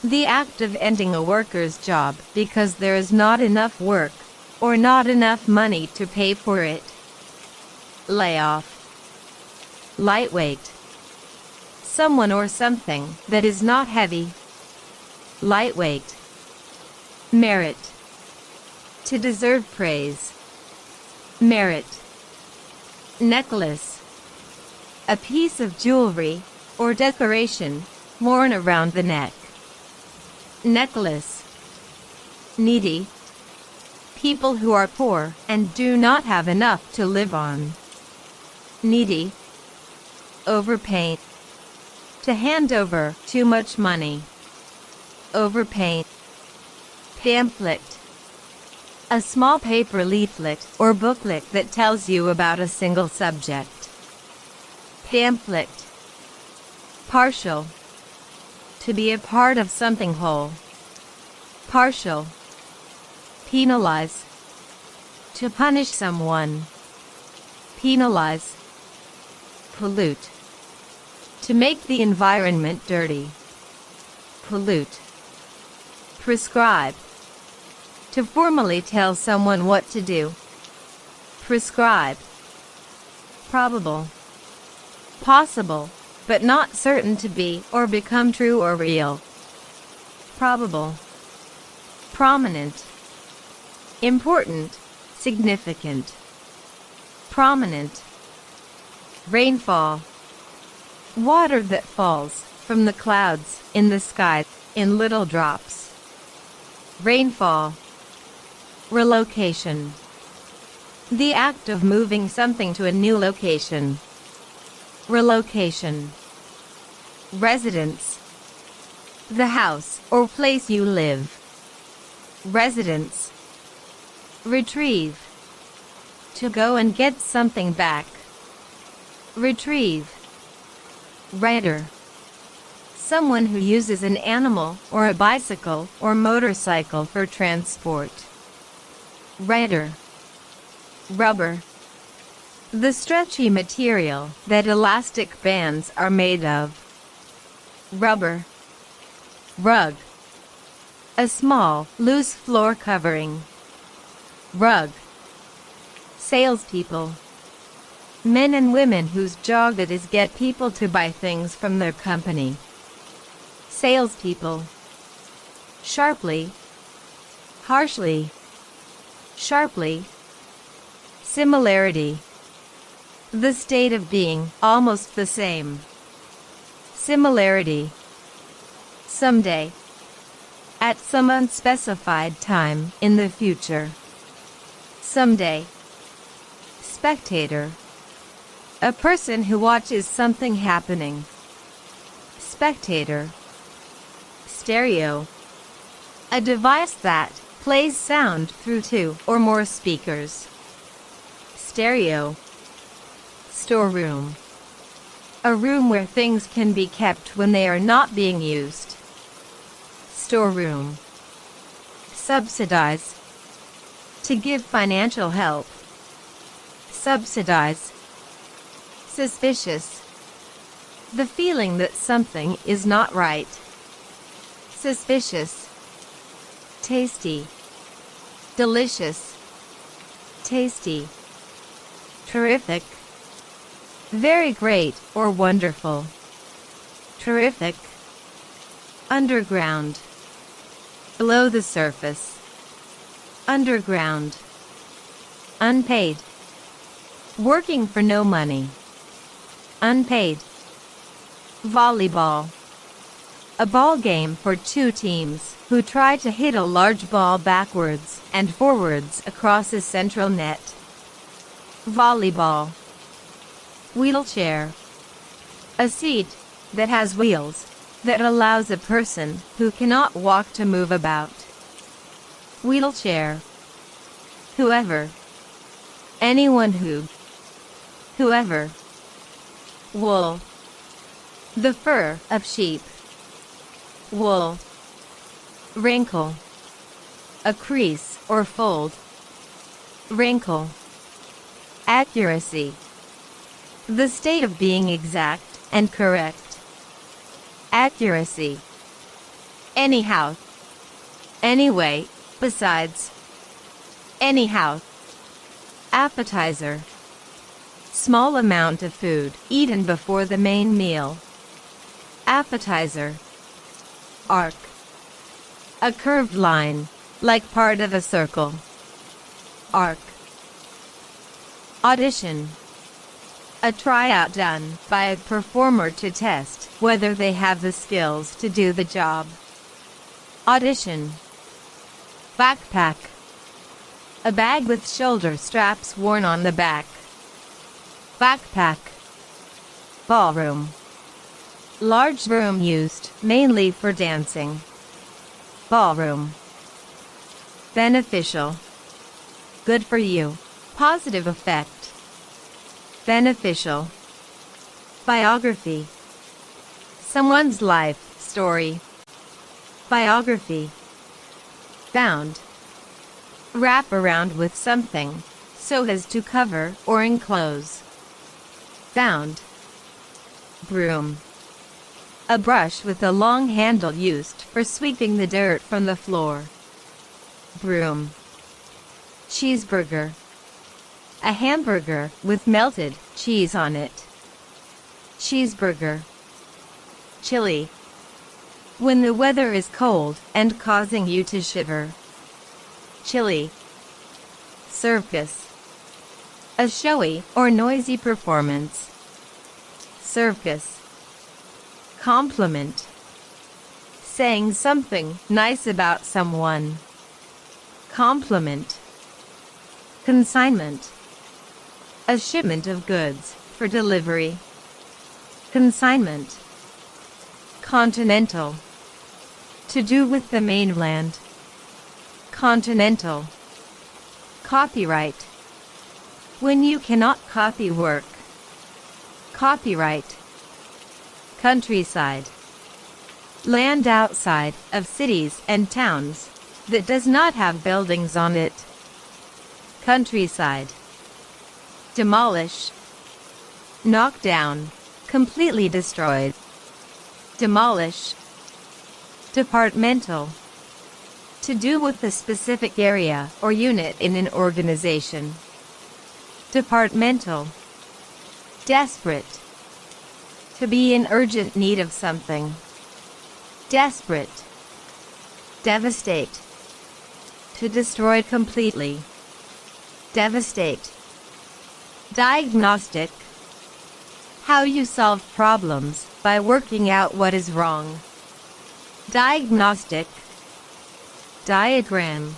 The act of ending a worker's job because there is not enough work or not enough money to pay for it. Layoff. Lightweight. Someone or something that is not heavy. Lightweight. Merit. To deserve praise. Merit. Necklace. A piece of jewelry or decoration worn around the neck. Necklace. Needy. People who are poor and do not have enough to live on. Needy. Overpay. To hand over too much money. Overpay. Pamphlet. A small paper leaflet or booklet that tells you about a single subject. Pamphlet. Partial. To be a part of something whole. Partial. Penalize. To punish someone. Penalize. Pollute. To make the environment dirty. Pollute. Prescribe. To formally tell someone what to do. Prescribe. probable, possible, but not certain to be or become true or real. Probable, prominent, important, significant, prominent. Rainfall, water that falls from the clouds in the sky in little drops. Rainfall. Relocation, the act of moving something to a new location. Relocation. Residence, the house or place you live. Residence. Retrieve, to go and get something back. Retrieve. Rider, someone who uses an animal or a bicycle or motorcycle for transport. Rider. Rubber, the stretchy material that elastic bands are made of. Rubber. Rug, a small, loose floor covering. Rug. Salespeople, men and women whose job it is get people to buy things from their company. Salespeople. Sharply, harshly, sharply. Similarity, the state of being almost the same. Similarity. Someday, at some unspecified time in the future. Someday. Spectator, a person who watches something happening. Spectator. Stereo, a device that plays sound through two or more speakers. Stereo. Storeroom, a room where things can be kept when they are not being used. Storeroom. Subsidize, to give financial help. Subsidize. Suspicious, the feeling that something is not right. Suspicious. Tasty, delicious, tasty. Terrific, very great or wonderful. Terrific. Underground, below the surface. Underground. Unpaid, working for no money. Unpaid. Volleyball, a ball game for two teams who try to hit a large ball backwards and forwards across a central net. Volleyball. Wheelchair, a seat that has wheels that allows a person who cannot walk to move about. Wheelchair. Whoever, anyone who. Whoever. Wool, the fur of sheep. Wool. Wrinkle, a crease or fold. Wrinkle. Accuracy, the state of being exact and correct. Accuracy. Anyhow, anyway, besides. Anyhow. Appetizer, small amount of food eaten before the main meal. Appetizer. Arc, a curved line, like part of a circle. Arc. Audition, a tryout done by a performer to test whether they have the skills to do the job. Audition. Backpack, a bag with shoulder straps worn on the back. Backpack. Ballroom, large room used mainly for dancing. Ballroom. Beneficial, good for you, positive effect. Beneficial. Biography, someone's life story. Biography. Bound, wrap around with something so as to cover or enclose. Bound. Broom, a brush with a long handle used for sweeping the dirt from the floor. Broom. Cheeseburger, A hamburger with melted cheese on it. Cheeseburger. Chilly. When the weather is cold and causing you to shiver. Chilly. Circus. A showy or noisy performance. Circus. Compliment. Saying something nice about someone. Compliment. Consignment. A shipment of goods for delivery. Consignment. Continental. To do with the mainland. Continental. Copyright. When you cannot copy work. Copyright. Countryside. Land outside of cities and towns that does not have buildings on it. Countryside. Demolish. Knock down. Completely destroyed. Demolish. Departmental. To do with a specific area or unit in an organization. Departmental. Desperate. To be in urgent need of something. Desperate. Devastate. To destroy completely. Devastate. Diagnostic. How you solve problems by working out what is wrong. Diagnostic. Diagram.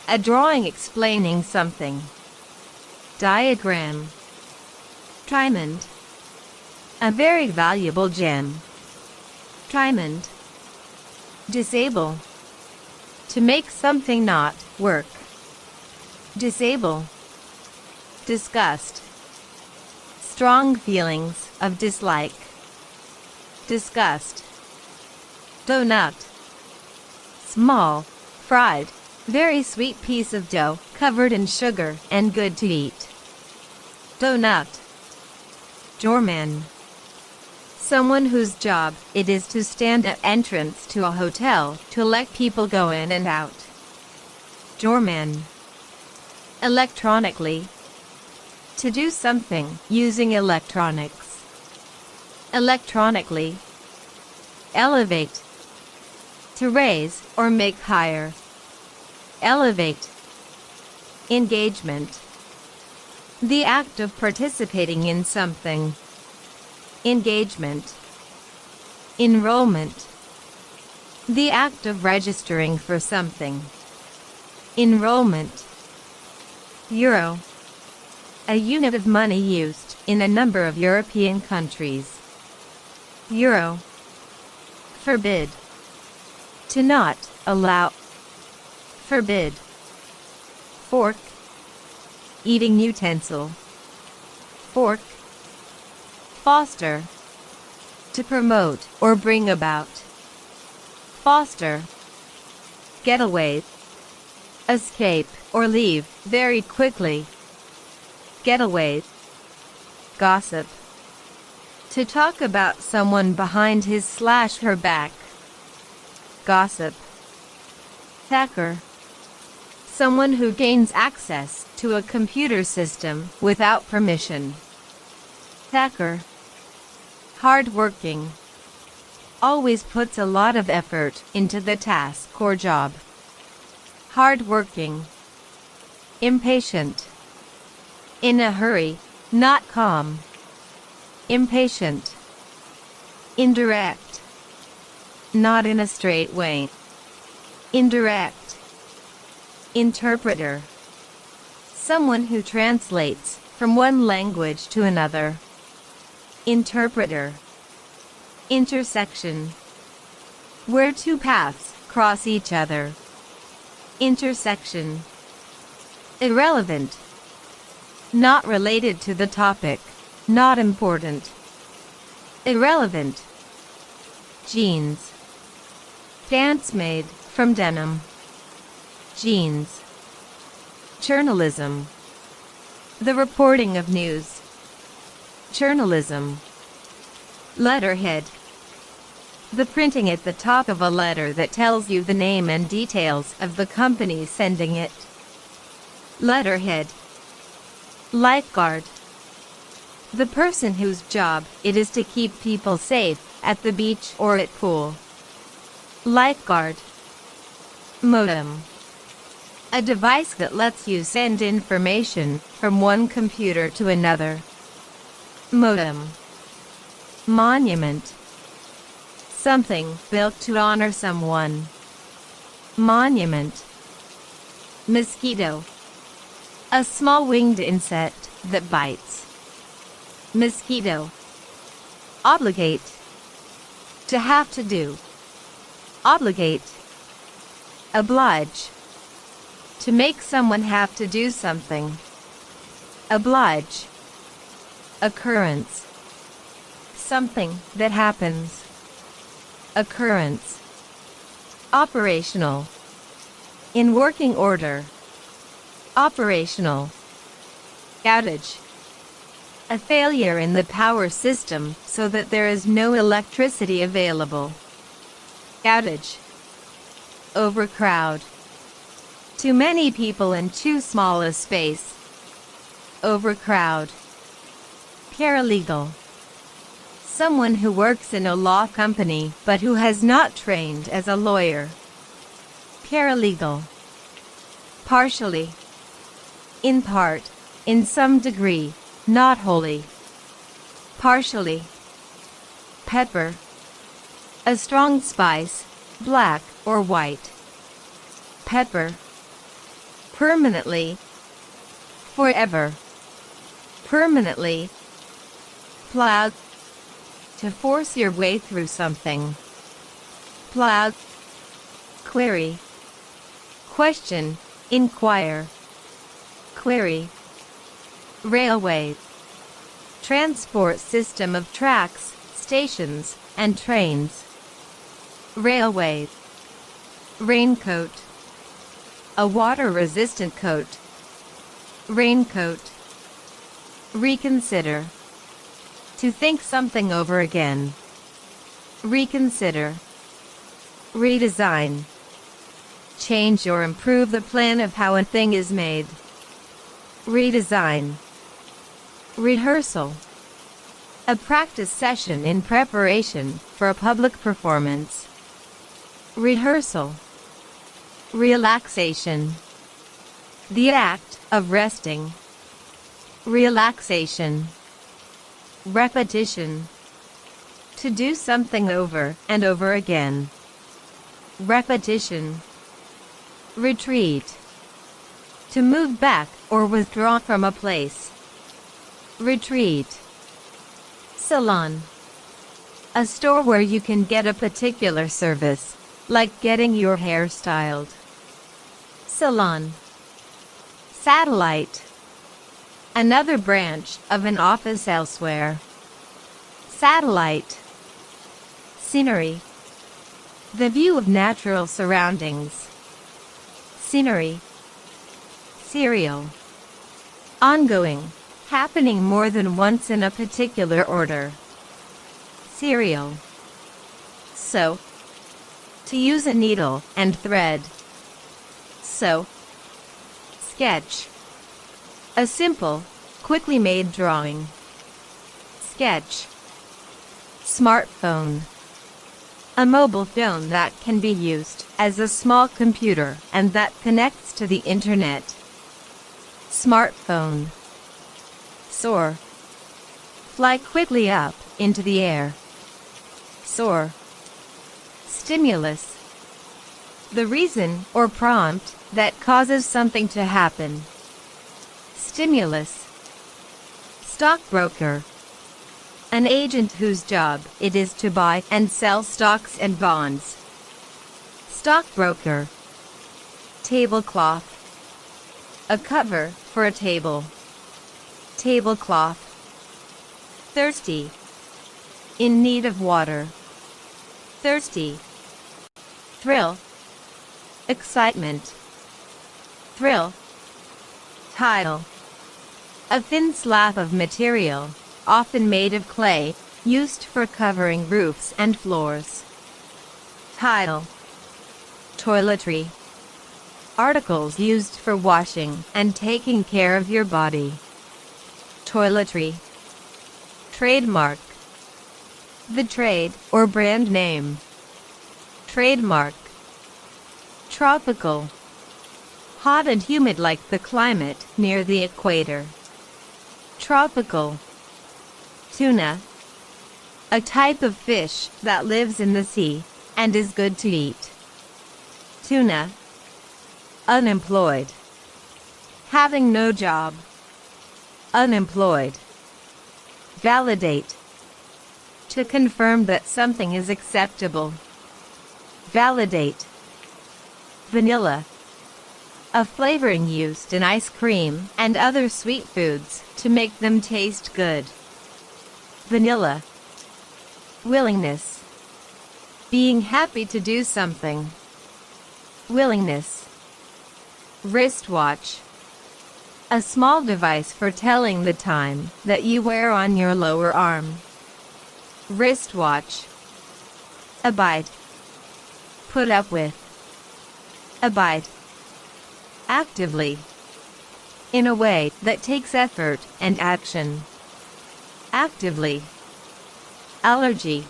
A drawing explaining something. Diagram. Trimond. A very valuable gem. Trimond. Disable. To make something not work. Disable. Disgust. Strong feelings of dislike. Disgust. Donut. Small, fried, very sweet piece of dough covered in sugar and good to eat. Donut. Doorman. Someone whose job it is to stand at entrance to a hotel to let people go in and out. Doorman. Electronically. To do something using electronics. Electronically. Elevate. To raise or make higher. Elevate. Engagement. The act of participating in something. Engagement. Enrollment. The act of registering for something. Enrollment. Euro. A unit of money used in a number of European countries. Euro. Forbid. To not allow. Forbid. Fork. Eating utensil. Fork. Foster. To promote or bring about. Foster. Getaway. Escape or leave very quickly. Getaway. Gossip. To talk about someone behind his/her back. Gossip. Hacker. Someone who gains access to a computer system without permission. Hacker. Hardworking. Always puts a lot of effort into the task or job. Hardworking. Impatient. In a hurry, not calm. Impatient. Indirect. Not in a straight way. Indirect. Interpreter. Someone who translates from one language to another. Interpreter. Intersection. Where two paths cross each other. Intersection. Irrelevant. Not related to the topic. Not important. Irrelevant. Jeans. Pants made from denim. Jeans. Journalism. The reporting of news. Journalism. Letterhead. The printing at the top of a letter that tells you the name and details of the company sending it. Letterhead. Lifeguard. The person whose job it is to keep people safe at the beach or at pool. Lifeguard. Modem. A device that lets you send information from one computer to another. Modem. Monument. Something built to honor someone. Monument. Mosquito. A small winged insect that bites. Mosquito. Obligate. To have to do. Obligate. Oblige. To make someone have to do something. Oblige. Occurrence. Something that happens. Occurrence. Operational. In working order. Operational. Outage. A failure in the power system so that there is no electricity available. Outage. Overcrowd. Too many people in too small a space. Overcrowd. Paralegal. Someone who works in a law company but who has not trained as a lawyer. Paralegal. Partially. In part, in some degree, not wholly. Partially. Pepper. A strong spice, black or white. Pepper. Permanently. Forever. Permanently. Plow. To force your way through something. Plow. Query. Question, inquire. Query. Railway. Transport system of tracks, stations, and trains. Railway. Raincoat. A water-resistant coat. Raincoat. Reconsider. To think something over again. Reconsider. Redesign. Change or improve the plan of how a thing is made. Redesign. Rehearsal. A practice session in preparation for a public performance. Rehearsal. Relaxation. The act of resting. Relaxation. Repetition. To do something over and over again. Repetition. Retreat. To move back or withdraw from a place. Retreat. Salon. A store where you can get a particular service, like getting your hair styled. Salon. Satellite. Another branch of an office elsewhere. Satellite. Scenery. The view of natural surroundings. Scenery. Serial. Ongoing, happening more than once in a particular order. Serial. Sew. To use a needle and thread. Sew. Sketch. A simple, quickly made drawing. Sketch. Smartphone. A mobile phone that can be used as a small computer and that connects to the internet. Smartphone. Soar. Fly quickly up into the air. Soar. Stimulus. The reason or prompt that causes something to happen. Stimulus. Stockbroker. An agent whose job it is to buy and sell stocks and bonds. Stockbroker. Tablecloth. A cover for a table. Tablecloth. Thirsty. In need of water. Thirsty. Thrill. Excitement. Thrill. Tile. A thin slab of material, often made of clay, used for covering roofs and floors. Tile. Toiletry. Articles used for washing and taking care of your body. toiletry. Trademark. The trade or brand name. Trademark. Tropical. Hot and humid like the climate near the equator. Tropical. Tuna. A type of fish that lives in the sea and is good to eat. Tuna. Unemployed. Having no job. Unemployed. Validate. To confirm that something is acceptable. Validate. Vanilla. A flavoring used in ice cream and other sweet foods to make them taste good. Vanilla. Willingness. Being happy to do something. Willingness. Wristwatch. A small device for telling the time that you wear on your lower arm. Wristwatch. Abide. Put up with. Abide. Actively. In a way that takes effort and action. Actively. Allergy.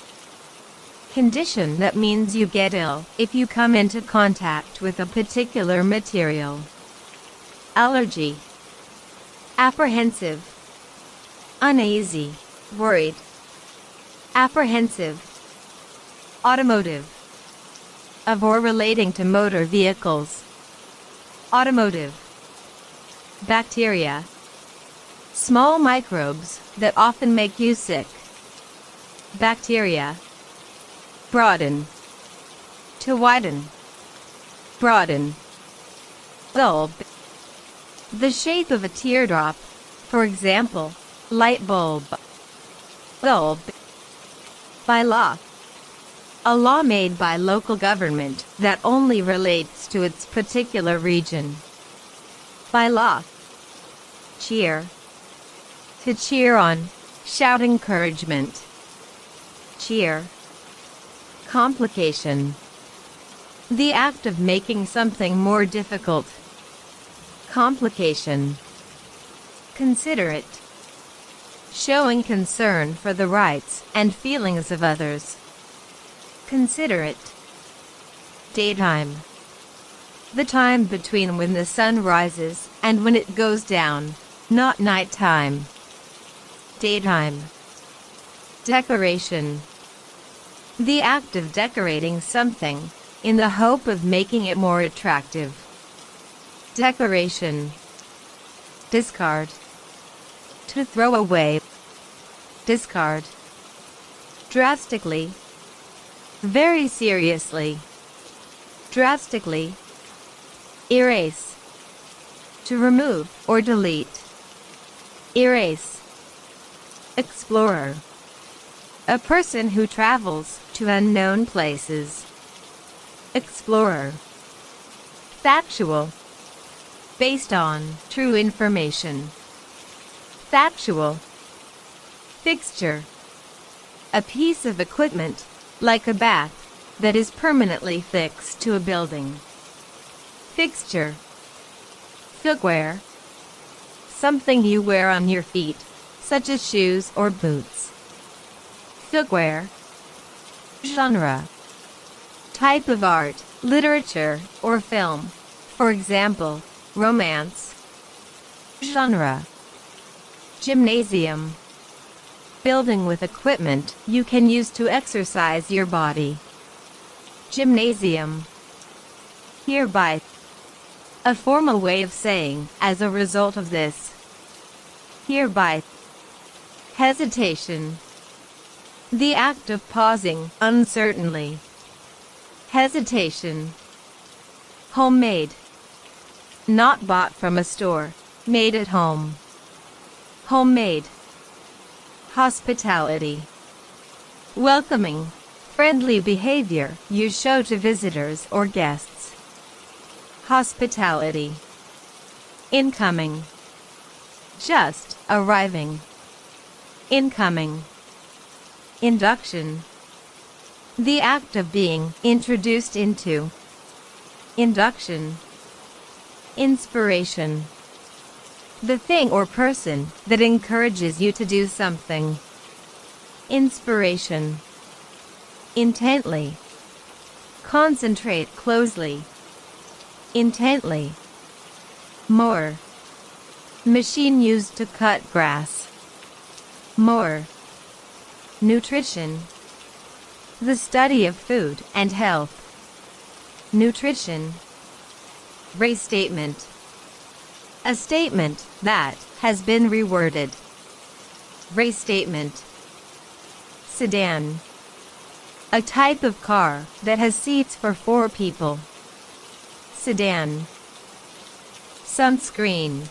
Condition that means you get ill if you come into contact with a particular material. Allergy. Apprehensive. Uneasy. Worried. Apprehensive. Automotive. Of or relating to motor vehicles. Automotive. Bacteria. Small microbes that often make you sick. Bacteria. Broaden. To widen. Broaden. Bulb. The shape of a teardrop. For example, light bulb. Bulb. By law. A law made by local government that only relates to its particular region. By law. Cheer. To cheer on. Shout encouragement. Cheer. Complication. The act of making something more difficult. Complication. Considerate. Showing concern for the rights and feelings of others. Considerate. Daytime. The time between when the sun rises and when it goes down, not nighttime. Daytime. Decoration. The act of decorating something, in the hope of making it more attractive. Decoration. Discard. To throw away. Discard. Drastically. Very seriously. Drastically. Erase. To remove or delete. Erase. Explorer. A person who travels to unknown places. Explorer. Factual. Based on true information. Factual. Fixture. A piece of equipment, like a bath, that is permanently fixed to a building. Fixture. Footwear. Something you wear on your feet, such as shoes or boots. Footwear. Genre. Type of art, literature, or film. For example, romance. Genre. Gymnasium. Building with equipment you can use to exercise your body. Gymnasium. Hereby. A formal way of saying, as a result of this. Hereby. Hesitation. The act of pausing uncertainly. Hesitation. Homemade. Not bought from a store, made at home. Homemade. Hospitality. Welcoming, friendly behavior you show to visitors or guests. Hospitality. Incoming. Just arriving. Incoming. Induction. The act of being introduced into. Induction. Inspiration. The thing or person that encourages you to do something. Inspiration. Intently. Concentrate closely. Intently. More. Machine used to cut grass. More. Nutrition. The study of food and health. Nutrition. Restatement. A statement that has been reworded. Restatement. Sedan. A type of car that has seats for 4 people. Sedan. Sunscreen.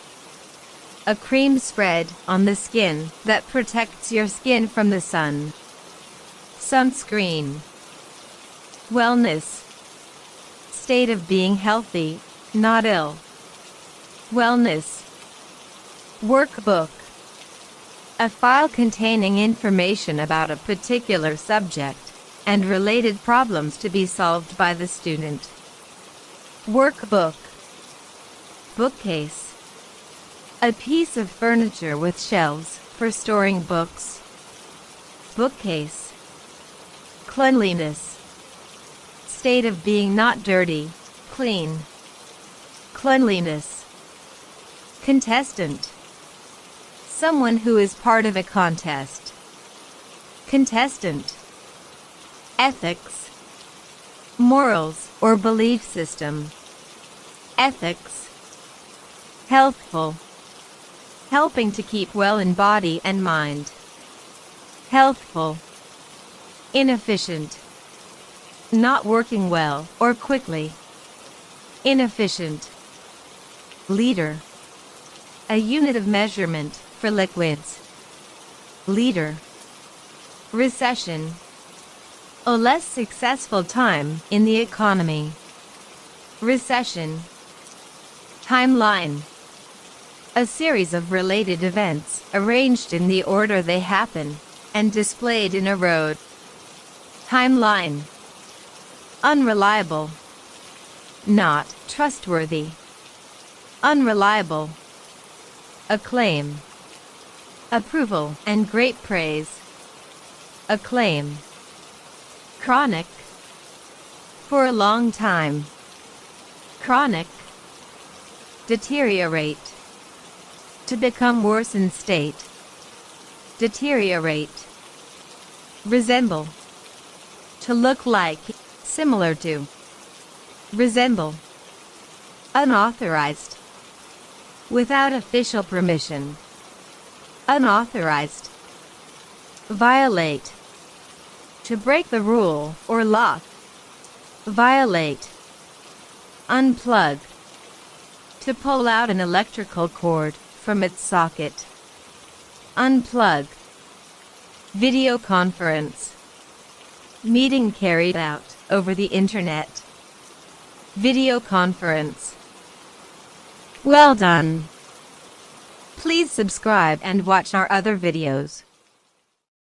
A cream spread on the skin that protects your skin from the sun. Sunscreen. Wellness. State of being healthy, not ill. Wellness. Workbook. A file containing information about a particular subject and related problems to be solved by the student. Workbook. Bookcase. A piece of furniture with shelves for storing books. Bookcase. Cleanliness. State of being not dirty, clean. Cleanliness. Contestant. Someone who is part of a contest. Contestant. Ethics. Morals or belief system. Ethics. Healthful. Helping to keep well in body and mind. Healthful. Inefficient. Not working well or quickly. Inefficient. Liter. A unit of measurement for liquids. Liter. Recession. A less successful time in the economy. Recession. Timeline. A series of related events arranged in the order they happen and displayed in a row. Timeline. Unreliable. Not trustworthy. Unreliable. Acclaim. Approval and great praise. Acclaim. Chronic. For a long time. Chronic. Deteriorate. To become worse in state. Deteriorate. Resemble. To look like, similar to. Resemble. Unauthorized. Without official permission. Unauthorized. Violate. To break the rule or law. Violate. Unplug. To pull out an electrical cord from its socket. Unplug. Video conference. Meeting carried out over the internet. Video conference. Well done. Please subscribe and watch our other videos.